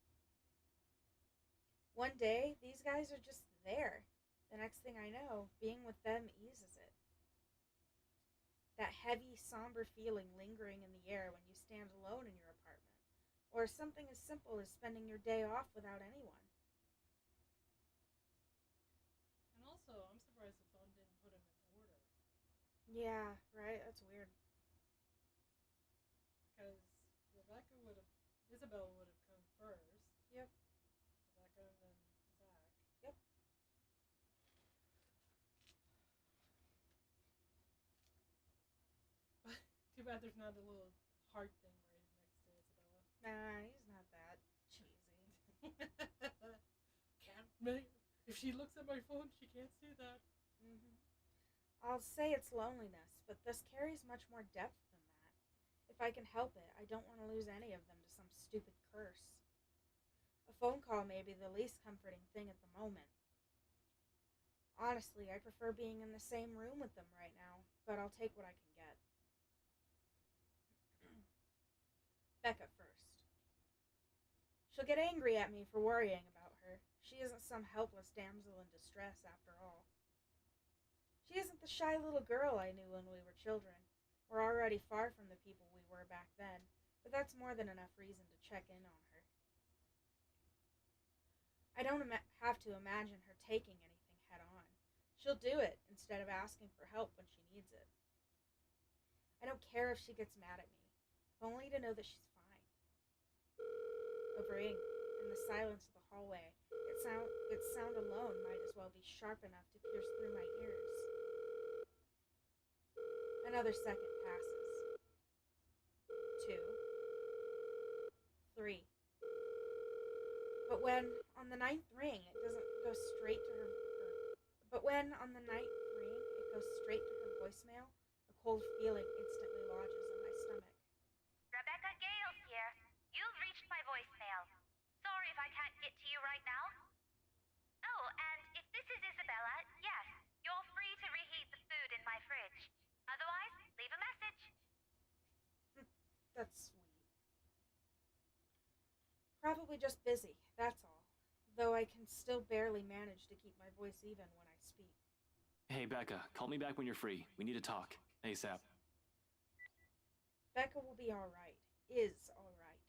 Speaker 1: One day, these guys are just there. The next thing I know, being with them eases it. That heavy, somber feeling lingering in the air when you stand alone in your apartment, or something as simple as spending your day off without anyone.
Speaker 2: And also, I'm surprised the phone didn't put him in order.
Speaker 1: Yeah, right? That's weird.
Speaker 2: Because Isabella would have come first.
Speaker 1: Yep.
Speaker 2: Rebecca and then Zach.
Speaker 1: Yep.
Speaker 2: Too bad there's not a little heart thing right next to Isabella.
Speaker 1: Nah, he's not that cheesy.
Speaker 2: Can't. If she looks at my phone, she can't see that.
Speaker 1: Mm-hmm. I'll say it's loneliness, but this carries much more depth than that. If I can help it, I don't want to lose any of them to some stupid curse. A phone call may be the least comforting thing at the moment. Honestly, I prefer being in the same room with them right now, but I'll take what I can get. Becca first. She'll get angry at me for worrying about her. She isn't some helpless damsel in distress, after all. She isn't the shy little girl I knew when we were children. We're already far from the people we were back then, but that's more than enough reason to check in on her. I don't have to imagine her taking anything head on. She'll do it instead of asking for help when she needs it. I don't care if she gets mad at me, if only to know that she's fine. A ring, in the silence of the hallway. Its sound alone might as well be sharp enough to pierce through my ears. Another second passes. 2. 3. But when, on the ninth ring, it doesn't go straight to her... But when, on the ninth ring, it goes straight to her voicemail, a cold feeling instantly lodges in my stomach.
Speaker 6: Rebecca Gales here. You've reached my voicemail. Sorry if I can't get to you right now. Oh, and if this is Isabella, yes, you're free to reheat the food in my fridge. Otherwise, leave a message.
Speaker 1: That's sweet. Probably just busy, that's all. Though I can still barely manage to keep my voice even when I speak.
Speaker 4: Hey, Becca, call me back when you're free. We need to talk. ASAP.
Speaker 1: Becca will be alright. Is alright.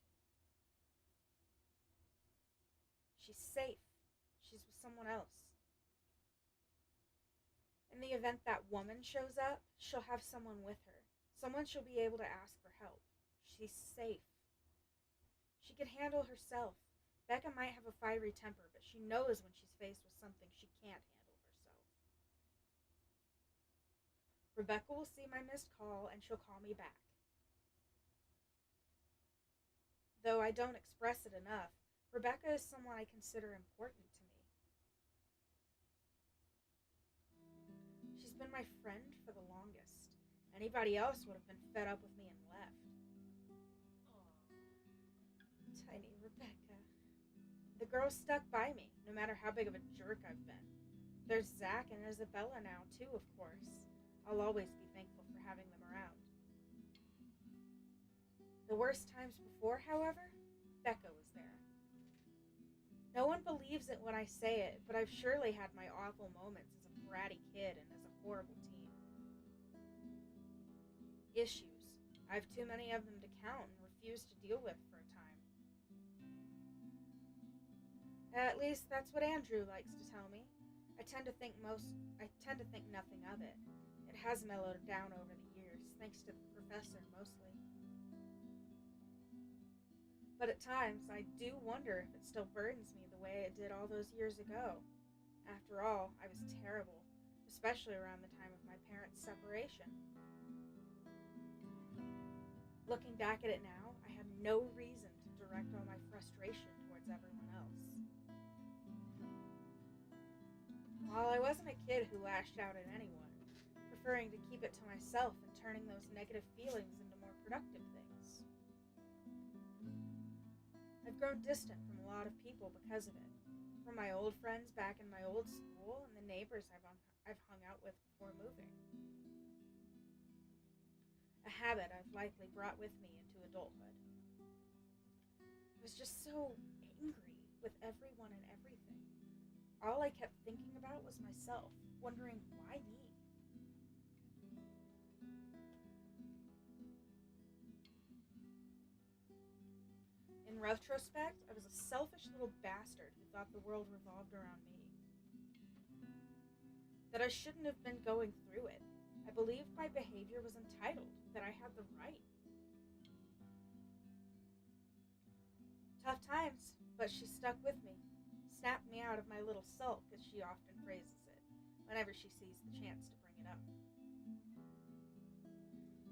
Speaker 1: She's safe. She's with someone else. In the event that woman shows up, she'll have someone with her. Someone she'll be able to ask for help. She's safe. She can handle herself. Becca might have a fiery temper, but she knows when she's faced with something she can't handle herself. Rebecca will see my missed call and she'll call me back. Though I don't express it enough, Rebecca is someone I consider important to me. She's been my friend for the longest. Anybody else would have been fed up with me and left. Tiny Rebecca. The girl stuck by me, no matter how big of a jerk I've been. There's Zach and Isabella now, too, of course. I'll always be thankful for having them around. The worst times before, however, Becca was there. No one believes it when I say it, but I've surely had my awful moments as a bratty kid and as a horrible teen. Issues. I have too many of them to count and refuse to deal with for a time. At least that's what Andrew likes to tell me. I tend to think nothing of it. It has mellowed down over the years, thanks to the professor mostly. But at times, I do wonder if it still burdens me the way it did all those years ago. After all, I was terrible, especially around the time of my parents' separation. Looking back at it now, I have no reason to direct all my frustration towards everyone else. While I wasn't a kid who lashed out at anyone, preferring to keep it to myself and turning those negative feelings into more productive things. I've grown distant from a lot of people because of it. From my old friends back in my old school and the neighbors I've hung out with before moving. A habit I've likely brought with me into adulthood. I was just so angry with everyone and everything. All I kept thinking about was myself, wondering why me? In retrospect, I was a selfish little bastard who thought the world revolved around me. That I shouldn't have been going through it. I believed my behavior was entitled, that I had the right. Tough times, but she stuck with me, snapped me out of my little sulk, as she often phrases it, whenever she sees the chance to bring it up.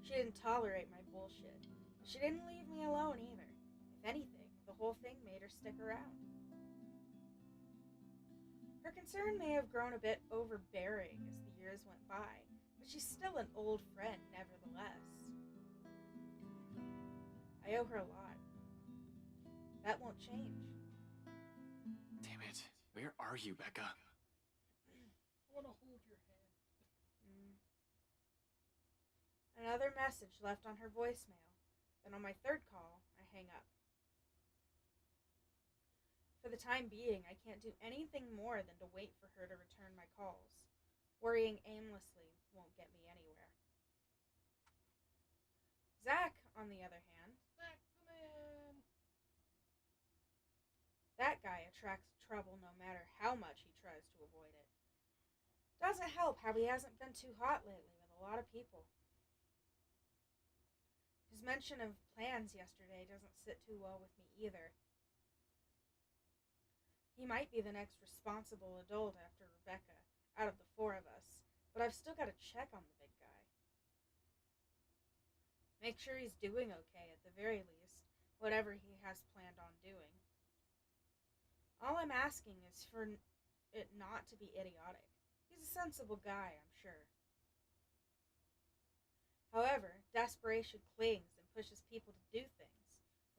Speaker 1: She didn't tolerate my bullshit, but she didn't leave me alone either. If anything, the whole thing made her stick around. Her concern may have grown a bit overbearing as the years went by, but she's still an old friend nevertheless. I owe her a lot. That won't change.
Speaker 4: Damn it. Where are you, Becca?
Speaker 2: I want to hold your hand.
Speaker 1: Another message left on her voicemail. Then on my third call, I hang up. For the time being, I can't do anything more than to wait for her to return my calls. Worrying aimlessly won't get me anywhere. Zach, on the other hand,
Speaker 2: Zach the man.
Speaker 1: that guy attracts trouble no matter how much he tries to avoid it. Doesn't help how he hasn't been too hot lately with a lot of people. His mention of plans yesterday doesn't sit too well with me either. He might be the next responsible adult after Rebecca, out of the four of us, but I've still got to check on the big guy. Make sure he's doing okay at the very least, whatever he has planned on doing. All I'm asking is for it not to be idiotic. He's a sensible guy, I'm sure. However, desperation clings and pushes people to do things.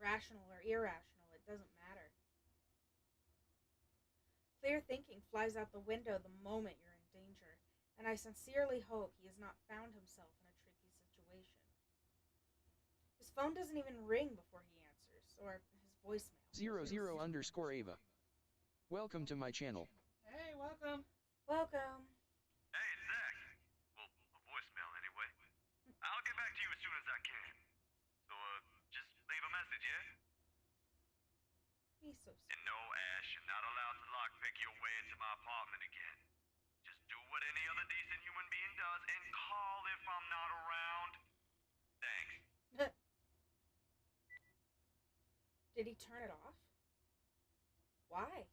Speaker 1: Rational or irrational, it doesn't matter. Clear thinking flies out the window the moment you're in danger, and I sincerely hope he has not found himself in a tricky situation. His phone doesn't even ring before he answers, or his voicemail.
Speaker 3: 00_Ava. Welcome to my channel.
Speaker 2: Hey, welcome.
Speaker 1: Welcome.
Speaker 9: Hey, it's Zach. Well, a voicemail anyway. I'll get back to you as soon as I can. So, just leave a message, yeah?
Speaker 1: He's so sweet.
Speaker 9: And no, Ash, you're not allowed to lockpick your way into my apartment again. Just do what any other decent human being does and call if I'm not around. Thanks.
Speaker 1: Did he turn it off? Why?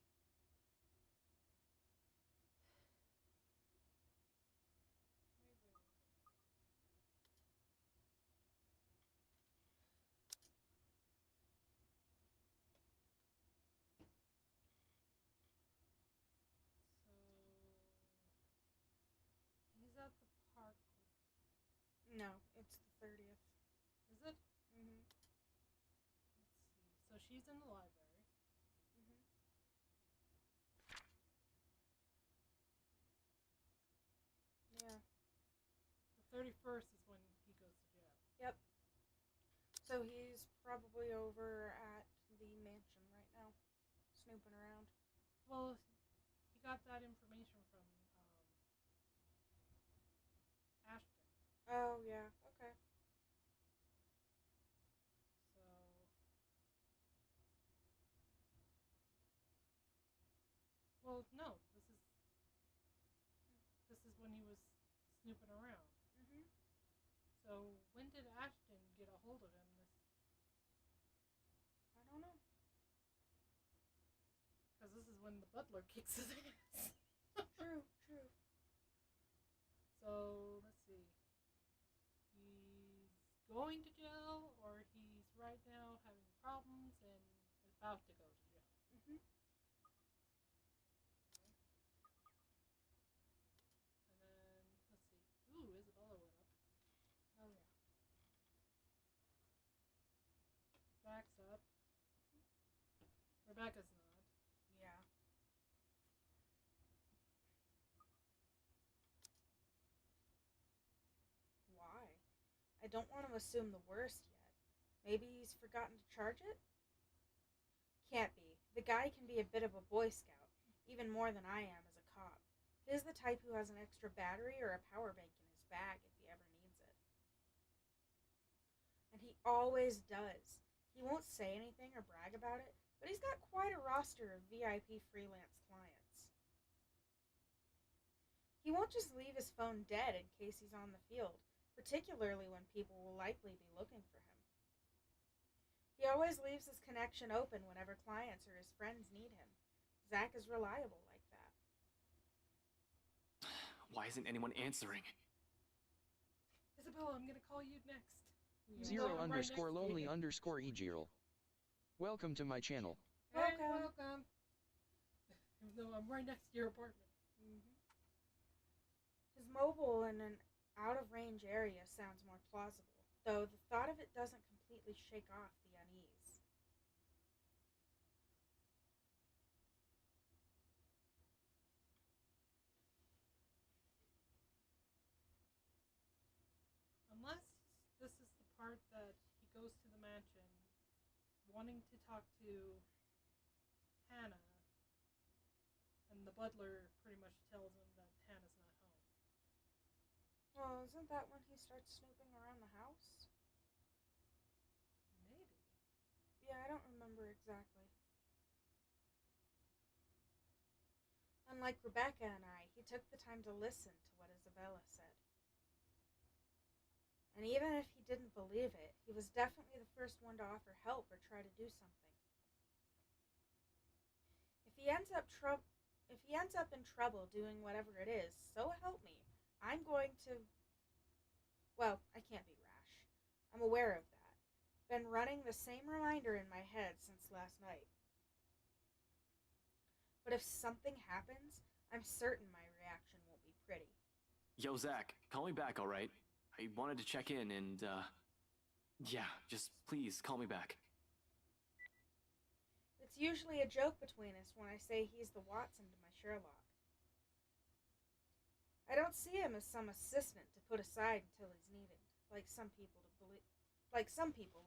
Speaker 2: So he's at the park.
Speaker 1: No, it's the 30th.
Speaker 2: Is it?
Speaker 1: Mm-hmm.
Speaker 2: Let's see. So she's in the library.
Speaker 1: Mm-hmm. Yeah.
Speaker 2: The 31st is when he goes to jail.
Speaker 1: Yep. So he's probably over at the mansion right now, snooping around.
Speaker 2: Well, he got that information from Ashton.
Speaker 1: Oh, yeah. Okay.
Speaker 2: So well, no, this is when he was snooping around.
Speaker 1: Mm-hmm.
Speaker 2: So when did Ashton get a hold of him?
Speaker 1: I don't know.
Speaker 2: Because this is when the butler kicks his ass.
Speaker 1: True, true.
Speaker 2: So let's see. He's going to jail, or he's right now having problems and about to go to jail.
Speaker 1: Mm-hmm.
Speaker 2: And then let's see. Ooh, Isabella went up.
Speaker 1: Oh, yeah.
Speaker 2: Zach's up. Rebecca's not.
Speaker 1: Yeah. Why? I don't want to assume the worst yet. Maybe he's forgotten to charge it? Can't be. The guy can be a bit of a Boy Scout, even more than I am as a cop. He's the type who has an extra battery or a power bank in his bag if he ever needs it. And he always does. He won't say anything or brag about it, but he's got quite a roster of VIP freelance clients. He won't just leave his phone dead in case he's on the field, particularly when people will likely be looking for him. He always leaves his connection open whenever clients or his friends need him. Zach is reliable like that.
Speaker 4: Why isn't anyone answering?
Speaker 2: Isabella, I'm gonna call you next.
Speaker 1: Yeah.
Speaker 3: 0_lonely_egirl. Welcome to my channel.
Speaker 2: Hey,
Speaker 1: Welcome.
Speaker 2: welcome. Even though I'm right next to your apartment.
Speaker 1: Mm-hmm. His mobile in an out-of-range area sounds more plausible, though the thought of it doesn't completely shake off the unease.
Speaker 2: Unless this is the part that he goes to the mansion wanting to talk to Hannah, and the butler pretty much tells him that Hannah's not home.
Speaker 1: Well, isn't that when he starts snooping around the house?
Speaker 2: Maybe.
Speaker 1: Yeah, I don't remember exactly. Unlike Rebecca and I, he took the time to listen to what Isabella said. And even if he didn't believe it, he was definitely the first one to offer help or try to do something. If he ends up in trouble doing whatever it is, so help me, I'm going to... Well, I can't be rash. I'm aware of that. Been running the same reminder in my head since last night. But if something happens, I'm certain my reaction won't be pretty.
Speaker 4: Yo, Zach, call me back, alright? I wanted to check in and, yeah, just please call me back.
Speaker 1: It's usually a joke between us when I say he's the Watson to my Sherlock. I don't see him as some assistant to put aside until he's needed, like some people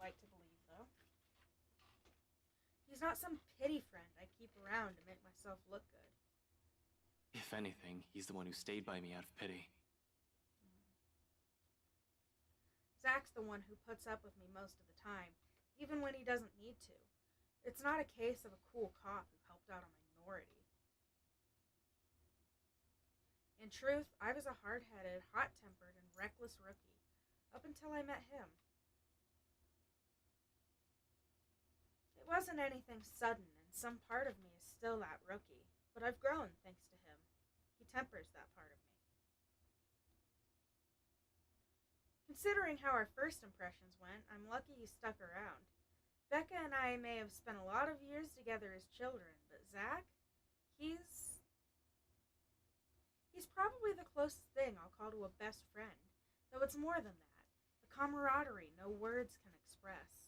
Speaker 1: like to believe, though. He's not some pity friend I keep around to make myself look good.
Speaker 4: If anything, he's the one who stayed by me out of pity.
Speaker 1: Zach's the one who puts up with me most of the time, even when he doesn't need to. It's not a case of a cool cop who helped out a minority. In truth, I was a hard-headed, hot-tempered, and reckless rookie, up until I met him. It wasn't anything sudden, and some part of me is still that rookie, but I've grown thanks to him. He tempers that part of me. Considering how our first impressions went, I'm lucky he stuck around. Becca and I may have spent a lot of years together as children, but Zach, he's probably the closest thing I'll call to a best friend, though it's more than that, a camaraderie no words can express.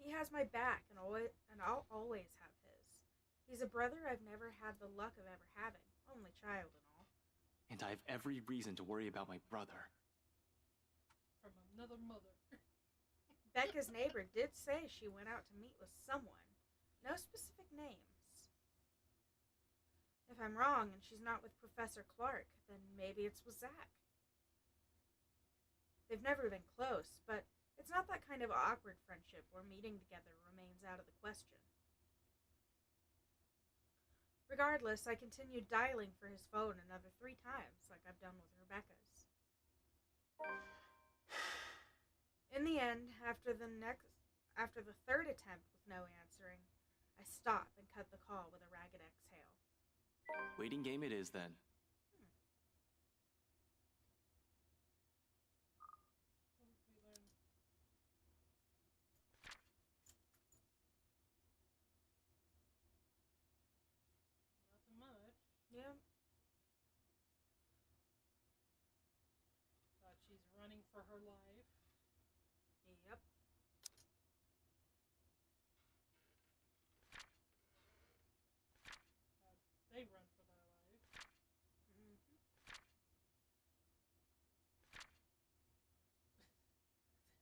Speaker 1: He has my back, and I'll always have his. He's a brother I've never had the luck of ever having, only child and all.
Speaker 4: And I have every reason to worry about my brother.
Speaker 2: From another mother.
Speaker 1: Becca's neighbor did say she went out to meet with someone. No specific names. If I'm wrong and she's not with Professor Clark, then maybe it's with Zach. They've never been close, but it's not that kind of awkward friendship where meeting together remains out of the question. Regardless, I continued dialing for his phone another 3 times, like I've done with Rebecca's. In the end, after the 3rd attempt with no answering, I stop and cut the call with a ragged exhale.
Speaker 4: Waiting game it is, then.
Speaker 2: What did we learn? Nothing much.
Speaker 1: Yeah.
Speaker 2: Thought she's running for her life.
Speaker 1: Yep.
Speaker 2: They run for their life.
Speaker 1: Mm-hmm.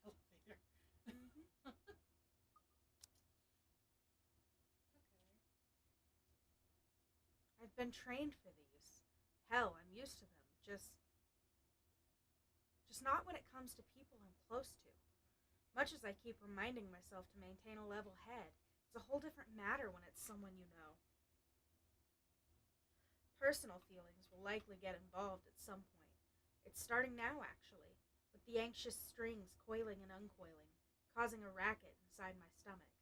Speaker 2: Elevator.
Speaker 1: Mm-hmm.
Speaker 2: Okay.
Speaker 1: I've been trained for these. Hell, I'm used to them. Just not when it comes to people I'm close to. Much as I keep reminding myself to maintain a level head, it's a whole different matter when it's someone you know. Personal feelings will likely get involved at some point. It's starting now, actually, with the anxious strings coiling and uncoiling, causing a racket inside my stomach.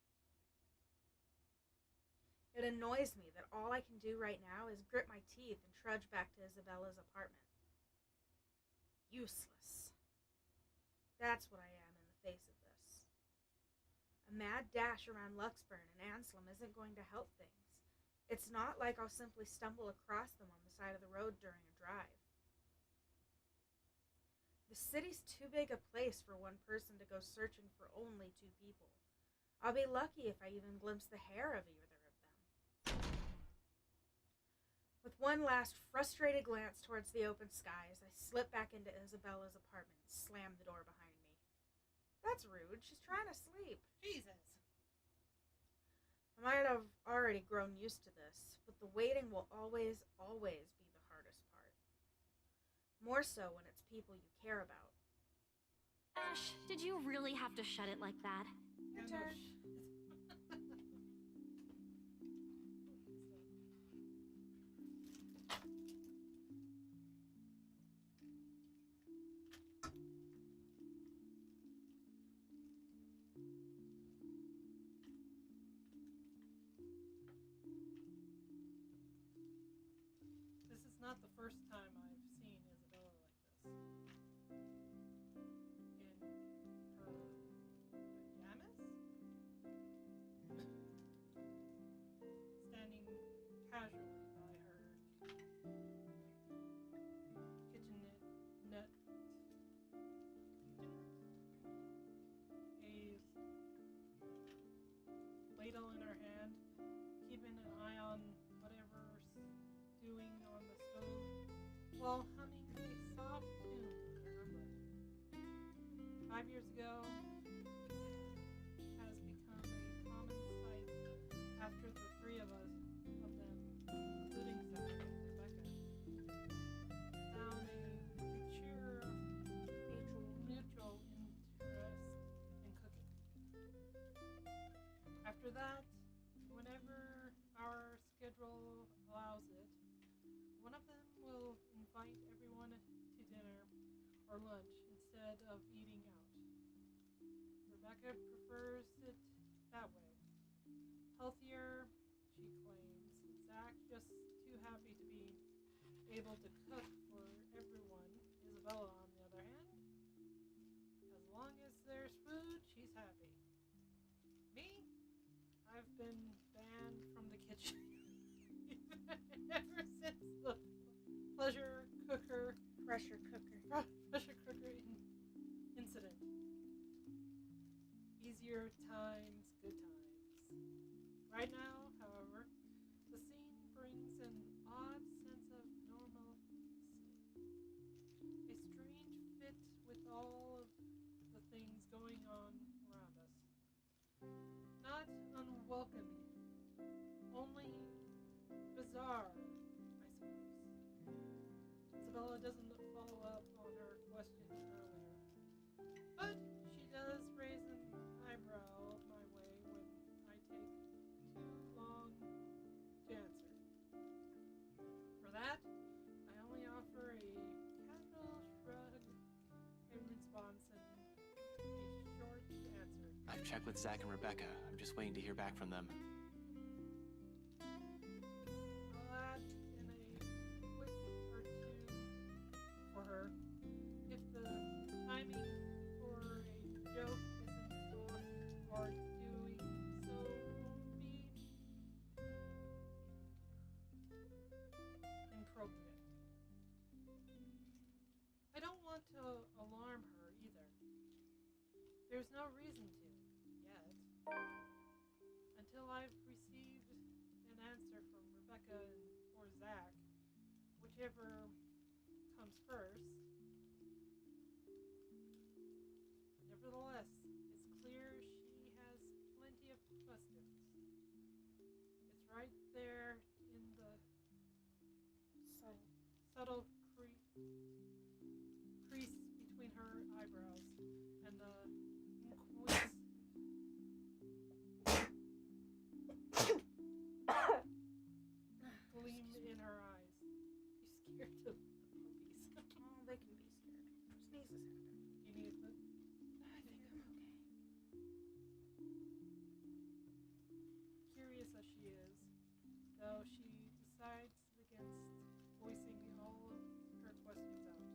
Speaker 1: It annoys me that all I can do right now is grit my teeth and trudge back to Isabella's apartment. Useless. That's what I am in the face of this. A mad dash around Luxburn and Anselm isn't going to help things. It's not like I'll simply stumble across them on the side of the road during a drive. The city's too big a place for one person to go searching for only two people. I'll be lucky if I even glimpse the hair of either of them. With one last frustrated glance towards the open skies, I slip back into Isabella's apartment and slam the door behind me. That's rude. She's trying to sleep.
Speaker 2: Jesus.
Speaker 1: I might have already grown used to this, but the waiting will always be the hardest part. More so when it's people you care about.
Speaker 5: Ash, did you really have to shut it like that?
Speaker 1: Your
Speaker 2: Yeah, no
Speaker 1: turn.
Speaker 2: This is not the first time I've seen Isabella like this. In her pajamas? Standing casually by her kitchenette nut. A ladle in her hand, keeping an eye on whatever's doing on the stove while humming a soft tune under her breath. 5 years ago, it has become a common sight after the three of them, including Zach and Rebecca, found a mutual interest in cooking. After that, whenever our schedule allows it, one of them will invite everyone to dinner or lunch instead of eating out. Rebecca prefers it that way. Healthier, she claims. Zach just too happy to be able to cook for everyone. Isabella, on the other hand, as long as there's food, she's happy. Me? I've been banned from the kitchen ever since the pressure cooker incident. Easier times, good times. Right now, however, the scene brings an odd sense of normalcy. A strange fit with all of the things going on around us. Not unwelcoming, only bizarre, I suppose. Isabella doesn't follow up on her question earlier, but she does raise an eyebrow my way when I take too long to answer. For that, I only offer a casual shrug in response and a short answer.
Speaker 4: I've checked with Zach and Rebecca. I'm just waiting to hear back from them.
Speaker 2: I'll add in a quick or two for her. If the timing for a joke isn't off or doing so won't be inappropriate. I don't want to alarm her either. There's no reason to, yet. Until I've received an answer from Rebecca or Zach, whichever comes first. Nevertheless, it's clear she has plenty of questions. It's right there in the subtle crease between her eyebrows and the gleam in her eyes. You scared of the puppies?
Speaker 1: Oh, they can be scared. Sneezes happen.
Speaker 2: Do you need a foot?
Speaker 1: I think I'm okay.
Speaker 2: Curious as she is, though she decides against voicing all of her questions out.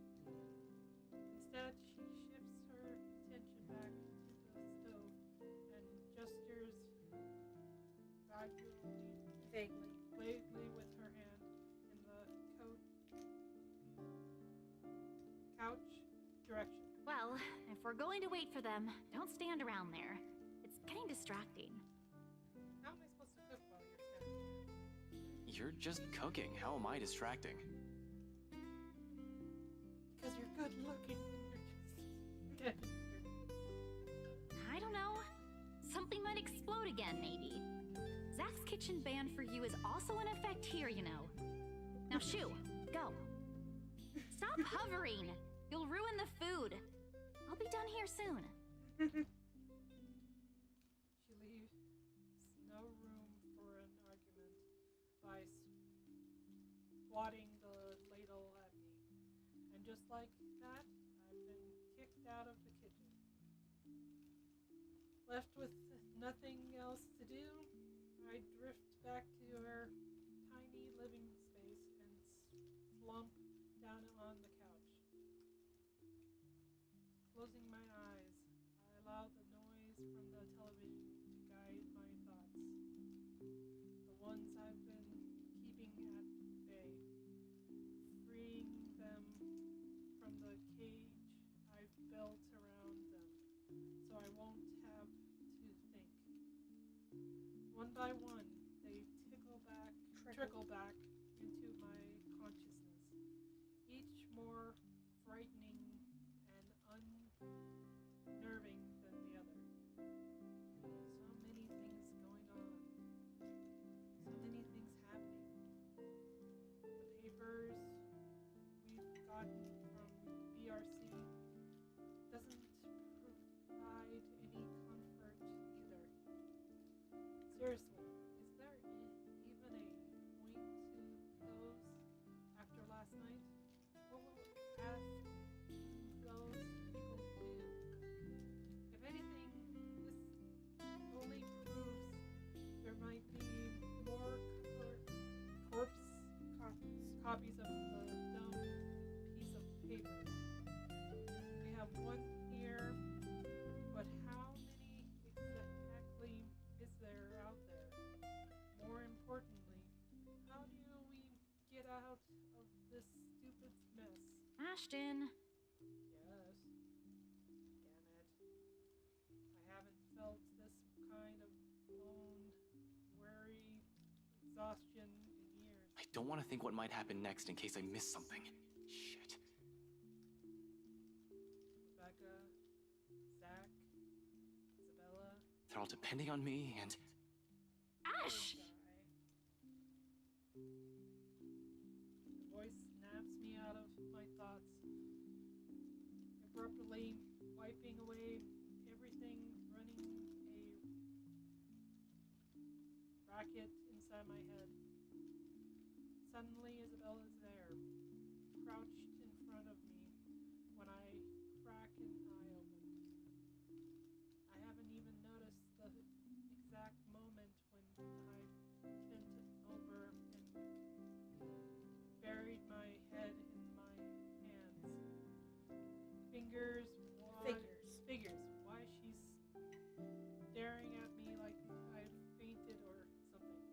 Speaker 2: Instead, she shifts her attention back to the stove and gestures vaguely with her hand in the couch direction.
Speaker 5: Well, if we're going to wait for them, don't stand around there. It's getting distracting.
Speaker 2: How am I supposed to cook while you're standing there?
Speaker 4: You're just cooking. How am I distracting?
Speaker 2: Because you're good looking. You're just...
Speaker 5: I don't know. Something might explode again, maybe. Zach's kitchen ban for you is also in effect here, you know. Now shoo, go. Stop hovering. You'll ruin the food. I'll be done here soon.
Speaker 2: She leaves no room for an argument by swatting the ladle at me. And just like that, I've been kicked out of the kitchen. Left with nothing else to do, I drift back to our tiny living space and slump down on the couch. Closing my eyes, I allow the noise from the television to guide my thoughts. The ones I've been keeping at bay, freeing them from the cage I've built around them, so I won't have to think. One by one, they trickle back into my consciousness, each more frightening and unnerving than the other. So many things going on. So many things happening. The papers we've gotten from BRC doesn't provide any comfort either. Seriously, is there even a point to those after last night? What will ask those people do? If anything, this only proves there might be more copies of the dumb piece of paper. We have one here, but how many exactly is there out there? More importantly, how do we get out of this stupid mess?
Speaker 5: Ashton.
Speaker 2: Yes. Damn it. I haven't felt this kind of blown, worry, exhaustion in years.
Speaker 4: I don't want to think what might happen next in case I miss something. Shit.
Speaker 2: Rebecca, Zach, Isabella.
Speaker 4: They're all depending on me, and
Speaker 5: Ash!
Speaker 2: The voice snaps me out of my thoughts, abruptly wiping away everything, running a racket inside my head. Suddenly, Isabella's there, crouched in front of me when I crack an eye open. I haven't even noticed the exact moment when I bent over and buried my head in my hands. Figures. Why she's staring at me like I fainted or something.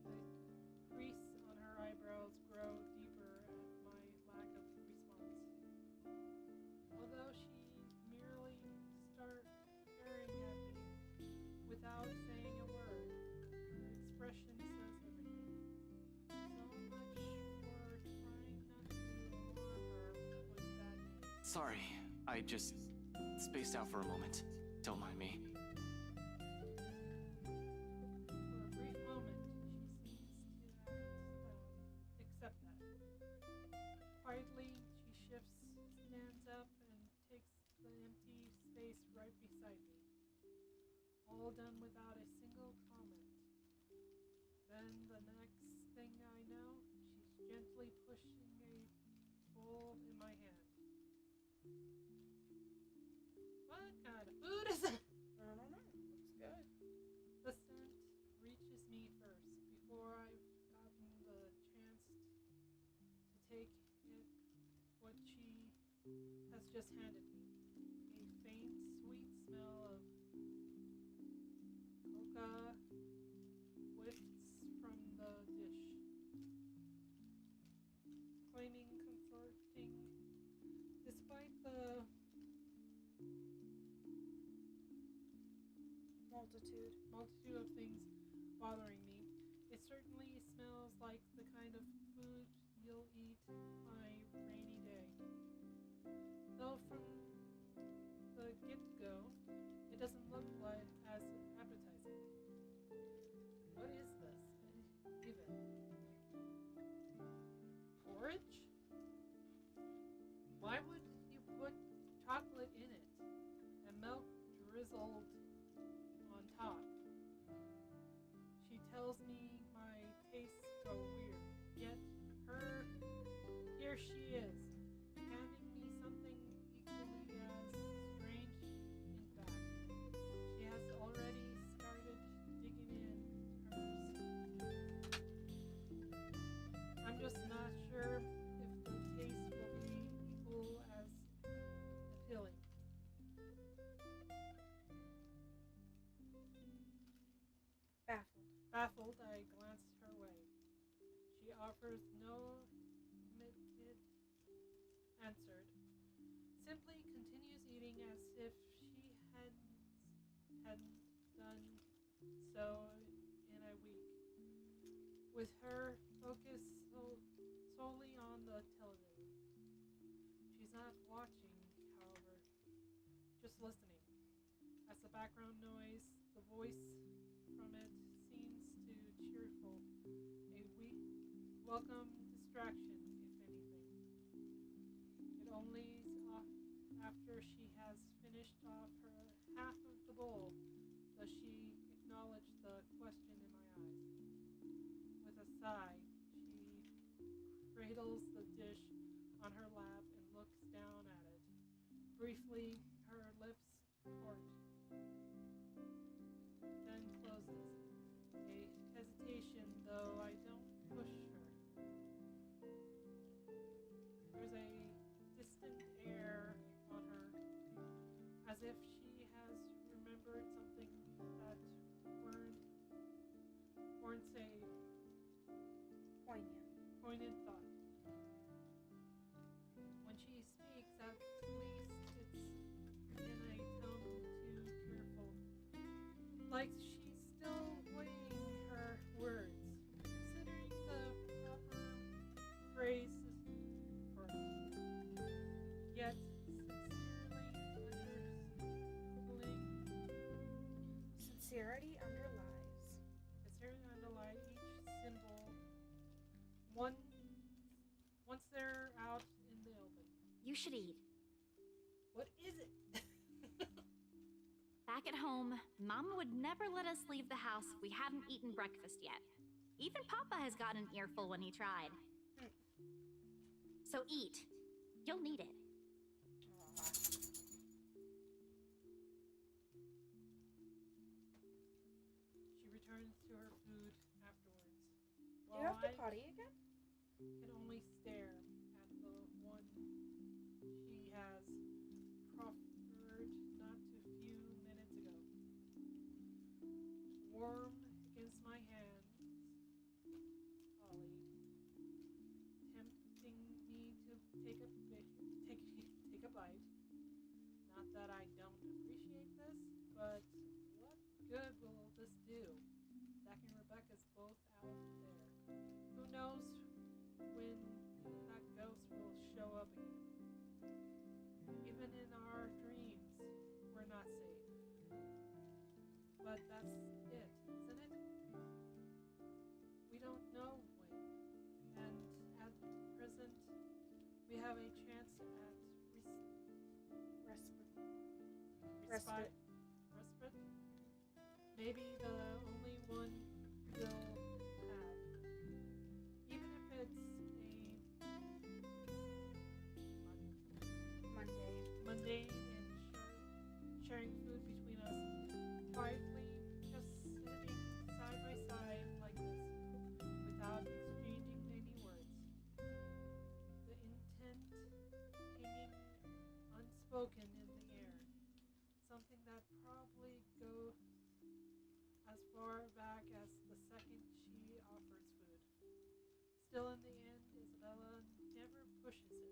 Speaker 2: The crease on her eyebrows grow deeper at my lack of response. Although she merely starts staring at me without saying a word, her expression says everything. So much for trying not to alarm her with bad news.
Speaker 4: sorry. I just spaced out for a moment. Don't mind me.
Speaker 2: For a brief moment, she seems to accept that. Quietly, she shifts, stands up, and takes the empty space right beside me. All done without a single comment. Then the next thing I know, she's gently pushing a bowl in my hand. What kind of food is it?
Speaker 1: I don't know. Looks good.
Speaker 2: The scent reaches me first before I've gotten the chance to take it, what she has just handed me. A faint, sweet smell of coca whiffs from the dish. Claiming comforting, despite multitude of things bothering me. It certainly smells like the kind of food you'll eat on a rainy day. Though from the get-go, it doesn't look like as appetizing. What is this, even? Porridge? Why would you put chocolate in it and milk drizzled on top? She tells me my tastes go weird, yet here she is, handing me something equally as strange. In fact, she has already started digging in hers. I'm just not sure if the taste will be equal as appealing. Baffled, I glanced her way. She offers no immediate answer, simply continues eating as if she hadn't done so in a week, with her focus solely on the television. She's not watching, however, just listening. As the background noise, the voice from it seems to cheerful, a welcome distraction, if anything. It only after she has finished off her half of the bowl does she acknowledge the question in my eyes. With a sigh, she cradles the dish on her lap and looks down at it. Briefly, her lips part, then closes. A hesitation, though I don't push her. There's a distant air on her, as if she has remembered something that warrants a poignant thought. When she speaks, at least it's in a tone too careful, like she's still weighing her words, considering the proper phrases for it. Yet
Speaker 1: Sincerity underlies
Speaker 2: each symbol. Once they're out in the open.
Speaker 5: You should eat.
Speaker 2: What is it?
Speaker 5: Back at home, Mama would never let us leave the house if we hadn't eaten breakfast yet. Even Papa has gotten an earful when he tried. So eat. You'll need it.
Speaker 2: She returns to her food afterwards.
Speaker 1: Do you have to potty again?
Speaker 2: Can only stare at the one she has proffered not too few minutes ago. Warm against my hands, Ollie, tempting me to take a bite. Not that I don't appreciate this, but what good will this do? Zach and Rebecca's both out there. Who knows when that ghost will show up again? Even in our dreams, we're not safe. But that's it, isn't it? We don't know when. And at present, we have a chance at respite. Maybe the only one we'll have. Even if it's a mundane and sharing food between us, quietly just sitting side by side like this, without exchanging any words. The intent hanging unspoken in the air. Something that probably goes as far back as the second she offers food. Still, in the end, Isabella never pushes it.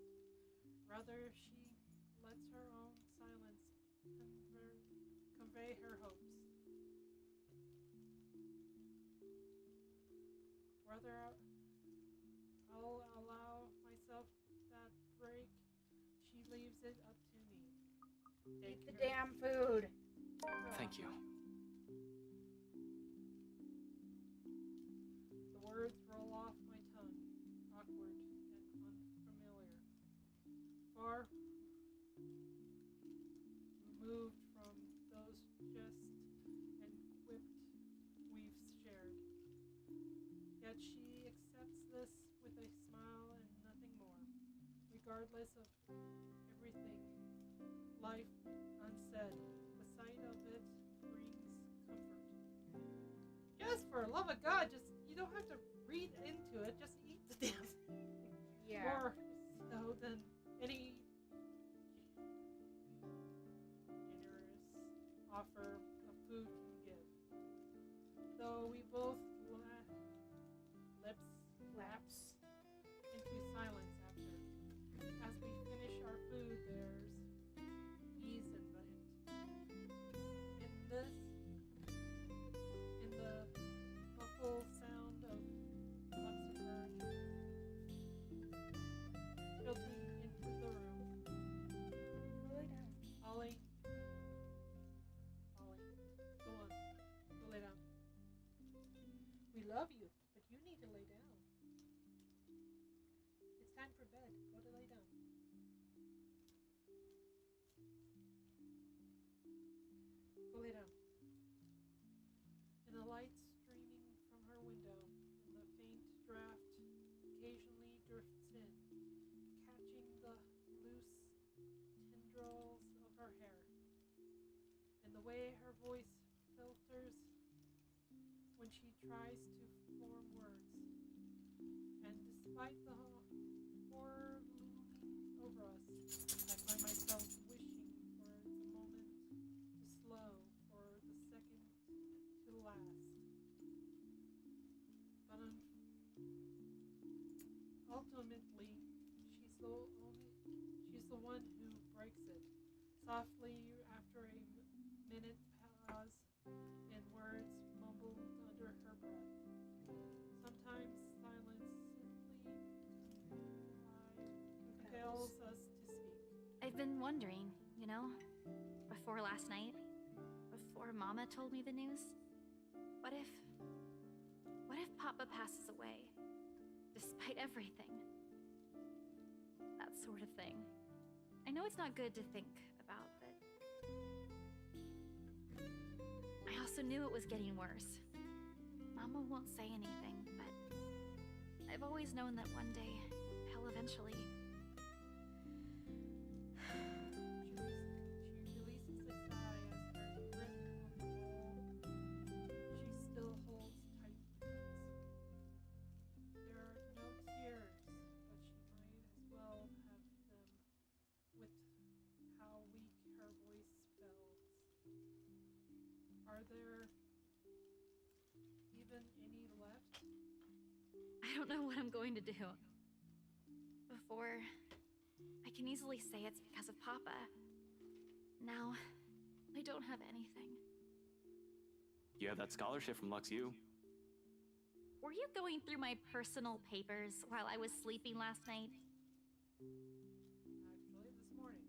Speaker 2: Rather, she lets her own silence convey her hopes. whether I'll allow myself that break, she leaves it up to me.
Speaker 1: Eat the damn food.
Speaker 4: Thank you.
Speaker 2: The words roll off my tongue, awkward and unfamiliar. Far removed from those jests and quipped we've shared. Yet she accepts this with a smile and nothing more, regardless of everything. Life unsaid. The sight of it brings comfort. Just for the love of God, you don't have to read into it, just eat the damn thing.
Speaker 1: Yeah.
Speaker 2: More so than any generous offer of food can give. Though we both lapse into silence after. As we finish our food, there's ease in the muffled sound of Luxembourg filtering into the room.
Speaker 1: Go lay down.
Speaker 2: Ollie, go on, go lay down. We love you, but you need to lay down. It's time for bed. Go to lay down. Go lay down. And the light streaming from her window, and the faint draft occasionally drifts in, catching the loose tendrils of her hair, and the way her voice filters when she tries to form words. And despite the horror looming over us, I find myself wishing for the moment to slow, for the second to last. But ultimately, she's the one who breaks it. Softly, after a minute pause, and words mumbled under her breath. Sometimes silence simply compels us to speak.
Speaker 5: I've been wondering, before last night, before Mama told me the news, what if Papa passes away, despite everything? That sort of thing. I know it's not good to think about, but I also knew it was getting worse. Mama won't say anything, but I've always known that one day, he'll eventually.
Speaker 2: She releases a sigh as her grip on the wall she still holds tight. There are no tears, but she might as well have them with how weak her voice felt. Are there even any left?
Speaker 5: I don't know what I'm going to do. Before, I can easily say it's because of Papa. Now, I don't have anything.
Speaker 4: You have that scholarship from LuxU.
Speaker 5: Were you going through my personal papers while I was sleeping last night?
Speaker 2: Actually, this morning.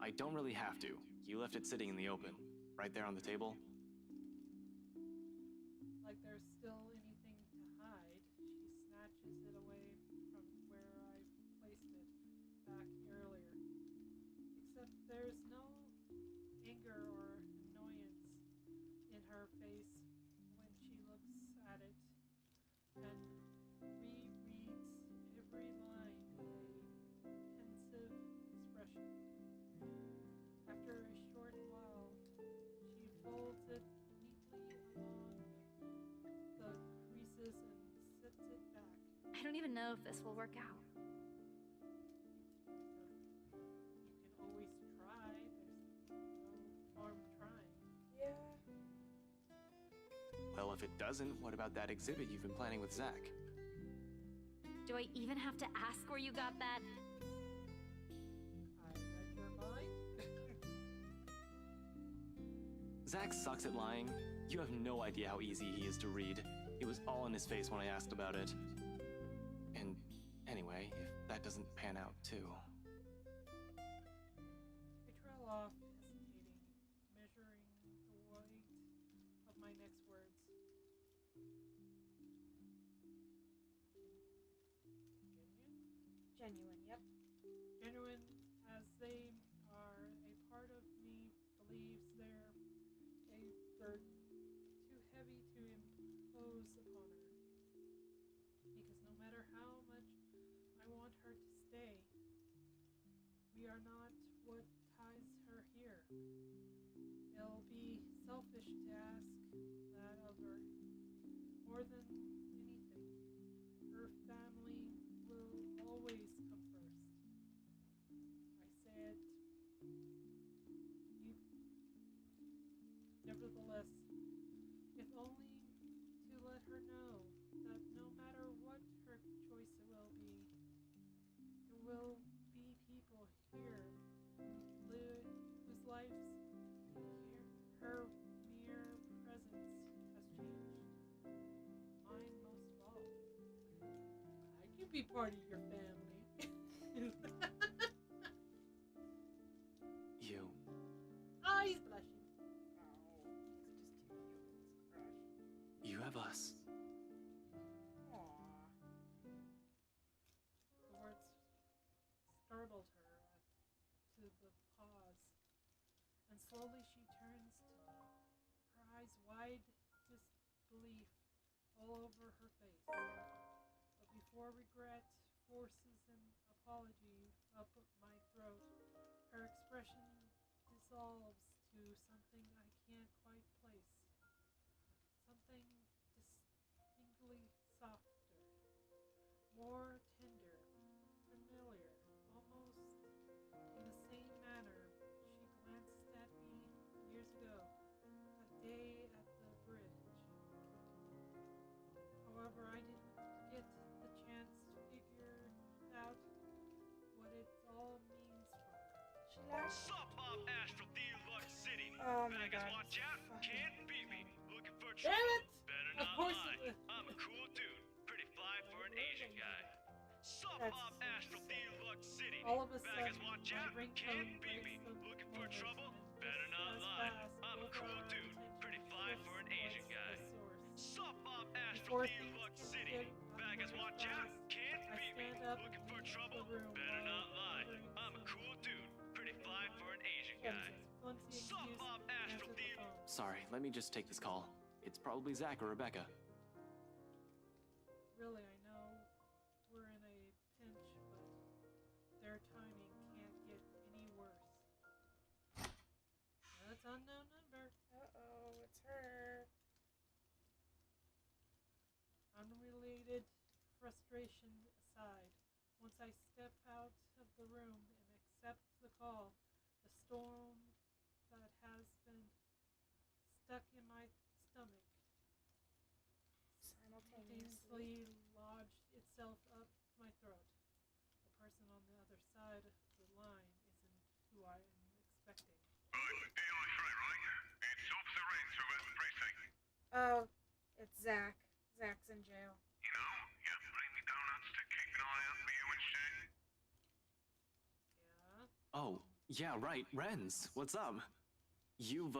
Speaker 4: I don't really have to. You left it sitting in the open, right there on the table.
Speaker 2: Like there's still anything to hide, she snatches it away from where I placed it back earlier. Except there's no anger or annoyance in her face when she looks at it and rereads every line with a pensive expression. After a short while, she folds it neatly along the creases and sits it back.
Speaker 5: I don't even know if this will work out.
Speaker 2: You can always try. There's no harm trying.
Speaker 1: Yeah.
Speaker 4: Well, if it doesn't, what about that exhibit you've been planning with Zach?
Speaker 5: Do I even have to ask where you got that?
Speaker 2: I read your mind.
Speaker 4: Zach sucks at lying. You have no idea how easy he is to read. It was all in his face when I asked about it. And anyway, if that doesn't pan out too.
Speaker 2: I trail off, hesitating, measuring the weight of my next words. Genuine?
Speaker 1: Genuine, yep.
Speaker 2: Genuine as they are, a part of me believes they're a burden too heavy to impose upon her. Because no matter how much I want her to stay, we are not what ties her here. It'll be selfish to ask that of her. More than anything, her family will always come first. I said, you. Nevertheless, if only to let her know that no matter what her choice will be, there will be people here whose lives her mere presence has changed. Mine most of all. I can be part of your family.
Speaker 4: You.
Speaker 2: Oh, he's blushing.
Speaker 1: Oh, he's just too cute. It's a crush.
Speaker 4: You have us.
Speaker 1: Aww.
Speaker 2: The words startled her to the pause, and slowly she turns to me, her eyes wide disbelief all over her face. But before regret forces an apology up my throat, her expression dissolves to something I can't quite place. Something distinctly softer, more tender, familiar, almost in the same manner she glanced at me years ago, that day at the bridge. However, I didn't get the chance to figure out what it all means for her.
Speaker 1: She laughed.
Speaker 9: Sup up, Astral Deluxe City.
Speaker 1: Oh my
Speaker 9: Baggers,
Speaker 1: god.
Speaker 9: watch out.
Speaker 1: Fucking-
Speaker 9: Can't beat me. Looking for
Speaker 2: Damn
Speaker 9: trouble.
Speaker 2: it!
Speaker 9: Better
Speaker 2: Of
Speaker 9: not
Speaker 2: course
Speaker 9: lie.
Speaker 2: it-
Speaker 9: I'm a cool dude. Pretty fly for an Asian guy. Sup
Speaker 1: That's
Speaker 9: up, Astral Deluxe City.
Speaker 2: All of a
Speaker 9: Baggers,
Speaker 2: sudden,
Speaker 9: watch
Speaker 2: my
Speaker 9: out.
Speaker 2: ringtone
Speaker 9: Can't beat me.
Speaker 2: breaks the
Speaker 9: Looking for
Speaker 2: moment,
Speaker 9: trouble.
Speaker 2: and
Speaker 9: Better
Speaker 2: just
Speaker 9: not
Speaker 2: as
Speaker 9: lie.
Speaker 2: fast,
Speaker 9: I'm a
Speaker 2: both
Speaker 9: cool
Speaker 2: our
Speaker 9: dude.
Speaker 2: attention
Speaker 9: Pretty fly
Speaker 2: shifts
Speaker 9: for an Asian
Speaker 2: towards
Speaker 9: guy.
Speaker 2: the source.
Speaker 9: Sup up, Astral
Speaker 2: Before things
Speaker 9: Deluxe
Speaker 2: can
Speaker 9: City.
Speaker 2: get
Speaker 9: Baggers,
Speaker 2: really
Speaker 9: watch out.
Speaker 2: fast,
Speaker 9: Can't
Speaker 2: I
Speaker 9: beat me.
Speaker 2: stand up
Speaker 9: Looking
Speaker 2: and
Speaker 9: for
Speaker 2: leave
Speaker 9: trouble.
Speaker 2: the room
Speaker 9: Better
Speaker 2: while
Speaker 9: not lie.
Speaker 2: uttering
Speaker 9: I'm a
Speaker 2: some
Speaker 9: cool dude. Pretty fly for an Asian guy.
Speaker 2: flimsy
Speaker 9: Sup
Speaker 2: excuse
Speaker 9: up,
Speaker 2: and
Speaker 9: Astral
Speaker 2: answered the
Speaker 9: Deluxe.
Speaker 2: phone.
Speaker 4: Sorry, let me just take this call. It's probably Zach or Rebecca.
Speaker 2: Really, I know we're in a pinch, but their timing can't get any worse. That's unknown number.
Speaker 1: Uh-oh, it's her.
Speaker 2: Unrelated frustration aside, once I step out of the room and accept the call, the storm that has been stuck in my stomach
Speaker 1: Simultaneously.
Speaker 2: lodged itself up my throat. The person on the other side of the line isn't who I am expecting.
Speaker 9: Right, AI3, right? It's Officer Rains from West Precinct.
Speaker 1: Oh, it's Zach. Zach's in jail.
Speaker 9: You know, you bring me donuts to keep an eye out for you and shit.
Speaker 2: Yeah?
Speaker 4: Oh, yeah, right, Renz. What's up? You've,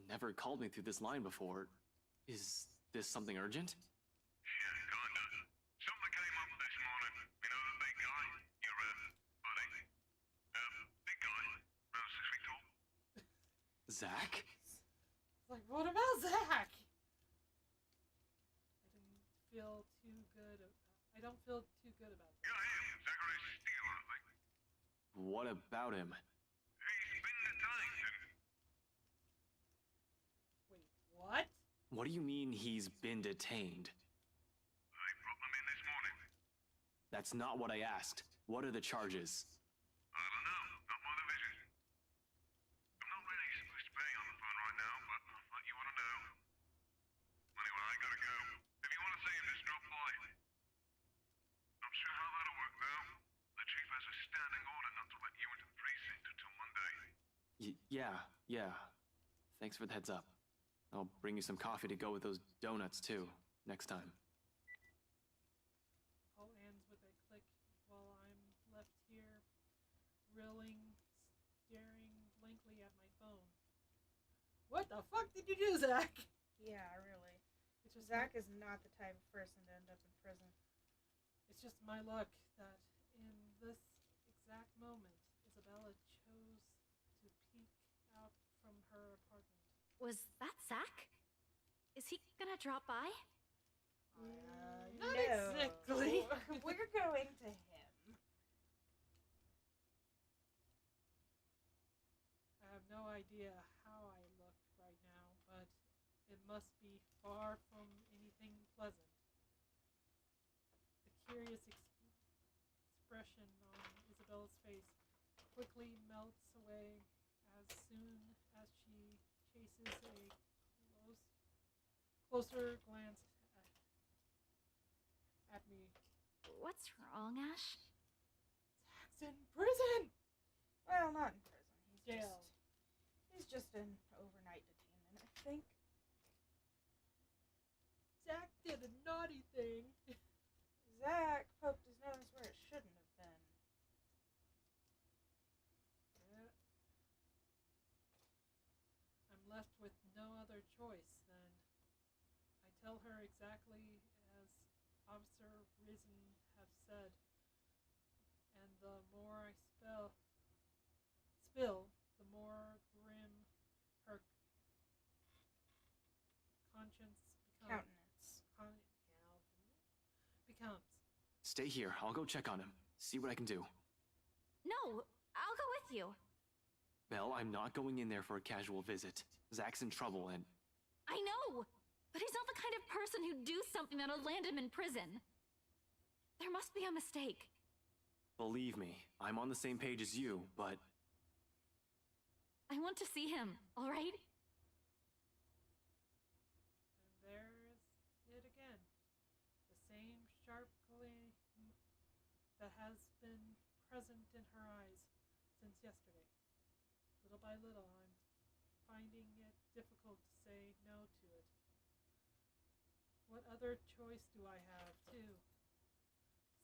Speaker 4: never called me through this line before. Is this something urgent?
Speaker 9: Yeah, kinda. Something came up this morning. You know the big guy? Your, buddy? Big guy. About 6 feet tall.
Speaker 4: Zach?
Speaker 2: It's like, what about Zach? I don't feel too good about this.
Speaker 9: Yeah, him. Zachary Steele, I think.
Speaker 4: What about him?
Speaker 9: He's been detained.
Speaker 2: Wait, what?
Speaker 4: What do you mean he's been detained?
Speaker 9: They brought him in this morning.
Speaker 4: That's not what I asked. What are the charges?
Speaker 9: I don't know. Not my division. I'm not really supposed to be on the phone right now, but I'll let you want to know. Anyway, I gotta go. If you want to see him, just drop by. Not sure how that'll work, though. The chief has a standing order not to let you into the precinct until Monday.
Speaker 4: Yeah. Thanks for the heads up. I'll bring you some coffee to go with those donuts, too. next time.
Speaker 2: Call ends with a click while I'm left here, reeling, staring blankly at my phone. What the fuck did you do, Zach?
Speaker 1: Yeah, really.
Speaker 2: It's just
Speaker 1: Zach is not the type of person to end up in prison.
Speaker 2: It's just my luck that in this exact moment, Isabella chose to peek out from her apartment.
Speaker 5: Was that Zach? Is he gonna drop by?
Speaker 2: Not
Speaker 1: No.
Speaker 2: exactly.
Speaker 1: We're going to him.
Speaker 2: I have no idea how I look right now, but it must be far from anything pleasant. The curious expression on Isabella's face quickly melts away as soon as she chases a closer glance at me.
Speaker 5: What's wrong, Ash?
Speaker 2: Zach's in prison!
Speaker 1: Well, not in prison.
Speaker 2: Jail.
Speaker 1: He's just in overnight detainment, I think.
Speaker 2: Zach did a naughty thing.
Speaker 1: Zach poked his nose where it shouldn't have been.
Speaker 2: Yeah. I'm left with no other choice then. I tell her exactly as Officer Risen have said, and the more I spill, the more grim her conscience becomes.
Speaker 4: Stay here. I'll go check on him. See what I can do.
Speaker 5: No, I'll go with you.
Speaker 4: Belle, I'm not going in there for a casual visit. Zach's in trouble and...
Speaker 5: I know, but he's not the kind of person who'd do something that'll land him in prison. There must be a mistake.
Speaker 4: Believe me, I'm on the same page as you, but...
Speaker 5: I want to see him, all right?
Speaker 2: And there's it again. The same sharp gleam that has been present in her eyes since yesterday. Little by little, I'm finding it difficult to say no to it. What other choice do I have, too?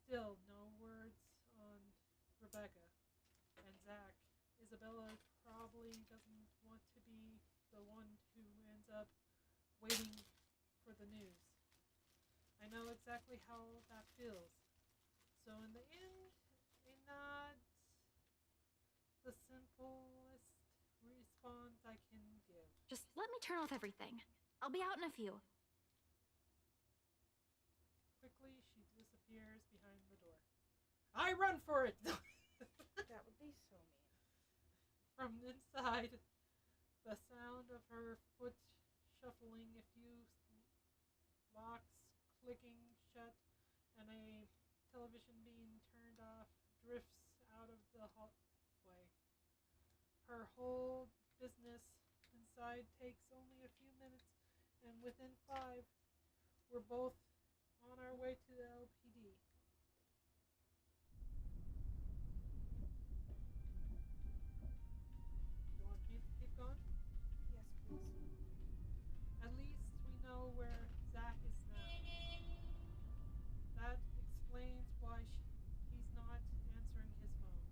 Speaker 2: Still, no words on Rebecca and Zach. Isabella probably doesn't want to be the one who ends up waiting for the news. I know exactly how that feels. So in the end, a nod, the simplest response I can give.
Speaker 5: Just let me turn off everything. I'll be out in a few.
Speaker 2: Quickly, she disappears behind the door. I run for it!
Speaker 1: That would be so mean.
Speaker 2: From inside, the sound of her foot shuffling, a few locks clicking shut, and a television being turned off drifts out of the hallway. Her whole business inside takes only a few minutes, and within 5, we're both on our way to the LPD. You want me to keep going?
Speaker 1: Yes, please.
Speaker 2: At least we know where Zach is now. That explains why he's not answering his phone.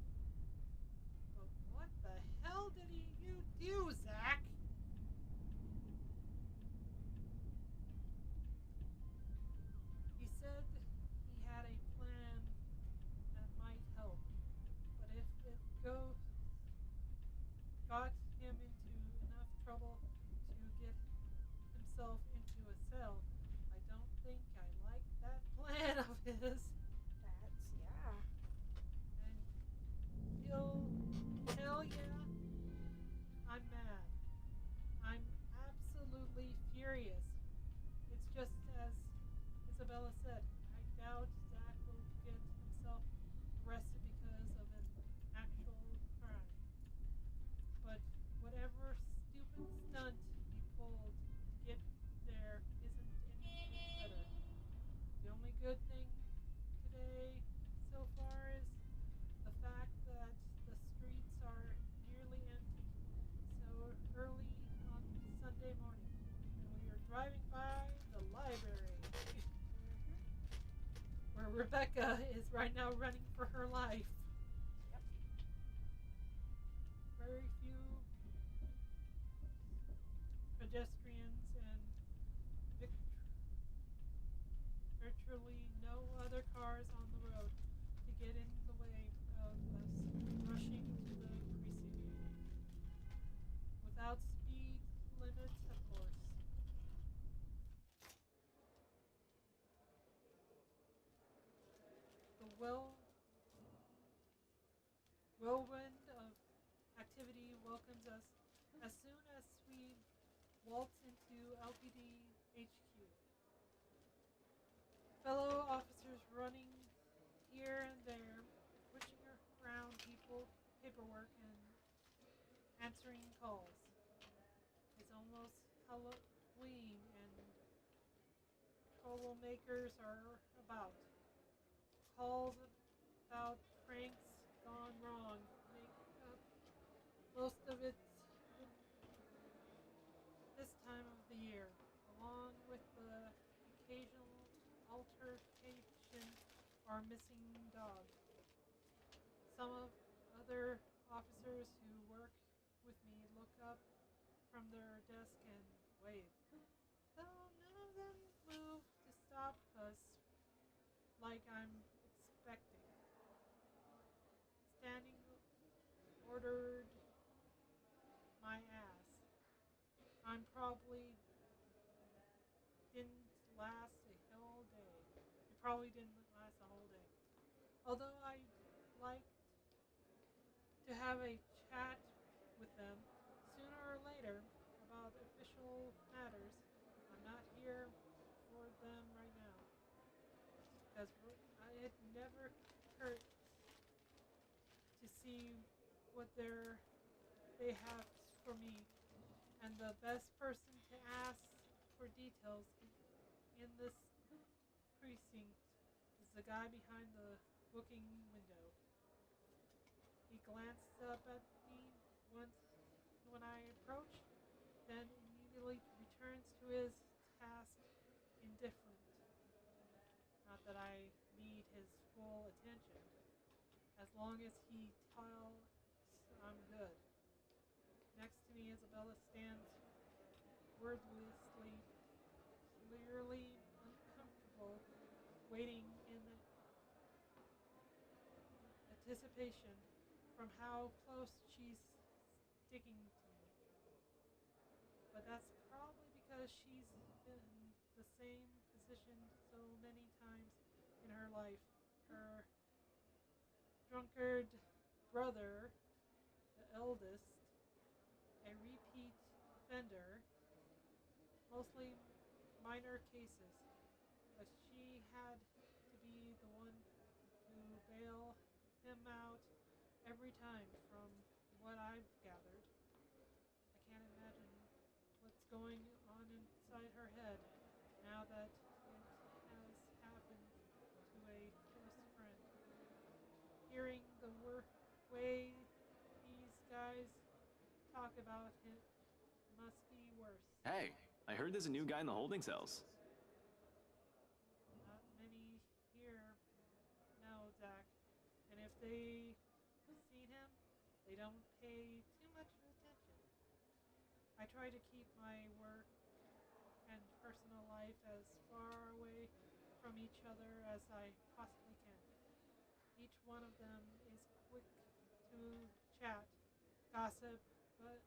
Speaker 2: But what the hell did you do, Zach? He said right now running for her life.
Speaker 1: Yep.
Speaker 2: Very few pedestrians and virtually no other cars on the road to get in the way of us rushing to the precinct. Without speed limits, of course. The whirlwind of activity welcomes us as soon as we waltz into LPD HQ. Fellow officers running here and there, pushing around paperwork, and answering calls. It's almost Halloween, and troublemakers are about. Calls about pranks gone wrong make up most of it this time of the year, along with the occasional altercation or missing dog. Some of other officers who work with me look up from their desk and wave, though none of them move to stop us like I'm expecting. Standing ordered my ass. I'm probably didn't last a whole day. It probably didn't last a whole day. Although I like to have a chat with them sooner or later about official matters, I'm not here for them right now. Because it never hurt to see what they have for me, and the best person to ask for details in this precinct is the guy behind the booking window. He glanced up at me once when I approached, then immediately returns to his task indifferent. Not that I need his full attention. As long as he tells I'm good. Next to me, Isabella stands wordlessly, clearly uncomfortable, waiting in anticipation from how close she's sticking to me. But that's probably because she's been in the same position so many times in her life. Her drunkard brother, the eldest, a repeat offender, mostly minor cases, but she had to be the one to bail him out every time from what I've gathered. I can't imagine what's going on inside her head now that it has happened to a close friend. Hearing the way these guys talk about him must be worse.
Speaker 4: Hey, I heard there's a new guy in the holding cells.
Speaker 2: Not many here know Zach, and if they seen him, they don't pay too much attention. I try to keep my work and personal life as far away from each other as I possibly can. Each one of them is quick to chat, gossip, but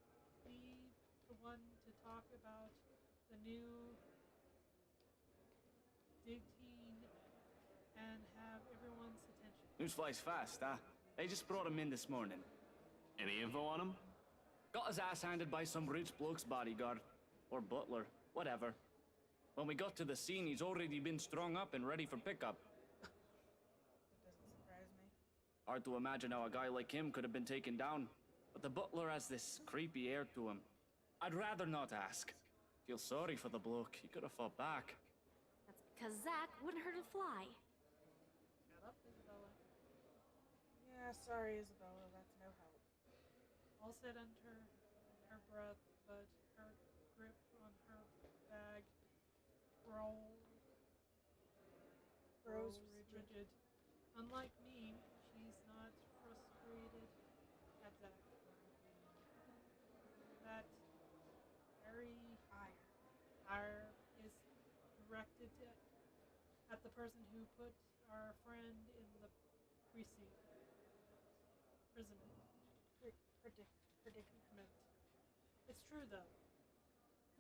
Speaker 2: be the one to talk about the new dig team and have everyone's attention.
Speaker 8: News flies fast, huh? They just brought him in this morning.
Speaker 4: Any info on him?
Speaker 8: Got his ass handed by some rich bloke's bodyguard. Or butler. Whatever. When we got to the scene, he's already been strung up and ready for pickup.
Speaker 1: That doesn't surprise me.
Speaker 8: Hard to imagine how a guy like him could have been taken down. But the butler has this creepy air to him. I'd rather not ask. Feel sorry for the bloke. He could have fought back.
Speaker 5: That's because Zach wouldn't hurt a fly.
Speaker 2: Shut up, Isabella.
Speaker 1: Yeah, sorry, Isabella, that's no help.
Speaker 2: All said under her breath, but her grip on her bag
Speaker 1: Grows
Speaker 2: grows
Speaker 1: rigid.
Speaker 2: rigid unlike me, she's not frustrated at Zach. That very ire is directed at the person who put our friend in the precinct. Predicament. It's true though.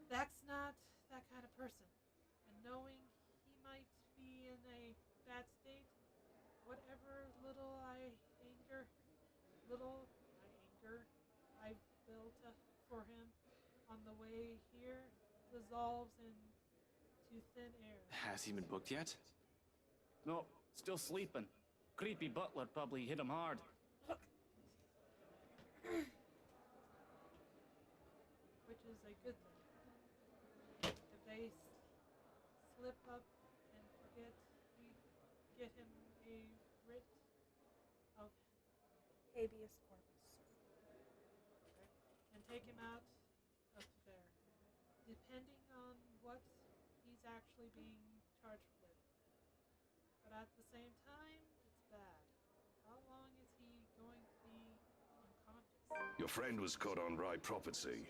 Speaker 2: Zach's not that kind of person. And knowing he might be in a bad state, whatever little anger I've built up for him on the way here dissolves into thin air.
Speaker 4: Has he been booked yet?
Speaker 8: No, still sleeping. Creepy butler probably hit him hard.
Speaker 2: Which is a good thing. If they slip up and forget, we get him a writ of
Speaker 1: Habeas corpus.
Speaker 2: and take him out of there, depending on what he's actually being charged with. But at the same time, it's bad. How long is he going to be unconscious?
Speaker 9: Your friend was caught on right property,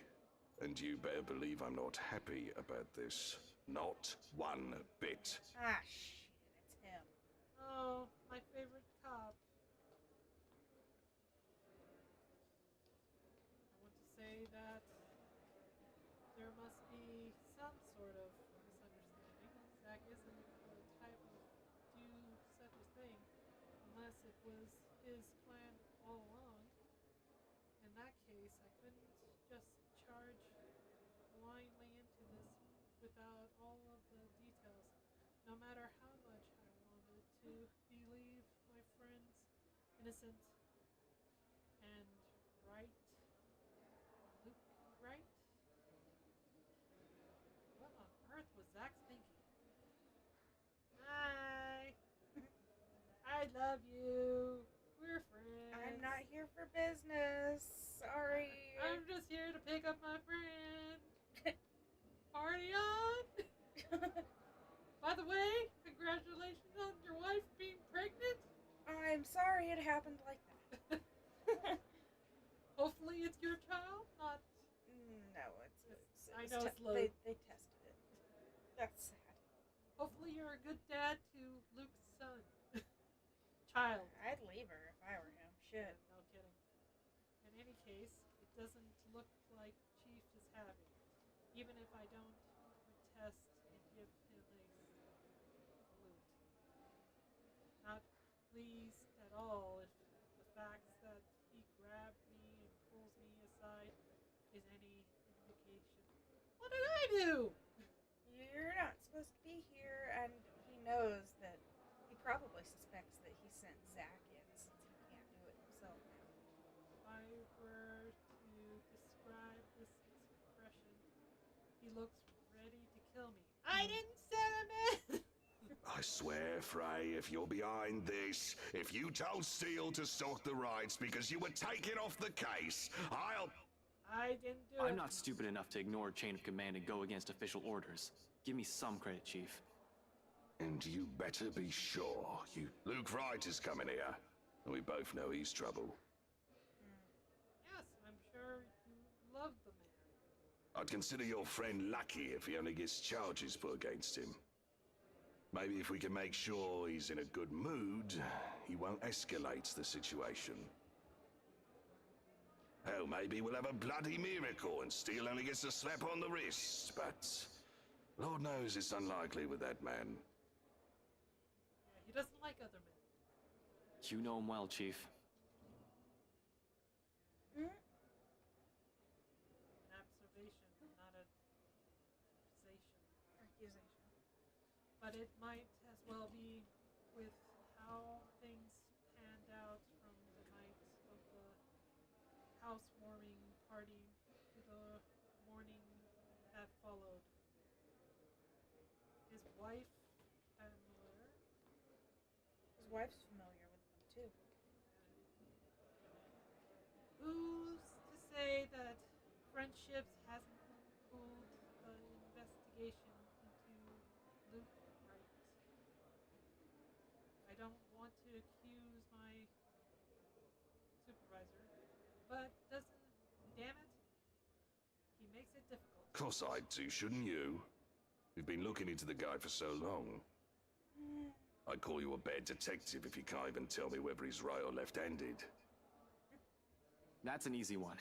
Speaker 9: and you better believe I'm not happy about this. Not one bit.
Speaker 1: Ah, shit, it's him.
Speaker 2: Oh, my favorite cop. I want to say that there must be some sort of misunderstanding. Zach isn't the type of do such a thing unless it was his plan all along. In that case, I couldn't just charge blindly into this without all of the details, no matter how much I wanted to believe my friend's innocent and right. Luke, right? What on earth was Zach thinking? Hi! I love you! We're friends!
Speaker 1: I'm not here for business. Sorry.
Speaker 2: I'm just here to pick up my friend! Party on! By the way, congratulations on your wife being pregnant!
Speaker 1: I'm sorry it happened like that.
Speaker 2: Hopefully it's your child, not...
Speaker 1: No,
Speaker 2: I know it's Luke.
Speaker 1: They tested it. That's sad.
Speaker 2: Hopefully you're a good dad to Luke's son. Child.
Speaker 1: I'd leave her if I were him. Shit.
Speaker 2: No kidding. In any case, it doesn't look like Chief is having it. Even if I don't test and give him a salute. Not pleased at all if the fact that he grabbed me and pulls me aside is any indication. What did I do?
Speaker 1: You're not supposed to be here, and he knows that he probably suspects that he sent Zach in since he can't do it himself now.
Speaker 2: If I were to describe this expression, he looks ready to kill me. I didn't send him in!
Speaker 9: I swear, Frey, if you're behind this, if you told Steele to sort the rights because you were taken off the case,
Speaker 2: I didn't do it.
Speaker 4: I'm not stupid enough to ignore chain of command and go against official orders. Give me some credit, Chief.
Speaker 9: And you better be sure you... Luke Wright is coming here. And we both know he's trouble.
Speaker 2: Yes, I'm sure you love the man.
Speaker 9: I'd consider your friend lucky if he only gets charges put against him. Maybe if we can make sure he's in a good mood, he won't escalate the situation. Hell, maybe we'll have a bloody miracle and Steele only gets a slap on the wrist, but... Lord knows it's unlikely with that man.
Speaker 2: Yeah, he doesn't like other men.
Speaker 4: You know him well, Chief.
Speaker 1: Hmm?
Speaker 2: An observation, not an accusation. But it might as well be with how things panned out from the night of the housewarming party to the morning that followed. His wife familiar?
Speaker 1: His wife's familiar with them too.
Speaker 2: Who's to say that friendships hasn't pulled the investigation into Luke Wright? I don't want to but doesn't. Damn it, he makes it difficult.
Speaker 9: Of course I'd do, shouldn't you? You've been looking into the guy for so long. I'd call you a bad detective if you can't even tell me whether he's right or left-handed.
Speaker 4: That's an easy one.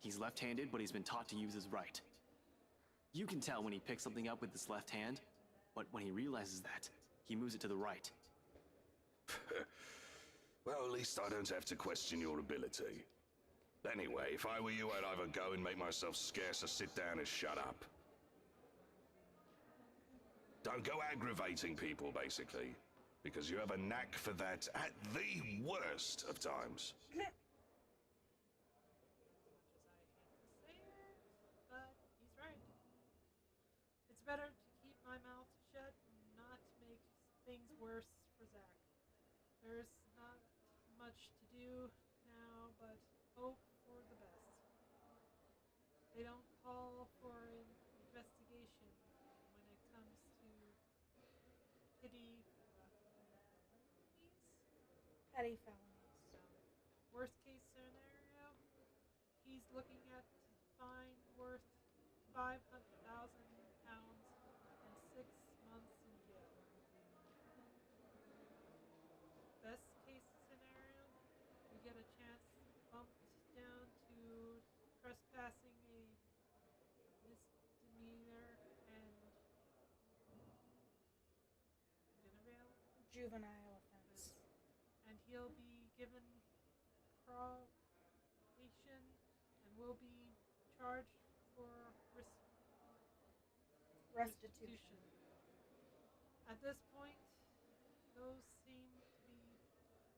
Speaker 4: He's left-handed, but he's been taught to use his right. You can tell when he picks something up with his left hand, but when he realizes that, he moves it to the right.
Speaker 9: Well, at least I don't have to question your ability. Anyway, if I were you, I'd either go and make myself scarce or sit down and shut up. Don't go aggravating people, basically, because you have a knack for that at the worst of times.
Speaker 2: As much as I hate to say it, but he's right. It's better to keep my mouth shut and not make things worse for Zach. There's not much to do now but hope for the best. They don't call for an investigation when it comes to petty
Speaker 1: Petty felonies.
Speaker 2: So, worst case scenario, he's looking at fine worth £500,000 and 6 months in jail. Best case scenario, we get a chance bumped down to trespassing a misdemeanor and
Speaker 1: Juvenile offense.
Speaker 2: and he'll be given probation and will be charged for
Speaker 1: Restitution.
Speaker 2: At this point, those seem to be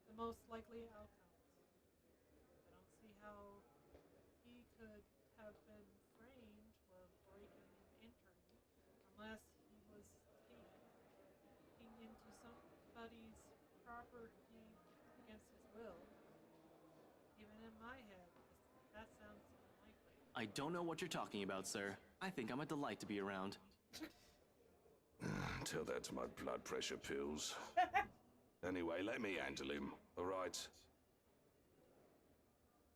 Speaker 2: the most likely outcomes. I don't see how he could have been framed for breaking and entering unless he was taking into somebody's property against his will. Even in my head, that sounds unlikely.
Speaker 4: I don't know what you're talking about, sir. I think I'm a delight to be around.
Speaker 9: Tell that to my blood pressure pills. Anyway, let me handle him, alright?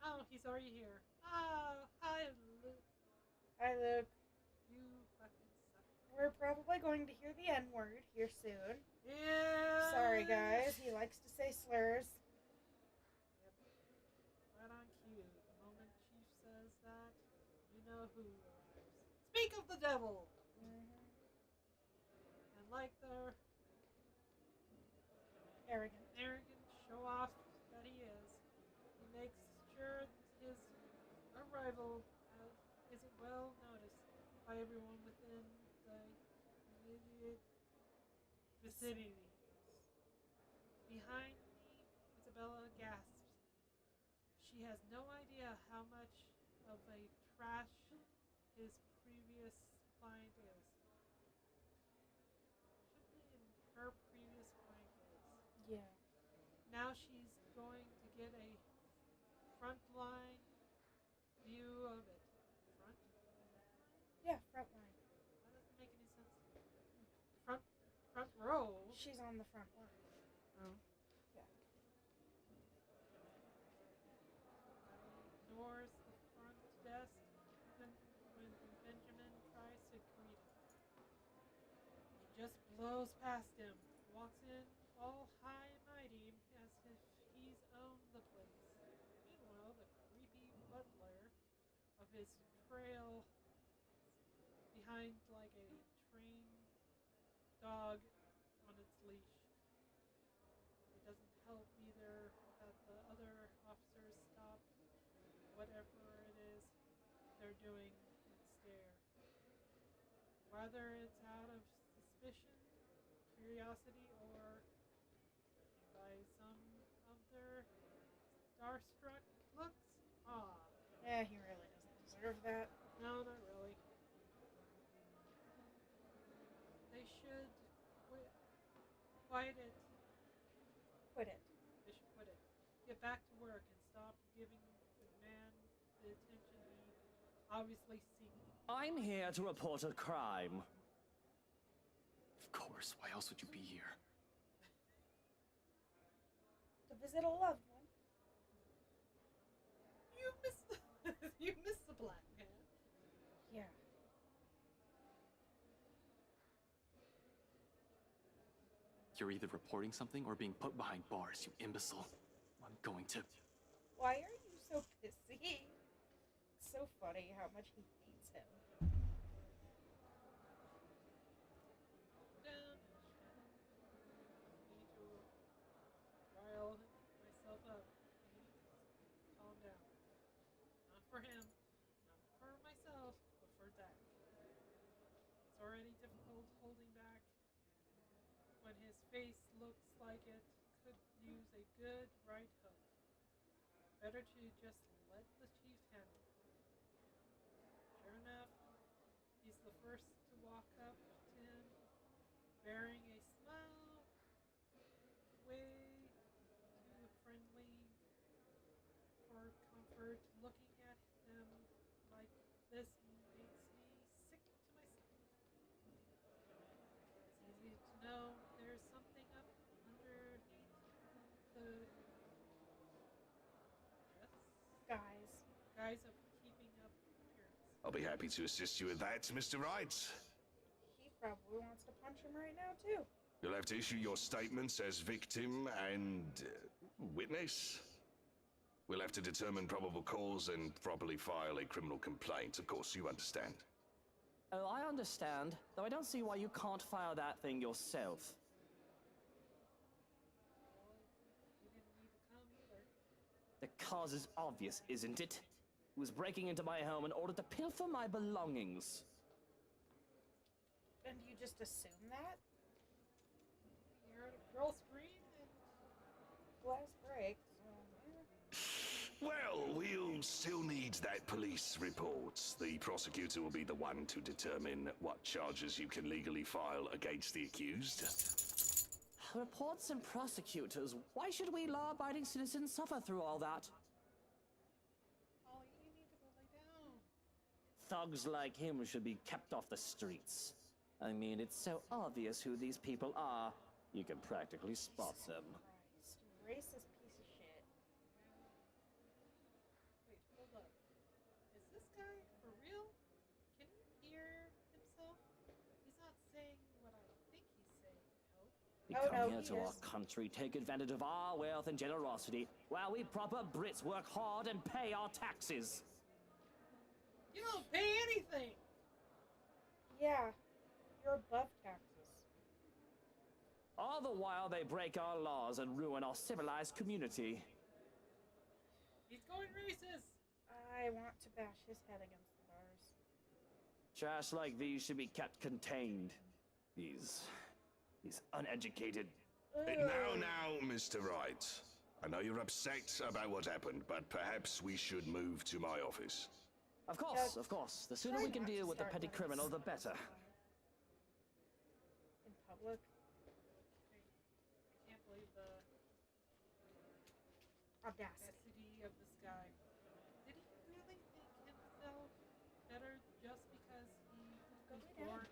Speaker 2: Oh, he's already here. Oh, hi, Luke.
Speaker 1: Hi, Luke.
Speaker 2: You fucking suck.
Speaker 1: We're probably going to hear the N-word here soon.
Speaker 2: Yeah.
Speaker 1: Sorry, guys. He likes to say slurs.
Speaker 2: Yep. Right on cue. The moment Chief says that, you know who arrives. Speak of the devil! And like the
Speaker 1: Arrogant.
Speaker 2: show-off that he is, he makes sure his arrival isn't well noticed by everyone within the immediate vicinity. Behind me, Isabella gasps. She has no idea how much of a trash his previous client is. Her previous client is.
Speaker 1: Yeah.
Speaker 2: Now she's going to get a frontline view of it. Front?
Speaker 1: Yeah, front line.
Speaker 2: That doesn't make any sense to me. Front row?
Speaker 1: She's on the front line.
Speaker 2: Oh.
Speaker 1: Yeah.
Speaker 2: Ignores the front desk even when Benjamin tries to greet him. He just blows past him, walks in all high and mighty as if he's owned the place. Meanwhile, the creepy butler of his trail behind like a trained dog on its leash. It doesn't help either that the other officers stop whatever it is they're doing and stare. Whether it's out of suspicion, curiosity, or by some of their starstruck looks.
Speaker 1: Yeah, he really doesn't deserve that.
Speaker 2: No, not really. They should quit it.
Speaker 1: Quit it.
Speaker 2: They should quit it. Get back to work and stop giving the man the attention he obviously seeks.
Speaker 10: I'm here to report a crime.
Speaker 4: Of course, why else would you be here?
Speaker 1: To visit a loved one.
Speaker 2: You've
Speaker 4: You're either reporting something or being put behind bars, you imbecile. I'm going to.
Speaker 1: Why are you so pissy? It's so funny how much he hates him.
Speaker 2: Down. Need to rile myself up. I need to calm down. Not for him, not for myself, but for Zach. It's already difficult holding back when his face looks like it could use a good right hook. Better to just let the chief handle it. Sure enough, he's the first to walk up to him, bearing a smile, way too friendly for comfort. Looking at them like this makes me sick to my stomach. It's easy to know there's something up underneath the guise of keeping up appearance.
Speaker 9: I'll be happy to assist you with that, Mr. Wright.
Speaker 1: He probably wants to punch him right now, too.
Speaker 9: You'll have to issue your statements as victim and witness. We'll have to determine probable cause and properly file a criminal complaint. Of course, you understand.
Speaker 10: Oh, I understand, though I don't see why you can't file that thing yourself.
Speaker 2: You didn't need to come either.
Speaker 10: The cause is obvious, isn't it? He was breaking into my home in order to pilfer my belongings.
Speaker 1: And you just assume that?
Speaker 2: You heard a girl scream and
Speaker 1: Glass breaks.
Speaker 9: Well, we'll still need that police report. The prosecutor will be the one to determine what charges you can legally file against the accused.
Speaker 10: Reports and prosecutors. Why should we law-abiding citizens suffer through all that?
Speaker 2: Ollie, you need to go lay down.
Speaker 10: Thugs like him should be kept off the streets. I mean, it's so obvious who these people are. You can practically spot them.
Speaker 1: Christ. Racist piece of shit.
Speaker 2: Wait, hold up. Is this guy for real? Can he hear himself? He's not saying what I think he's saying, no.
Speaker 10: We
Speaker 1: Oh,
Speaker 10: come
Speaker 1: no,
Speaker 10: here
Speaker 1: he
Speaker 10: to our
Speaker 1: is.
Speaker 10: country, take advantage of our wealth and generosity, while we proper Brits work hard and pay our taxes.
Speaker 2: You don't pay anything!
Speaker 1: Yeah, you're above taxes.
Speaker 10: All the while they break our laws and ruin our civilized community.
Speaker 2: He's going racist!
Speaker 1: I want to bash his head against the bars.
Speaker 10: Trash like these should be kept contained. These uneducated.
Speaker 9: Now, Mr. Wright. I know you're upset about what happened, but perhaps we should move to my office.
Speaker 10: Of course. The sooner
Speaker 1: Try
Speaker 10: we can
Speaker 1: not to
Speaker 10: deal with the
Speaker 1: start
Speaker 10: petty
Speaker 1: when
Speaker 10: criminal,
Speaker 1: it's
Speaker 10: the better.
Speaker 1: In public.
Speaker 2: I can't believe the
Speaker 1: Audacity.
Speaker 2: audacity of this guy. Did he really think himself better just because he
Speaker 1: Go
Speaker 2: was
Speaker 1: lay down.
Speaker 2: born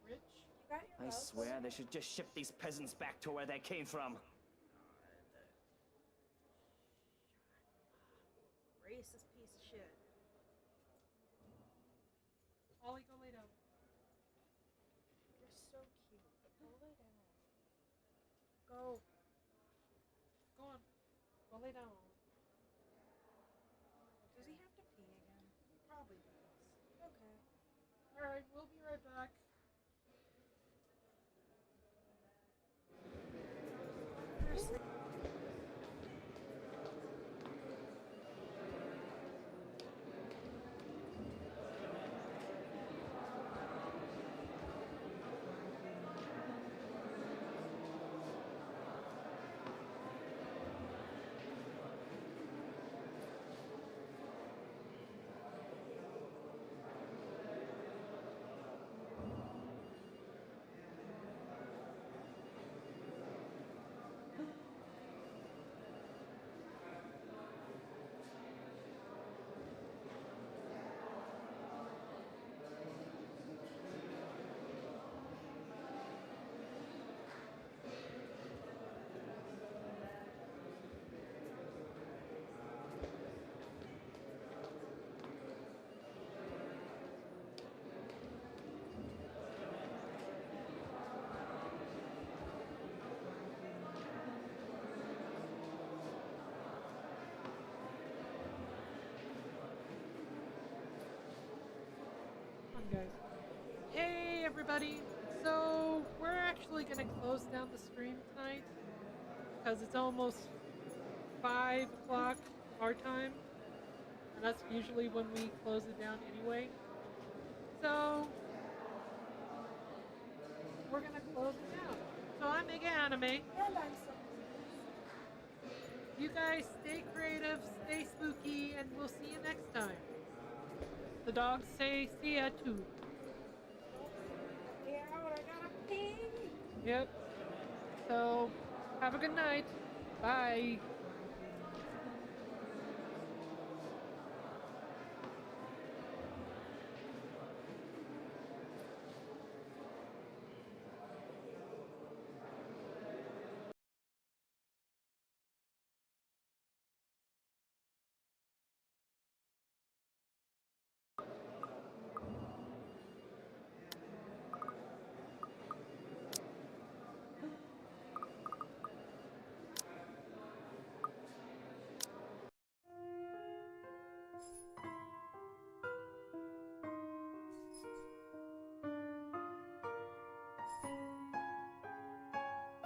Speaker 2: rich?
Speaker 1: You got your
Speaker 10: I
Speaker 1: mouth
Speaker 10: swear
Speaker 1: open?
Speaker 10: they should just ship these peasants back to where they came from.
Speaker 1: Racist piece of shit.
Speaker 2: Ollie, go lay down.
Speaker 1: You're so cute. Go lay down. Go.
Speaker 2: Go on. Go lay down.
Speaker 1: Does he have to pee again?
Speaker 2: Probably does.
Speaker 1: Okay.
Speaker 2: Alright, we'll be right back. guys. Hey, everybody. So, we're actually going to close down the stream tonight because it's almost 5 o'clock our time. And that's usually when we close it down anyway. So, we're going to close it down. So, I'm Mega Anime.
Speaker 1: And I'm so
Speaker 2: You guys stay creative, stay spooky, and we'll see you next time. The dogs say see ya too.
Speaker 1: yeah, I gotta pee.
Speaker 2: Yep. So, have a good night. Bye.